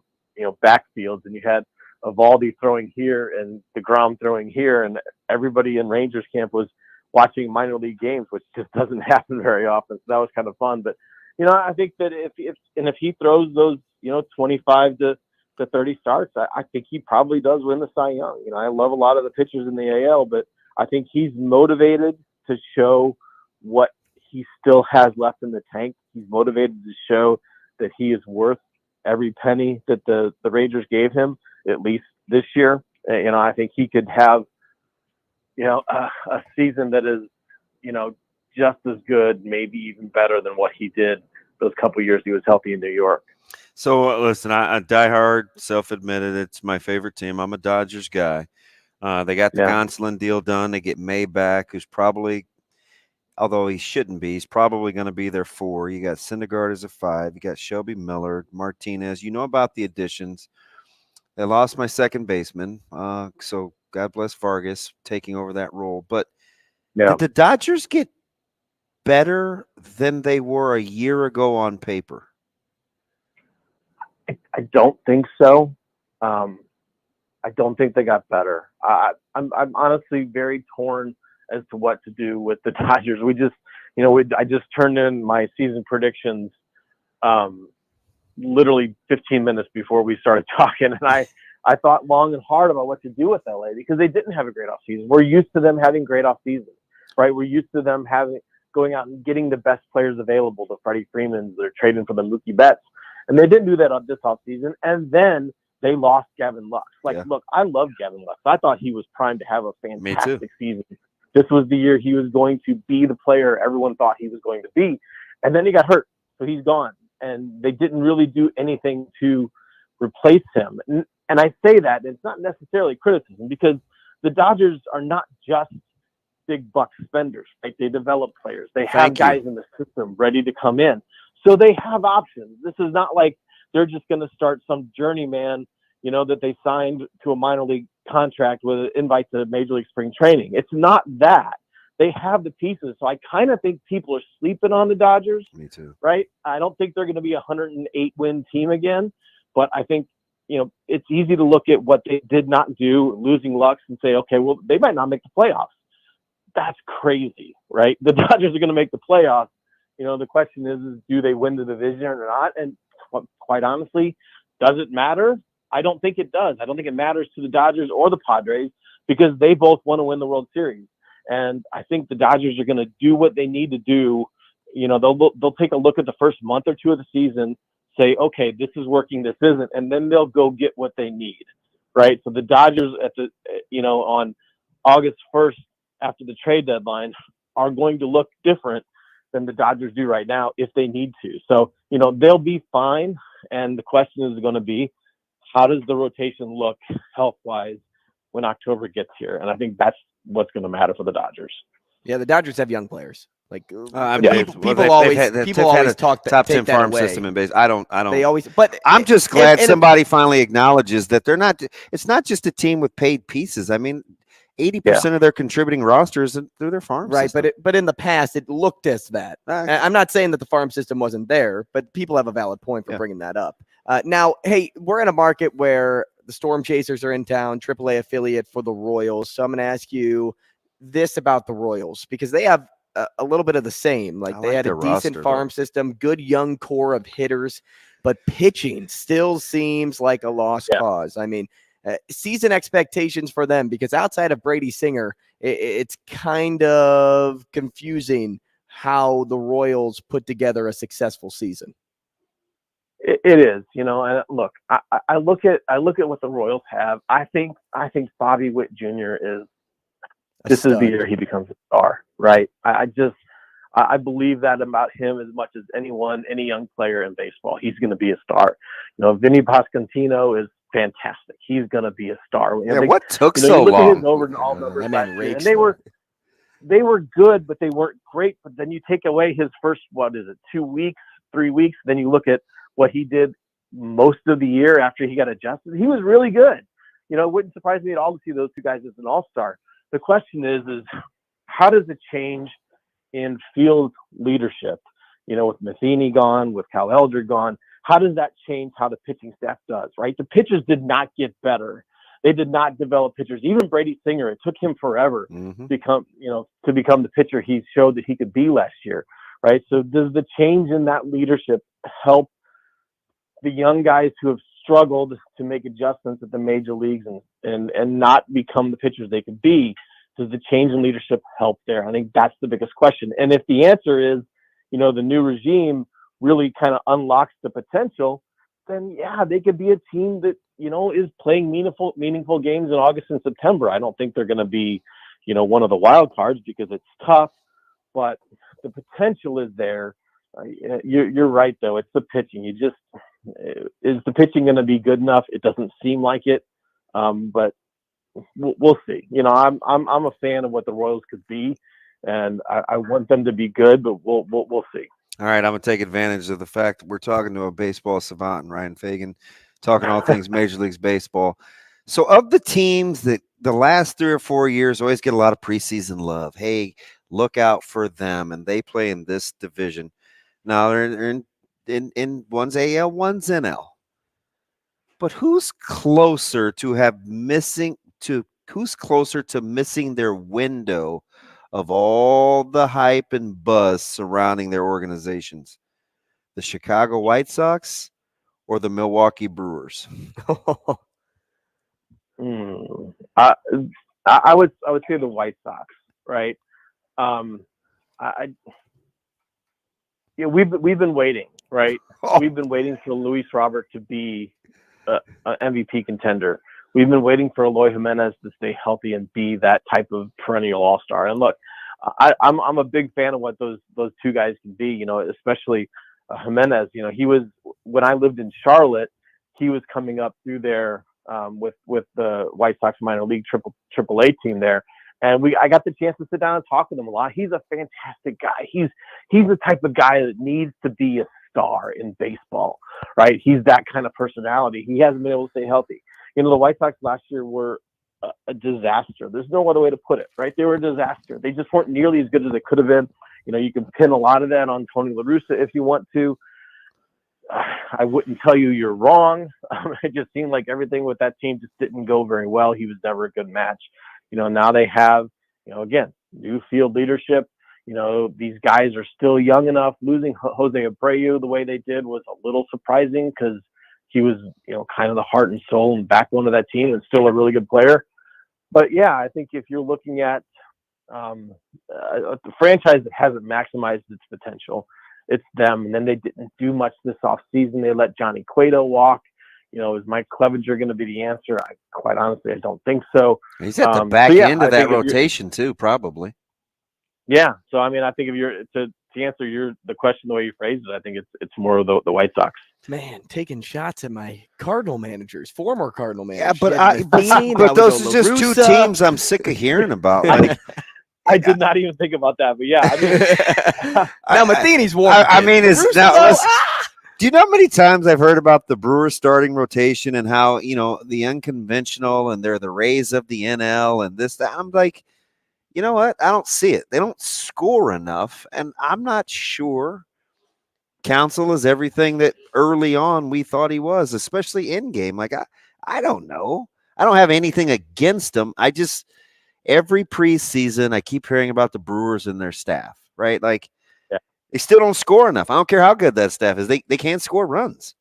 backfields, and you had Eovaldi throwing here and deGrom throwing here, and everybody in Rangers camp was watching minor league games, which just doesn't happen very often. So that was kind of fun. But, I think that if he throws those, 25 to 30 starts, I think he probably does win the Cy Young. I love a lot of the pitchers in the AL, but I think he's motivated to show what he still has left in the tank. He's motivated to show that he is worth every penny that the Rangers gave him, at least this year. I think he could have, a season that is, just as good, maybe even better than what he did those couple years he was healthy in New York. So listen, I diehard, self-admitted, it's my favorite team. I'm a Dodgers guy. They got the Gonsolin deal done. They get May back, who's probably, although he shouldn't be, he's probably going to be their 4. You got Syndergaard as a 5. You got Shelby Miller, Martinez. You know about the additions. They lost my second baseman, so God bless Vargas taking over that role. But did the Dodgers get better than they were a year ago on paper? I don't think so. I don't think they got better. I'm honestly very torn as to what to do with the Dodgers. We just, I just turned in my season predictions literally 15 minutes before we started talking, and I thought long and hard about what to do with LA because they didn't have a great offseason. We're used to them having great offseasons, right? We're used to them going out and getting the best players available, the Freddie Freemans, they're trading for the Mookie Betts. And they didn't do that on this offseason. And then they lost Gavin Lux. Look, I love Gavin Lux. I thought he was primed to have a fantastic season. This was the year he was going to be the player everyone thought he was going to be. And then he got hurt, so he's gone. And they didn't really do anything to replace him. And I say that, it's not necessarily criticism because the Dodgers are not just big buck spenders, right? They develop players. They have guys in the system ready to come in. So they have options. This is not like they're just going to start some journeyman, that they signed to a minor league contract with an invite to Major League Spring Training. It's not that. They have the pieces. So I kind of think people are sleeping on the Dodgers. Me too. Right? I don't think they're going to be a 108-win team again, but I think, it's easy to look at what they did not do, losing Lux, and say, okay, well, they might not make the playoffs. That's crazy, right? The Dodgers are going to make the playoffs. The question is do they win the division or not? And quite honestly, does it matter? I don't think it does. I don't think it matters to the Dodgers or the Padres because they both want to win the World Series. And I think the Dodgers are going to do what they need to do. They'll take a look at the first month or two of the season, say, okay, this is working, this isn't, and then they'll go get what they need, right? So the Dodgers on August 1st after the trade deadline are going to look different than the Dodgers do right now if they need to. So, they'll be fine. And the question is going to be, how does the rotation look health-wise when October gets here? And I think that's what's going to matter for the Dodgers. Yeah, the Dodgers have young players. People they've always had talk top 10 farm away. system in base. I don't. They always, but I'm just glad somebody finally acknowledges that they're not. It's not just a team with paid pieces. I mean, 80% of their contributing rosters through their farm system. Right, but in the past, it looked as that. I'm not saying that the farm system wasn't there, but people have a valid point for bringing that up. Now, hey, we're in a market where the Storm Chasers are in town, AAA affiliate for the Royals. So I'm going to ask you this about the Royals because they have a little bit of the same. Like they like had a their decent roster, farm system, good young core of hitters, but pitching still seems like a lost cause. I mean, season expectations for them, because outside of Brady Singer, it's kind of confusing how the Royals put together a successful season. It is, and look, I look at what the Royals have. I think Bobby Witt Jr. This is the year he becomes a star, right? I believe that about him as much as any young player in baseball. He's going to be a star. Vinny Pasquantino is fantastic. He's going to be a star. Yeah, what took so look long? At his over and all numbers last year, and they were good, but they weren't great. But then you take away his first 2 weeks, 3 weeks, then you look at what he did most of the year after he got adjusted. He was really good. It wouldn't surprise me at all to see those two guys as an all-star. The question is how does it change in field leadership? With Matheny gone, with Cal Elder gone, how does that change how the pitching staff does, right? The pitchers did not get better. They did not develop pitchers. Even Brady Singer, it took him forever to become the pitcher he showed that he could be last year, right? So does the change in that leadership help the young guys who have struggled to make adjustments at the major leagues and not become the pitchers they could be? Does the change in leadership help there? I think that's the biggest question. And if the answer is, the new regime really kind of unlocks the potential, then they could be a team that, is playing meaningful games in August and September. I don't think they're going to be, one of the wild cards because it's tough, but the potential is there. You're right, though. It's the pitching. Is the pitching going to be good enough? It doesn't seem like it, but we'll see. I'm a fan of what the Royals could be, and I want them to be good, but we'll see. All right, I'm going to take advantage of the fact that we're talking to a baseball savant, Ryan Fagan, talking all things Major League Baseball. So of the teams that the last 3 or 4 years always get a lot of preseason love, hey, look out for them, and they play in this division. Now they're in one's AL, one's NL. But who's closer to missing their window of all the hype and buzz surrounding their organizations? The Chicago White Sox or the Milwaukee Brewers? I would say the White Sox, right? We've been waiting, right? We've been waiting for Luis Robert to be an MVP contender. We've been waiting for Eloy Jimenez to stay healthy and be that type of perennial all-star. And look, I'm a big fan of what those two guys can be. Especially Jimenez. He was, when I lived in Charlotte, he was coming up through there with the White Sox minor league AAA team there. And I got the chance to sit down and talk with him a lot. He's a fantastic guy. He's the type of guy that needs to be a star in baseball, right? He's that kind of personality. He hasn't been able to stay healthy. The White Sox last year were a disaster. There's no other way to put it, right? They were a disaster. They just weren't nearly as good as they could have been. You can pin a lot of that on Tony La Russa if you want to. I wouldn't tell you you're wrong. It just seemed like everything with that team just didn't go very well. He was never a good match. Now they have, again, new field leadership. These guys are still young enough. Losing Jose Abreu the way they did was a little surprising because he was, kind of the heart and soul and backbone of that team and still a really good player. But yeah, I think if you're looking at the franchise that hasn't maximized its potential, it's them. And then they didn't do much this offseason. They let Johnny Cueto walk. Is Mike Clevenger going to be the answer? Quite honestly, I don't think so. He's at the back end of that rotation too, probably. Yeah. So, I think if you're to answer the question the way you phrased it, I think it's more of the White Sox. Man, taking shots at my Cardinal managers, former Cardinal managers. Yeah, but those are just two teams I'm sick of hearing about. I did not even think about that, but yeah. Now Matheny's warm. Do you know how many times I've heard about the Brewers starting rotation and how, the unconventional and they're the Rays of the NL and this, that? I'm like, you know what? I don't see it. They don't score enough. And I'm not sure Counsell is everything that early on we thought he was, especially in game. Like, I don't know. I don't have anything against him. Every preseason, I keep hearing about the Brewers and their staff. right? Like they still don't score enough. I don't care how good that staff is. They can't score runs.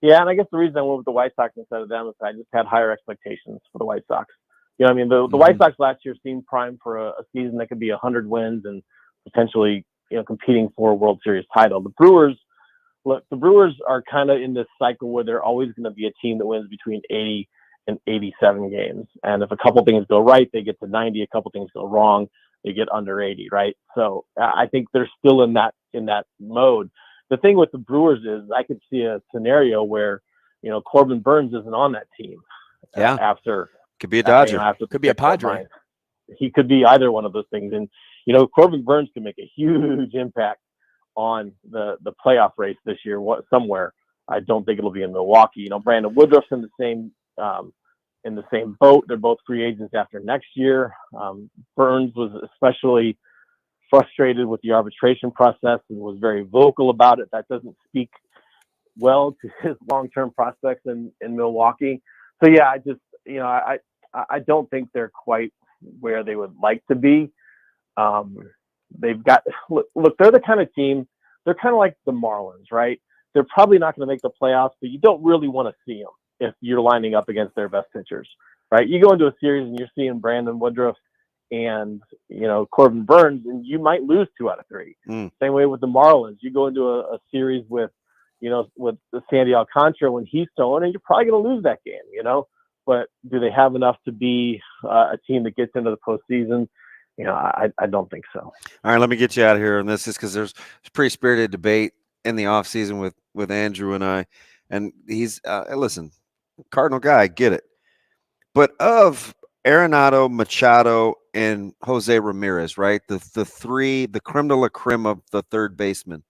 Yeah, and I guess the reason I went with the White Sox instead of them is I just had higher expectations for the White Sox. You know, I mean, the White Sox last year seemed primed for a season that could be 100 wins and potentially, you know, competing for a World Series title. The Brewers are kind of in this cycle where they're always going to be a team that wins between 80 and 87 games. And if a couple things go right, they get to 90. A couple things go wrong, they get under 80, right? So I think they're still in that mode. The thing with the Brewers is I could see a scenario where, you know, Corbin Burns isn't on that team. Yeah. After could be a Dodger. Could be a Padre. He could be either one of those things. And, you know, Corbin Burns can make a huge impact on the playoff race this year somewhere. I don't think it'll be in Milwaukee. You know, Brandon Woodruff's in the same boat. They're both free agents after next year. Burns was especially frustrated with the arbitration process and was very vocal about it. That doesn't speak well to his long-term prospects in Milwaukee. So yeah, I just, you know, I don't think they're quite where they would like to be. They've got, look, they're the kind of team, they're kind of like the Marlins, right? They're probably not going to make the playoffs, but you don't really want to see them if you're lining up against their best pitchers, right? You go into a series and you're seeing Brandon Woodruff and, you know, Corbin Burns, and you might lose 2 out of 3. Same way with the Marlins. You go into a series with, you know, with the Sandy Alcantara when he's throwing, and you're probably going to lose that game, you know. But do they have enough to be a team that gets into the postseason? You know, I don't think so. All right, let me get you out of here on this, is because there's pretty spirited debate in the offseason with Andrew and I, and he's listen, Cardinal guy, I get it, but of Arenado, Machado, and Jose Ramirez, right? The three, the creme de la creme of the third baseman.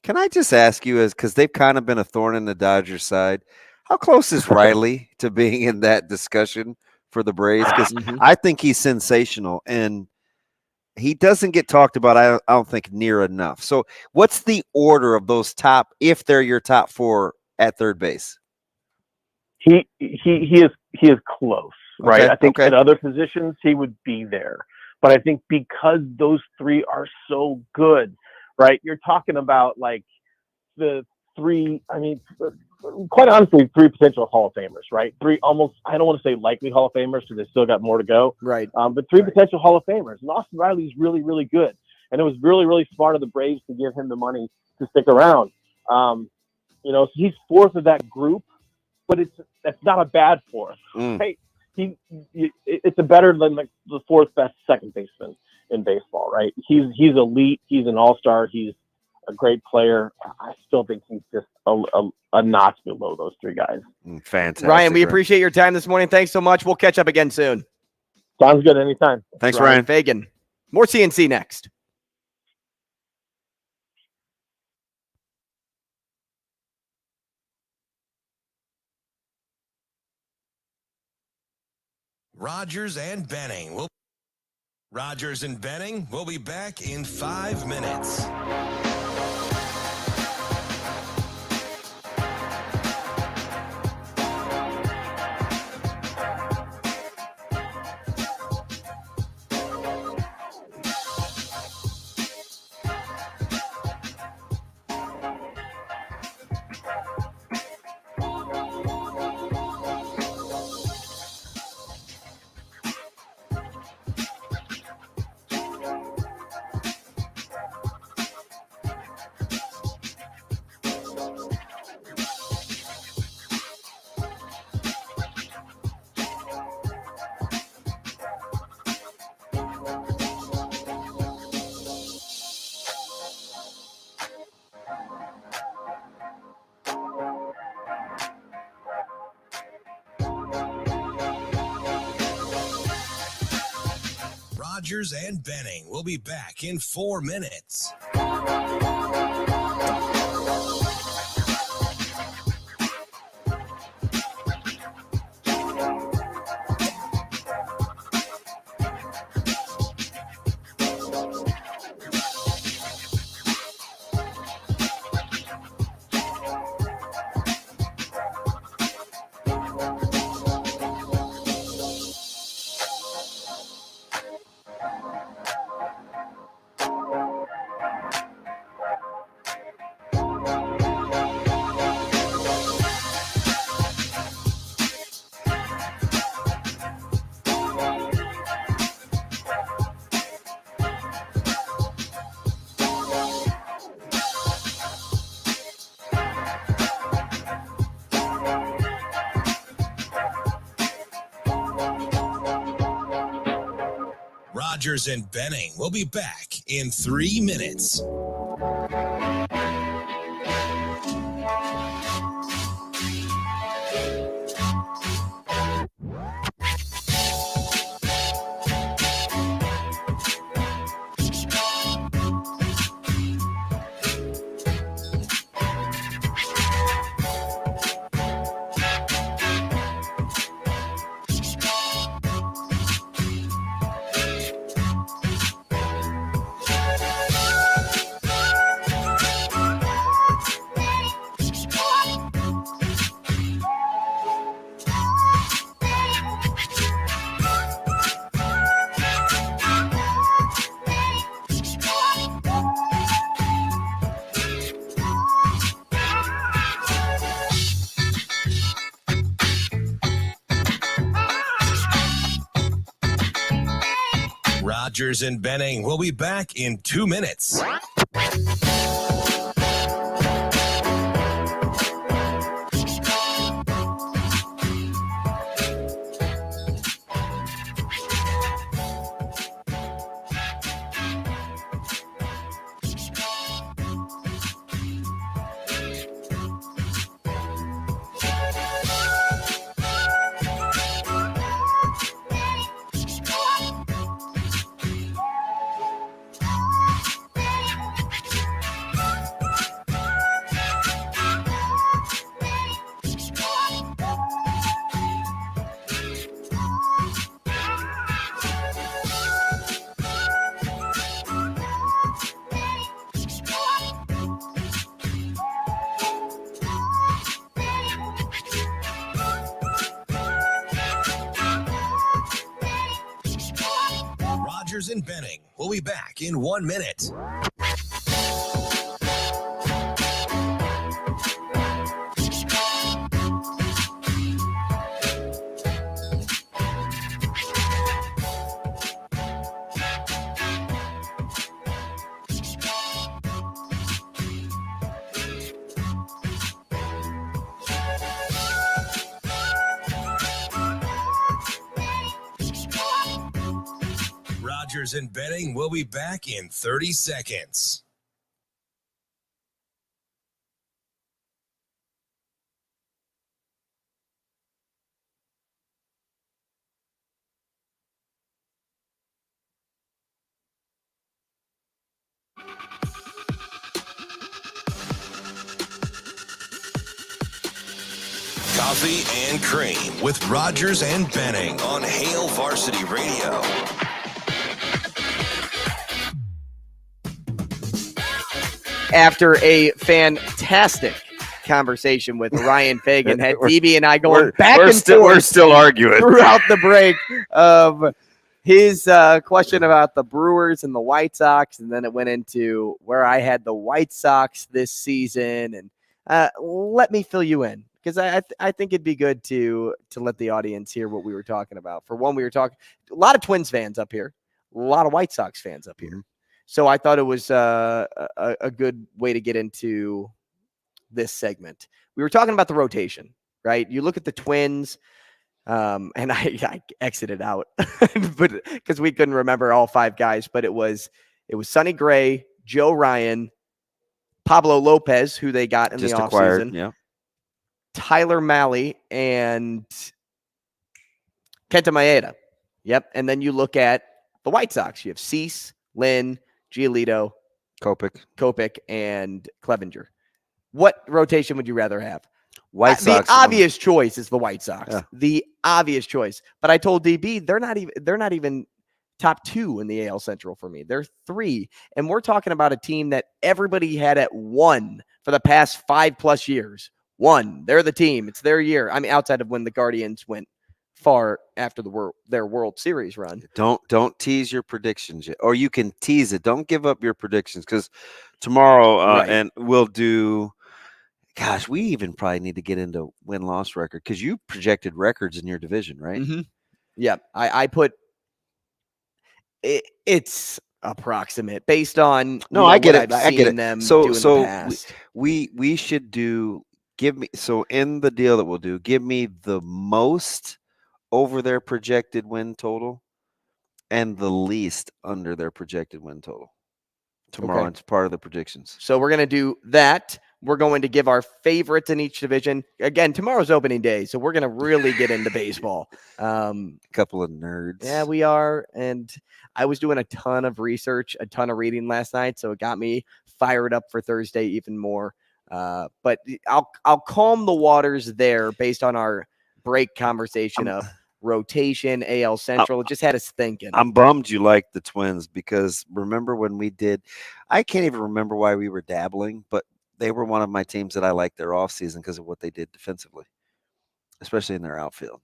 Can I just ask you, because they've kind of been a thorn in the Dodgers' side, how close is Riley to being in that discussion for the Braves? Because I think he's sensational, and he doesn't get talked about, I don't think, near enough. So what's the order of those top, if they're your top 4 at third base? He is close. Right. Okay, I think at other positions he would be there. But I think because those 3 are so good, right? You're talking about like the 3, I mean, quite honestly, 3 potential Hall of Famers, right? 3 almost, I don't want to say likely Hall of Famers because they still got more to go. Right. But 3 potential Hall of Famers. And Austin Riley's really, really good. And it was really, really smart of the Braves to give him the money to stick around. You know, so he's 4th of that group, but that's not a bad 4th, right? It's a better than like the 4th best second baseman in baseball, right? He's elite. He's an all-star. He's a great player. I still think he's just a notch below those 3 guys. Fantastic. Ryan, we appreciate your time this morning. Thanks so much. We'll catch up again soon. Sounds good. Anytime. Thanks, Ryan Fagan. More CNC next. Rogers and Benning will be back in 5 minutes. Rogers and Benning will be back in 4 minutes. Rogers and Benning will be back in 3 minutes. Rogers and Benning will be back in 2 minutes. Rogers and Benning will be back in 1 minute. Rogers and Benning will be back in 30 seconds. Coffee and Cream with Rogers and Benning on Hail Varsity Radio. After a fantastic conversation with Ryan Fagan, had DB and I going back and forth. We're still arguing throughout the break of his question about the Brewers and the White Sox, and then it went into where I had the White Sox this season. And let me fill you in, because I think it'd be good to let the audience hear what we were talking about. For one, we were talking a lot of Twins fans up here, a lot of White Sox fans up here. So I thought it was a good way to get into this segment. We were talking about the rotation, right? You look at the Twins, and I exited out, but because we couldn't remember all five guys. But it was Sonny Gray, Joe Ryan, Pablo Lopez, who they got in just the acquired, offseason, yeah, Tyler Mahle, and Kenta Maeda. Yep. And then you look at the White Sox. You have Cease, Lynn, Giolito, Kopech, and Clevenger. What rotation would you rather have? White Sox. The obvious choice is the White Sox. Yeah. The obvious choice. But I told DB they're not even top two in the AL Central for me. They're three. And we're talking about a team that everybody had at one for the past 5+ years. One. They're the team. It's their year. I mean, outside of when the Guardians went far after their World Series run. Don't tease your predictions yet, or you can tease it. Don't give up your predictions, because tomorrow and we'll do. Gosh, we even probably need to get into win-loss record, because you projected records in your division, right? Mm-hmm. Yeah, I put it. It's approximate based on I get it. I get it. Them do in the past. We should do. Give me in the deal that we'll do. Give me the most over their projected win total, and the least under their projected win total tomorrow. Okay. It's part of the predictions. So we're going to do that. We're going to give our favorites in each division. Again, tomorrow's opening day, so we're going to really get into baseball. A couple of nerds. Yeah, we are. And I was doing a ton of research, a ton of reading last night, so it got me fired up for Thursday even more. But I'll calm the waters there based on our break conversation of rotation, AL Central. It just had us thinking. I'm bummed you like the Twins because remember when we did, I can't even remember why we were dabbling, but they were one of my teams that I liked their offseason because of what they did defensively, especially in their outfield.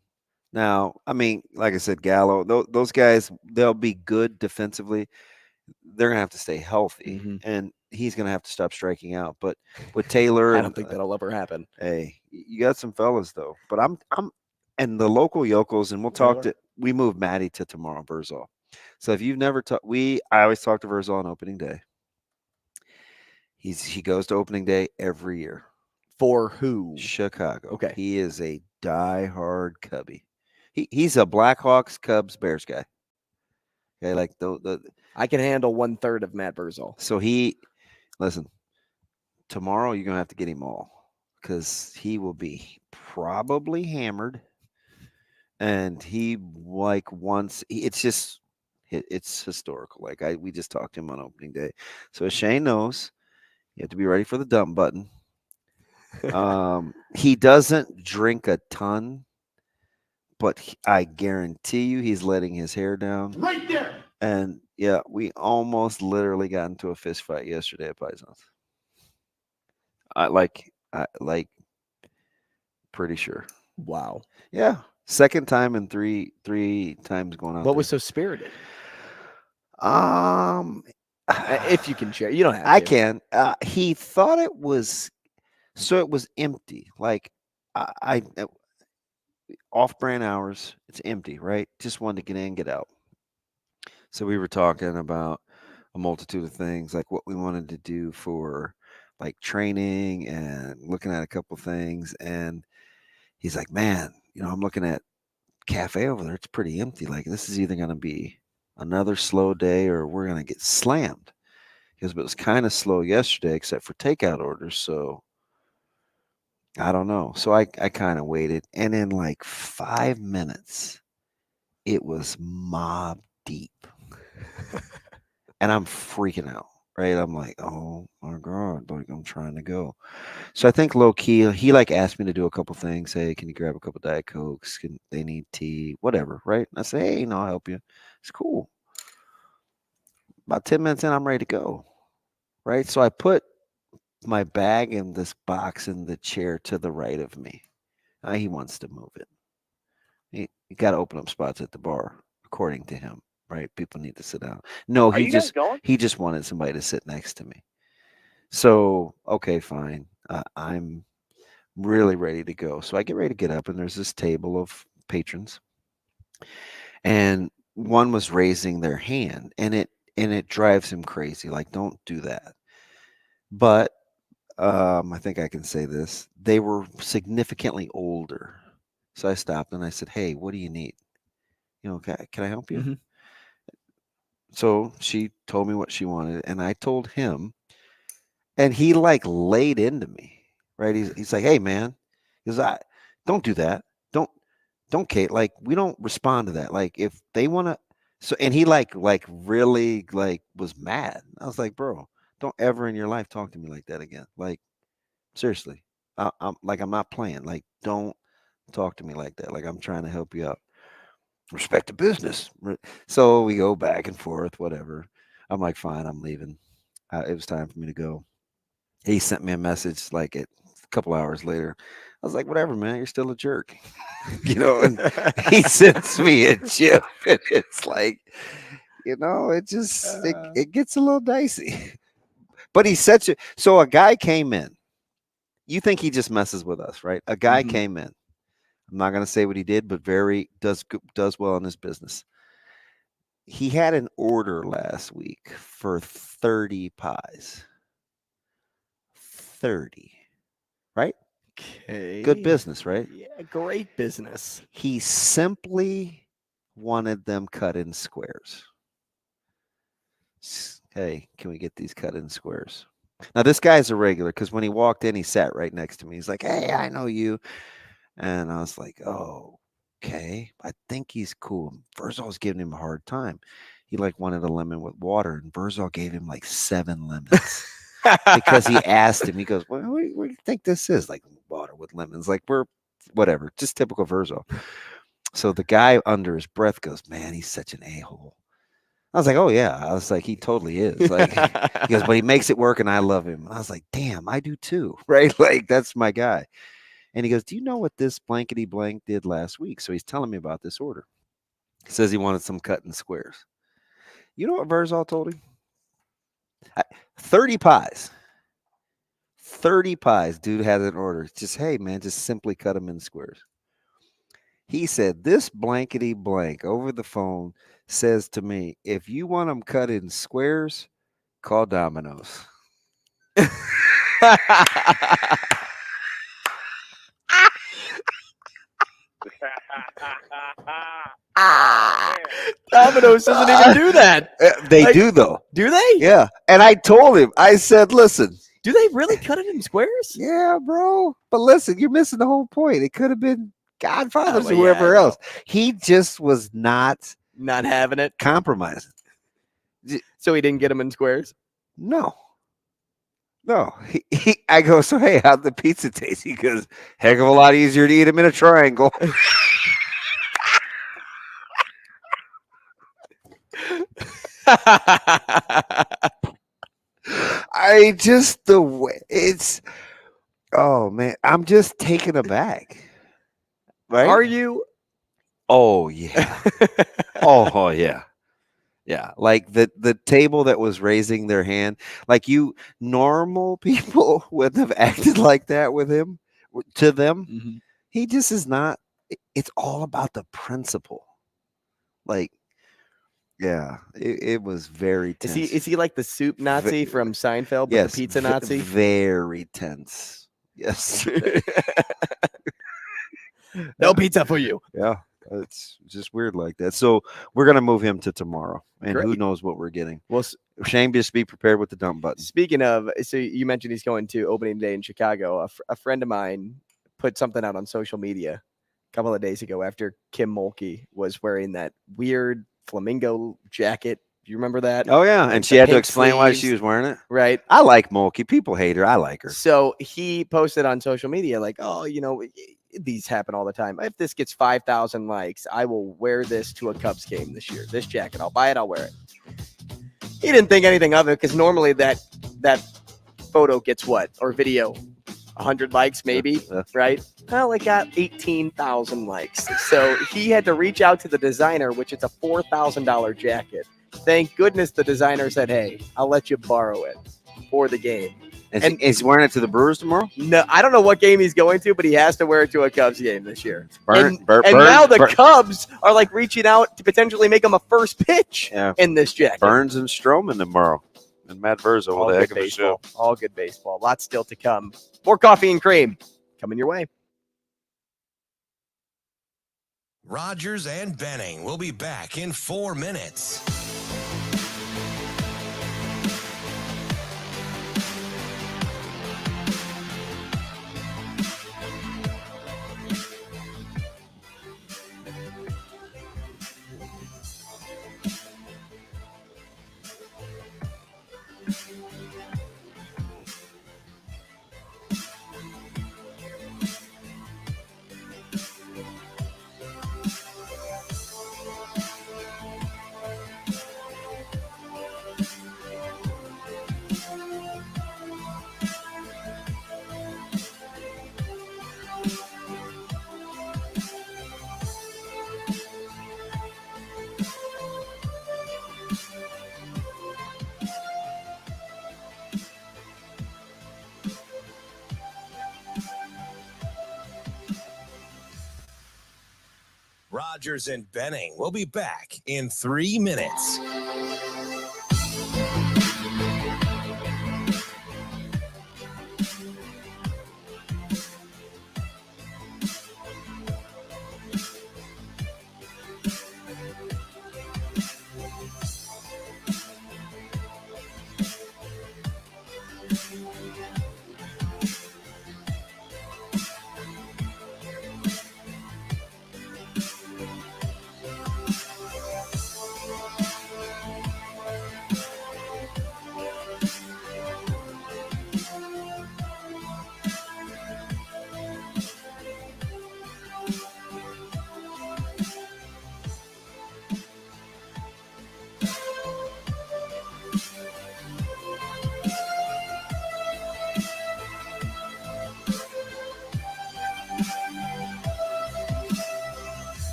Now, I mean, like I said, Gallo, those guys, they'll be good defensively. They're going to have to stay healthy, and he's going to have to stop striking out. But with Taylor, I don't think that'll ever happen. Hey, you got some fellas, though. But I'm and the local Yokels, and we moved Maddie to tomorrow, Verzal. So if you've never talked, I always talk to Verzal on opening day. He goes to opening day every year. For who? Chicago. Okay. He is a diehard Cubby. He's a Blackhawks, Cubs, Bears guy. Okay, like the I can handle 1/3 of Matt Verzal. So listen, tomorrow you're gonna have to get him all because he will be probably hammered, and it's historical. Like we just talked to him on opening day. So as Shane knows, you have to be ready for the dump button. He doesn't drink a ton, but I guarantee you he's letting his hair down. Right there. And yeah, we almost literally got into a fist fight yesterday at Pisons. I pretty sure. Wow. Yeah. Second time in three times going out. What was so spirited? If you can share, you don't have to. I can. He thought it was empty. Like I off-brand hours, it's empty, right? Just wanted to get in, get out. So we were talking about a multitude of things, like what we wanted to do for like training and looking at a couple things. And he's like, man, I'm looking at cafe over there. It's pretty empty. Like this is either going to be another slow day or we're going to get slammed. Because it was kind of slow yesterday, except for takeout orders. So I don't know. So I kind of waited. And in like 5 minutes, it was mob deep. And I'm freaking out, right? I'm like, oh my God, like I'm trying to go. So I think low key, he like asked me to do a couple things. Hey, can you grab a couple Diet Cokes? They need tea, whatever, right? And I say, hey, I'll help you. It's cool. About 10 minutes in, I'm ready to go, right? So I put my bag in this box in the chair to the right of me. He wants to move it. You got to open up spots at the bar, according to him, right? People need to sit down. No, he just wanted somebody to sit next to me. So, okay, fine. I'm really ready to go. So I get ready to get up, and there's this table of patrons, and one was raising their hand, and it drives him crazy. Like, don't do that. But I think I can say this. They were significantly older. So I stopped and I said, hey, what do you need? Can I help you? Mm-hmm. So she told me what she wanted, and I told him, and he like laid into me, right? He's like, hey, man, don't do that. Don't, Kate. Like, we don't respond to that. Like, if they want to, so, and he like really like was mad. I was like, bro, don't ever in your life talk to me like that again. Like, seriously, I'm not playing. Like, don't talk to me like that. Like, I'm trying to help you out. Respect the business. So we go back and forth, whatever. I'm like, fine, I'm leaving. It was time for me to go. He sent me a message like a couple hours later. I was like, whatever, man, you're still a jerk. And he sends me a chip, and it's like, it gets a little dicey. But he's so a guy came in. You think he just messes with us, right? A guy came in. I'm not going to say what he did, but does well in his business. He had an order last week for 30 pies. 30, right? Okay. Good business, right? Yeah, great business. He simply wanted them cut in squares. Hey, can we get these cut in squares? Now, this guy's a regular because when he walked in, he sat right next to me. He's like, hey, I know you. And I was like, oh, okay. I think he's cool. Verzal's giving him a hard time. He like wanted a lemon with water, and Verzal gave him like 7 lemons because he asked him. He goes, well, what do you think this is? Like water with lemons. Like we're whatever, just typical Verzal. So the guy under his breath goes, man, he's such an a-hole. I was like, oh, yeah. I was like, he totally is. Like, he goes, but he makes it work, and I love him. I was like, damn, I do too, right? Like, that's my guy. And he goes, do you know what this blankety blank did last week? So he's telling me about this order. He says he wanted some cut in squares. You know what Verzal told him? 30 pies. 30 pies. Dude had an order. Just, hey, man, just simply cut them in squares. He said, this blankety blank over the phone says to me, if you want them cut in squares, call Domino's. Domino's doesn't even do that. They do, though. Do they? Yeah. And I told him, I said, listen. Do they really cut it in squares? Yeah, bro. But listen, you're missing the whole point. It could have been Godfathers or whoever else. He just was not having it. Compromising. So he didn't get them in squares? No. I go, so hey, how'd the pizza taste? He goes, heck of a lot easier to eat them in a triangle. The way it's, oh man, I'm just taken aback. Right? Are you? Oh yeah. Oh yeah. Yeah. Like the table that was raising their hand, like you normal people wouldn't have acted like that with him, to them. Mm-hmm. He just is not, it's all about the principle. Like, yeah, it was very tense. Is he like the soup Nazi from Seinfeld, but yes, the pizza Nazi? Very tense. Yes. No pizza for you. Yeah, it's just weird like that. So we're gonna move him to tomorrow, and Great. who knows what we're getting. Well, Shane, just be prepared with the dump button. Speaking of, so you mentioned he's going to opening day in Chicago. A friend of mine put something out on social media a couple of days ago after Kim Mulkey was wearing that weird flamingo jacket. Do you remember that? Oh yeah, and she had to explain why she was wearing it. Right. I like Mulkey. People hate her. I like her. So he posted on social media like, oh, these happen all the time. If this gets 5,000 likes, I will wear this to a Cubs game this year. This jacket, I'll buy it. I'll wear it. He didn't think anything of it because normally that photo gets what, or video, 100 likes maybe, right? Well, it got 18,000 likes. So he had to reach out to the designer, which is a $4,000 jacket. Thank goodness the designer said, hey, I'll let you borrow it for the game. And is he wearing it to the Brewers tomorrow? No, I don't know what game he's going to, but he has to wear it to a Cubs game this year. And Burns, now the Cubs are like reaching out to potentially make him a first pitch in this jacket. Burns and Stroman tomorrow. And Matt Verzo All with a good heck of a baseball. show. All good baseball. Lots still to come. More coffee and cream coming your way. Rogers and Benning will be back in 4 minutes. Rogers and Benning will be back in 3 minutes.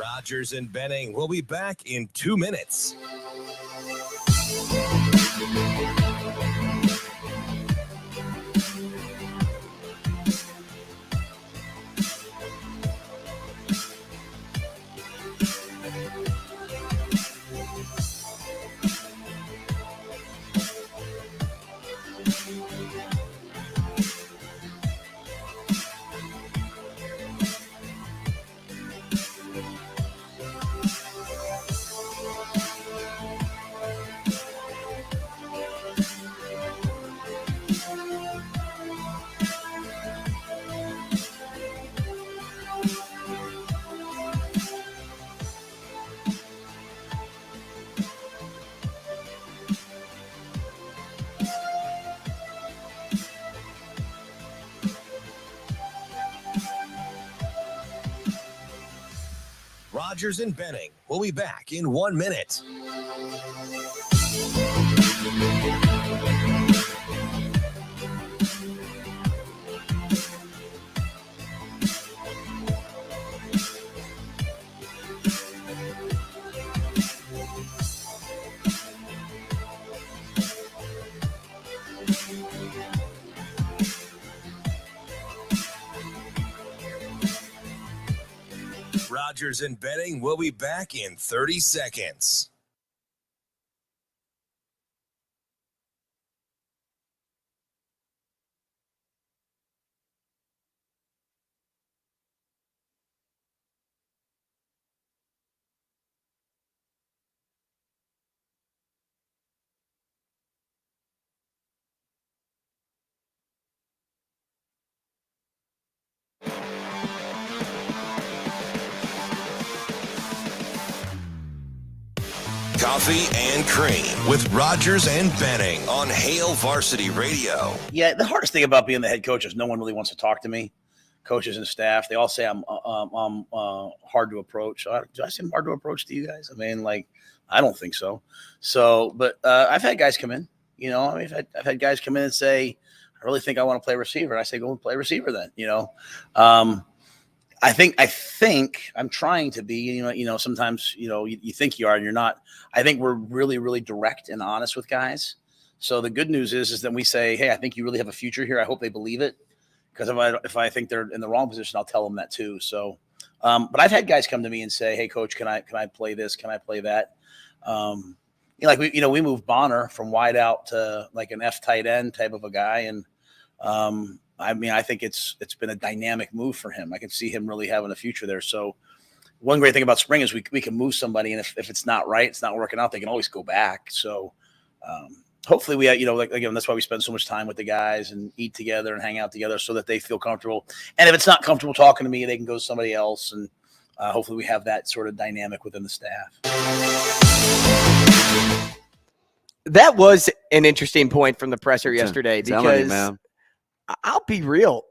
Rogers and Benning will be back in 2 minutes. Rogers and Benning will be back in 1 minute. Rogers and Benning will be back in 30 seconds. Coffee and Cream with Rogers and Benning on Hail Varsity Radio. Yeah, the hardest thing about being the head coach is no one really wants to talk to me. Coaches and staff, they all say I'm hard to approach. Do I seem hard to approach to you guys? I mean, like, I don't think so. But I've had guys come in. You know, I mean, I've had guys come in and say, "I really think I want to play receiver." And I say, "Go and play receiver then." You know. I think I'm trying to be, you know, sometimes, you think you are and you're not. I think we're really, really direct and honest with guys. So the good news is that we say, "Hey, I think you really have a future here. I hope they believe it." Because if I think they're in the wrong position, I'll tell them that too. So, but I've had guys come to me and say, "Hey, coach, can I play this? Can I play that?" We moved Bonner from wide out to like an F tight end type of a guy. And, I think it's been a dynamic move for him. I can see him really having a future there. So one great thing about spring is we can move somebody, and if it's not right, it's not working out, they can always go back. So hopefully we, again, that's why we spend so much time with the guys and eat together and hang out together so that they feel comfortable. And if it's not comfortable talking to me, they can go to somebody else. And hopefully we have that sort of dynamic within the staff. That was an interesting point from the presser yesterday because man. I'll be real.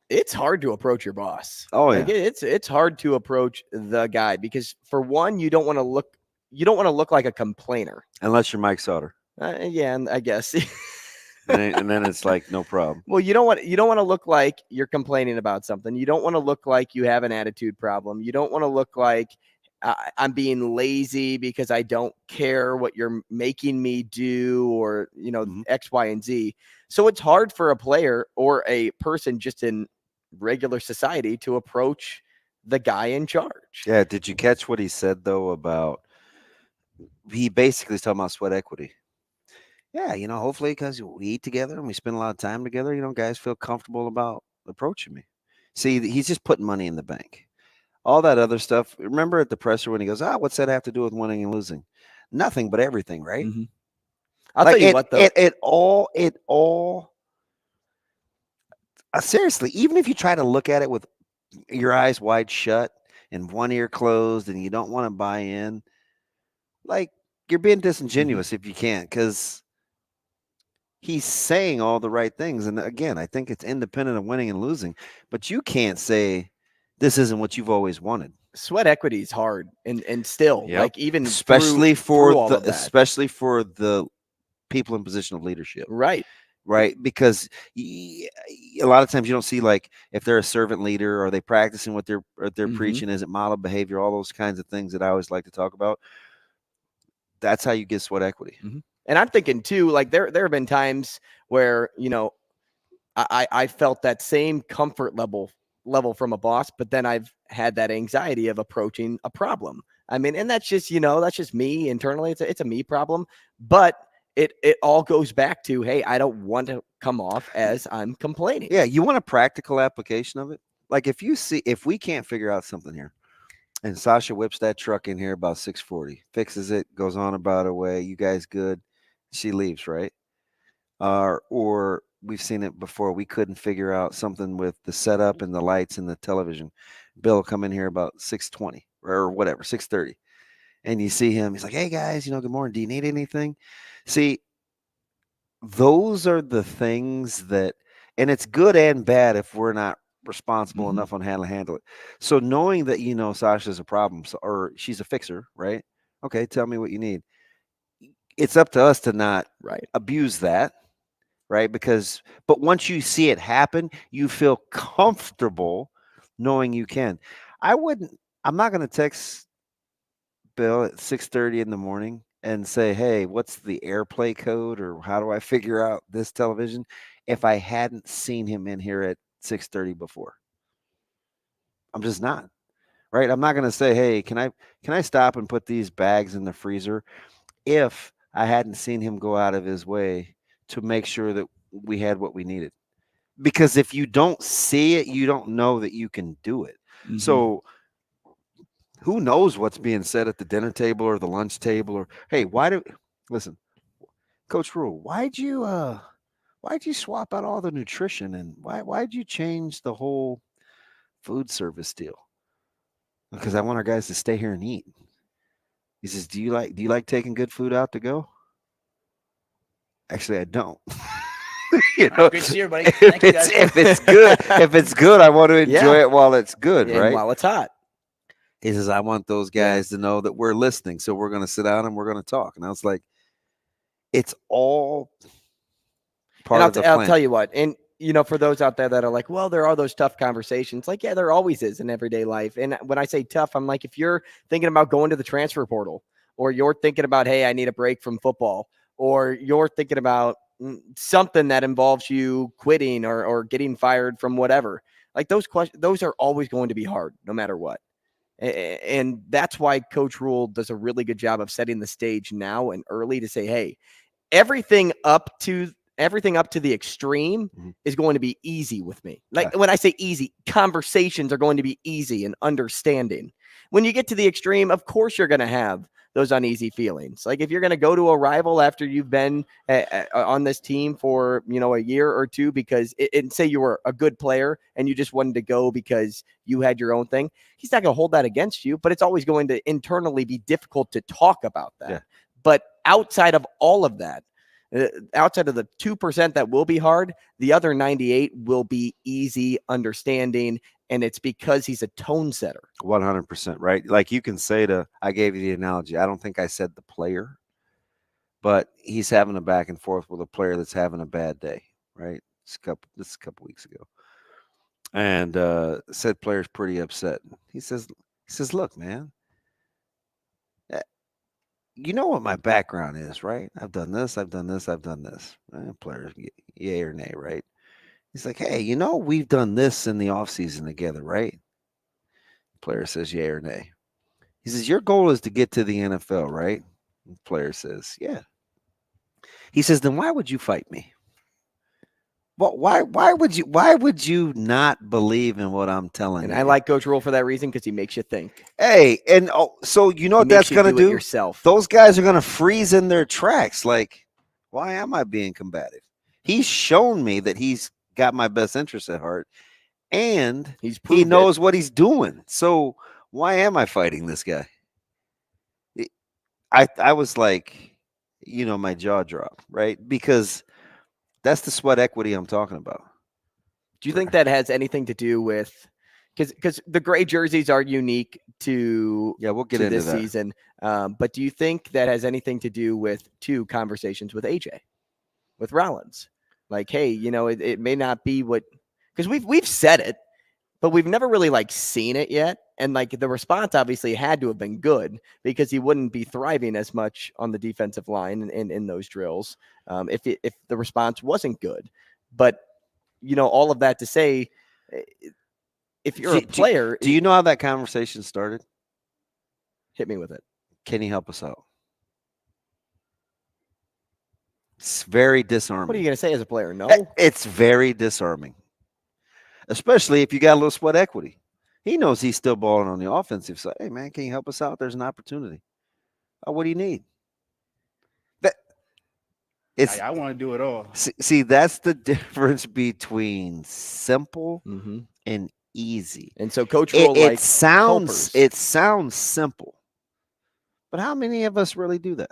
It's hard to approach your boss. Oh, yeah. Like it's hard to approach the guy because for one, you don't want to look like a complainer. Unless you're Mike Sauter. Yeah, I guess. and then it's like no problem. Well, you don't want to look like you're complaining about something. You don't want to look like you have an attitude problem. You don't want to look like I'm being lazy because I don't care what you're making me do or, X, Y, and Z. So it's hard for a player or a person just in regular society to approach the guy in charge. Yeah. Did you catch what he said, though, about he basically is talking about sweat equity? Yeah, hopefully because we eat together and we spend a lot of time together, guys feel comfortable about approaching me. See, he's just putting money in the bank. All that other stuff. Remember at the presser when he goes, what's that have to do with winning and losing? Nothing but everything, right? Mm-hmm. I'll tell you what, though. It all seriously, even if you try to look at it with your eyes wide shut and one ear closed and you don't want to buy in, like you're being disingenuous if you can't, because he's saying all the right things. And again, I think it's independent of winning and losing, but you can't say this isn't what you've always wanted. Sweat equity is hard and still like even especially through for the people in position of leadership. Right. right? Because a lot of times you don't see, like, if they're a servant leader, are they practicing what they're preaching? Is it model behavior? All those kinds of things that I always like to talk about. That's how you get sweat equity. And I'm thinking too, like there have been times where, I felt that same comfort level from a boss, but then I've had that anxiety of approaching a problem. I mean, and that's just, that's just me internally. It's a me problem, but it all goes back to, hey, I don't want to come off as I'm complaining. Yeah. You want a practical application of it. Like if we can't figure out something here, and Sasha whips that truck in here about 6:40, fixes it, goes on about her way. You guys good? She leaves, right? Or we've seen it before. We couldn't figure out something with the setup and the lights and the television. Bill will come in here about 6:20 or whatever, 6:30, and you see him. He's like, "Hey guys, good morning. Do you need anything?" See, those are the things that, and it's good and bad if we're not responsible enough on how to handle it. So knowing that Sasha's a problem, or she's a fixer, right? Okay, tell me what you need. It's up to us to not abuse that, right? But once you see it happen, you feel comfortable knowing you can. I'm not going to text Bill at 6:30 in the morning and say, "Hey, what's the AirPlay code, or how do I figure out this television?" if I hadn't seen him in here at 6:30 before. I'm just not, right? I'm not going to say, "Hey, can I stop and put these bags in the freezer?" if I hadn't seen him go out of his way to make sure that we had what we needed. Because if you don't see it, you don't know that you can do it. So who knows what's being said at the dinner table or the lunch table, or, hey, listen, Coach Rule, why'd you swap out all the nutrition, and why'd you change the whole food service deal? Because I want our guys to stay here and eat. He says, do you like taking good food out to go? Actually, I don't. Good to see everybody. Thank you, guys. If it's good, I want to enjoy it while it's good, right? While it's hot. He says, I want those guys to know that we're listening, so we're going to sit down and we're going to talk. And I was like, it's all part of the plan. I'll tell you what, and for those out there that are like, well, there are those tough conversations. Like, yeah, there always is in everyday life. And when I say tough, I'm like, if you're thinking about going to the transfer portal, or you're thinking about, hey, I need a break from football, or you're thinking about something that involves you quitting or getting fired from whatever, like those are always going to be hard no matter what. And that's why Coach Rule does a really good job of setting the stage now and early to say, hey, everything up to the extreme is going to be easy with me. Like when I say easy, conversations are going to be easy and understanding. When you get to the extreme, of course you're going to have those uneasy feelings. Like if you're going to go to a rival after you've been on this team for, a year or two, because and say you were a good player and you just wanted to go because you had your own thing, he's not going to hold that against you, but it's always going to internally be difficult to talk about that. Yeah. But outside of all of that, outside of the 2% that will be hard, the other 98 will be easy, understanding, and it's because he's a tone setter. 100%, right? Like you can say I gave you the analogy. I don't think I said the player, but he's having a back and forth with a player that's having a bad day, right? This is a couple weeks ago. And said player's pretty upset. He says, look, man, you know what my background is, right? I've done this, I've done this, I've done this. Player, yay or nay, right? He's like, hey, we've done this in the offseason together, right? Player says, yay or nay. He says, your goal is to get to the NFL, right? Player says, yeah. He says, then why would you fight me? Well, why would you not believe in what I'm telling you? And I like Coach Rule for that reason, because he makes you think. Hey, and so you know what that's going to do? Yourself. Those guys are going to freeze in their tracks. Like, why am I being combative? He's shown me that he's got my best interest at heart, and he knows what he's doing. So why am I fighting this guy? I was like, my jaw dropped, right? Because that's the sweat equity I'm talking about. Do you think that has anything to do with, because the gray jerseys are unique to we'll get into this that season, but do you think that has anything to do with two conversations with AJ, with Rollins? Like, hey, it may not be what, because we've said it, but we've never really like seen it yet. And like the response obviously had to have been good, because he wouldn't be thriving as much on the defensive line in those drills if the response wasn't good. But all of that to say, if you're a player, do you know how that conversation started? Hit me with it. Can you help us out? It's very disarming. What are you going to say as a player? No, it's very disarming, especially if you got a little sweat equity. He knows he's still balling on the offensive side. Hey, man, can you help us out? There's an opportunity. Oh, what do you need? I want to do it all. See, that's the difference between simple and easy. And so Coach will sounds simple, but how many of us really do that?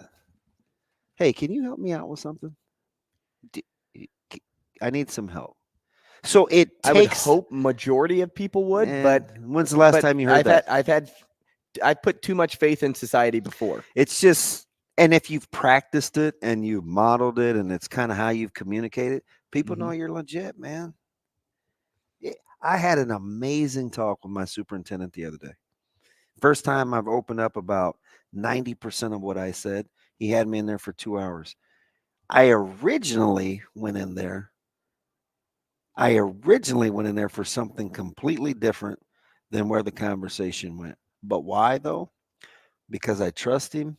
Hey, can you help me out with something? I need some help. So I would hope majority of people would, but when's the last time you heard that? I've put too much faith in society before. It's just, and if you've practiced it and you've modeled it and it's kind of how you've communicated, people know you're legit, man. I had an amazing talk with my superintendent the other day. First time I've opened up about 90% of what I said. He had me in there for 2 hours. I originally went in there for something completely different than where the conversation went. But why, though? Because I trust him,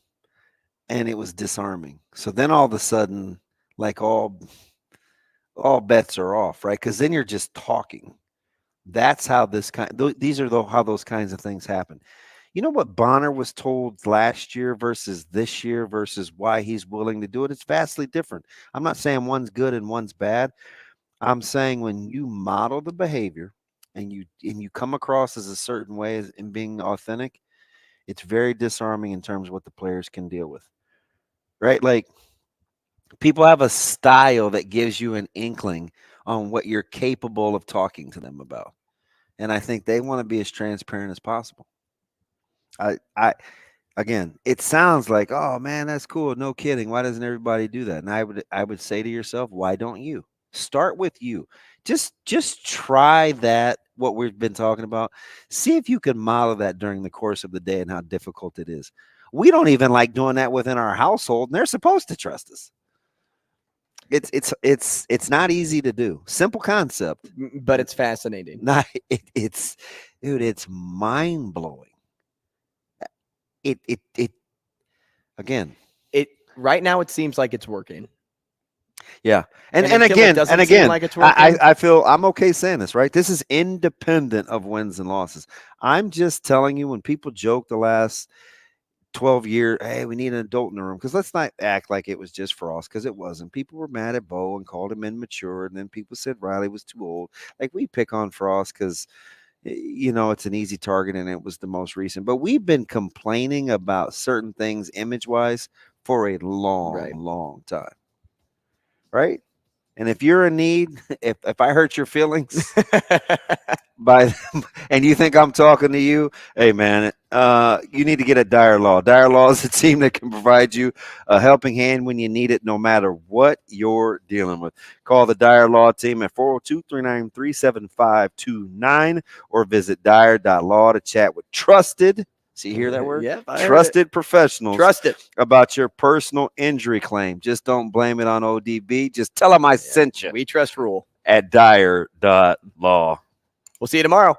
and it was disarming. So then all of a sudden, like all bets are off, right? Because then you're just talking. That's how how those kinds of things happen. You know what Bonner was told last year versus this year versus why he's willing to do it? It's vastly different. I'm not saying one's good and one's bad. I'm saying when you model the behavior and you come across as a certain way in being authentic, it's very disarming in terms of what the players can deal with, right? Like people have a style that gives you an inkling on what you're capable of talking to them about. And I think they want to be as transparent as possible. Again, it sounds like, oh man, that's cool. No kidding. Why doesn't everybody do that? And I would say to yourself, why don't you? Start with you. Just try that, what we've been talking about. See if you can model that during the course of the day and how difficult it is. We don't even like doing that within our household, and they're supposed to trust us. It's not easy to do. Simple concept, but it's fascinating. It's mind-blowing. Again, right now it seems like it's working. Yeah. And again, like it's working, I feel I'm okay saying this, right? This is independent of wins and losses. I'm just telling you, when people joke the last 12 years, hey, we need an adult in the room, because let's not act like it was just Frost, because it wasn't. People were mad at Bo and called him immature, and then people said Riley was too old. Like, we pick on Frost because it's an easy target and it was the most recent. But we've been complaining about certain things image-wise for a long time. Right? And if you're in need, if I hurt your feelings and you think I'm talking to you, hey man, you need to get at Dyer Law. Dyer Law is a team that can provide you a helping hand when you need it, no matter what you're dealing with. Call the Dyer Law team at 402-393-7529 or visit dyer.law to chat with trusted. See, you hear that word? Yeah, trusted professionals. Trusted about your personal injury claim. Just don't blame it on ODB. Just tell them I sent you. We trust rule at dyer.law. We'll see you tomorrow.